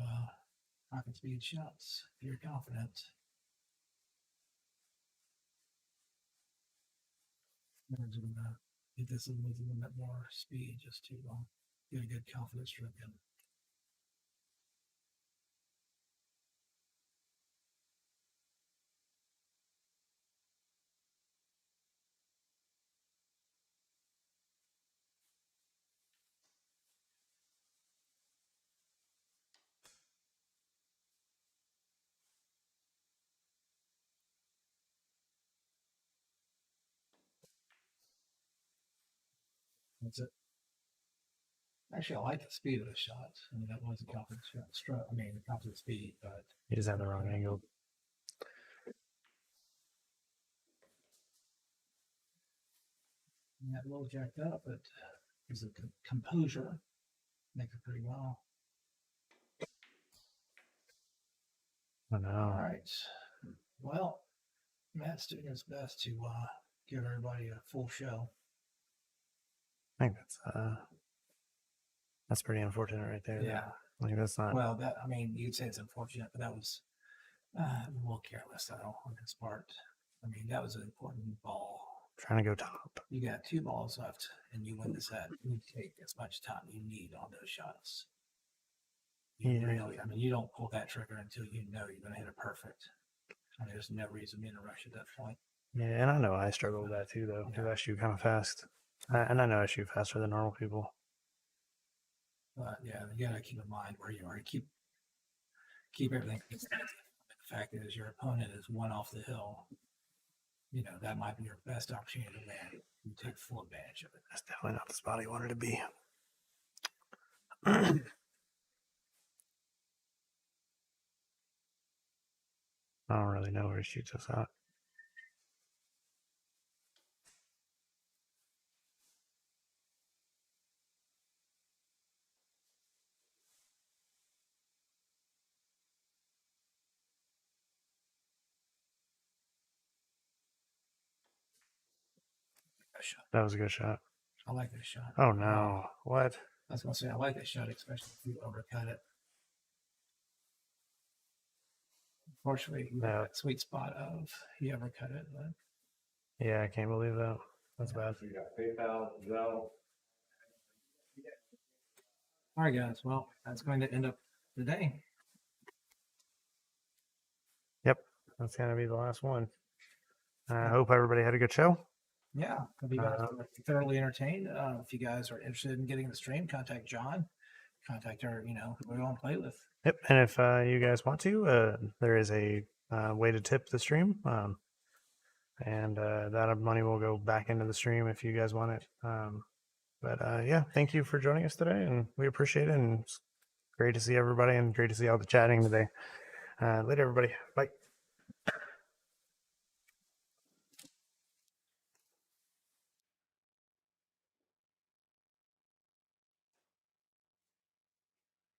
pocket speed shots. If you're confident. I'm gonna get this in with a little bit more speed just to get a good confidence stroke in. That's it. Actually, I like the speed of the shot. I mean, that was a confidence stroke. I mean, confidence speed, but He just had the wrong angle. that a little jacked up, but there's a composure. Makes it pretty well. I know. All right. Well, Matt's doing his best to give everybody a full show. I think that's pretty unfortunate right there. Yeah. Like that's not. Well, that I mean, you'd say it's unfortunate, but that was a little careless, though, on his part. I mean, that was an important ball. Trying to go top. You got 2 balls left, and you win the set. You take as much time you need on those shots. You really, I mean, you don't pull that trigger until you know you're going to hit it perfect. I mean, there's no reason to rush at that point. Yeah, and I know I struggle with that too, though, because I shoot kind of fast. And I know I shoot faster than normal people. But yeah, you got to keep in mind where you are. Keep everything. The fact is, your opponent is 1 off the hill. You know, that might be your best opportunity to win. You take full advantage of it. That's definitely not the spot he wanted to be. I don't really know where he shoots us at. That was a good shot. I like this shot. Oh no! What? I was gonna say I like this shot, especially if you overcut it. Unfortunately, you got that sweet spot of he overcut it. But yeah, I can't believe that. That's bad. We got PayPal, Zelle. All right, guys. Well, that's going to end up the day. Yep, that's gonna be the last one. I hope everybody had a good show. Yeah, hope you guys were thoroughly entertained. If you guys are interested in getting the stream, contact John. Contact her. You know, who we want to play with. Yep, and if you guys want to, there is a way to tip the stream, and that money will go back into the stream if you guys want it. But yeah, thank you for joining us today, and we appreciate it. And it's great to see everybody, and great to see all the chatting today. Later, everybody. Bye.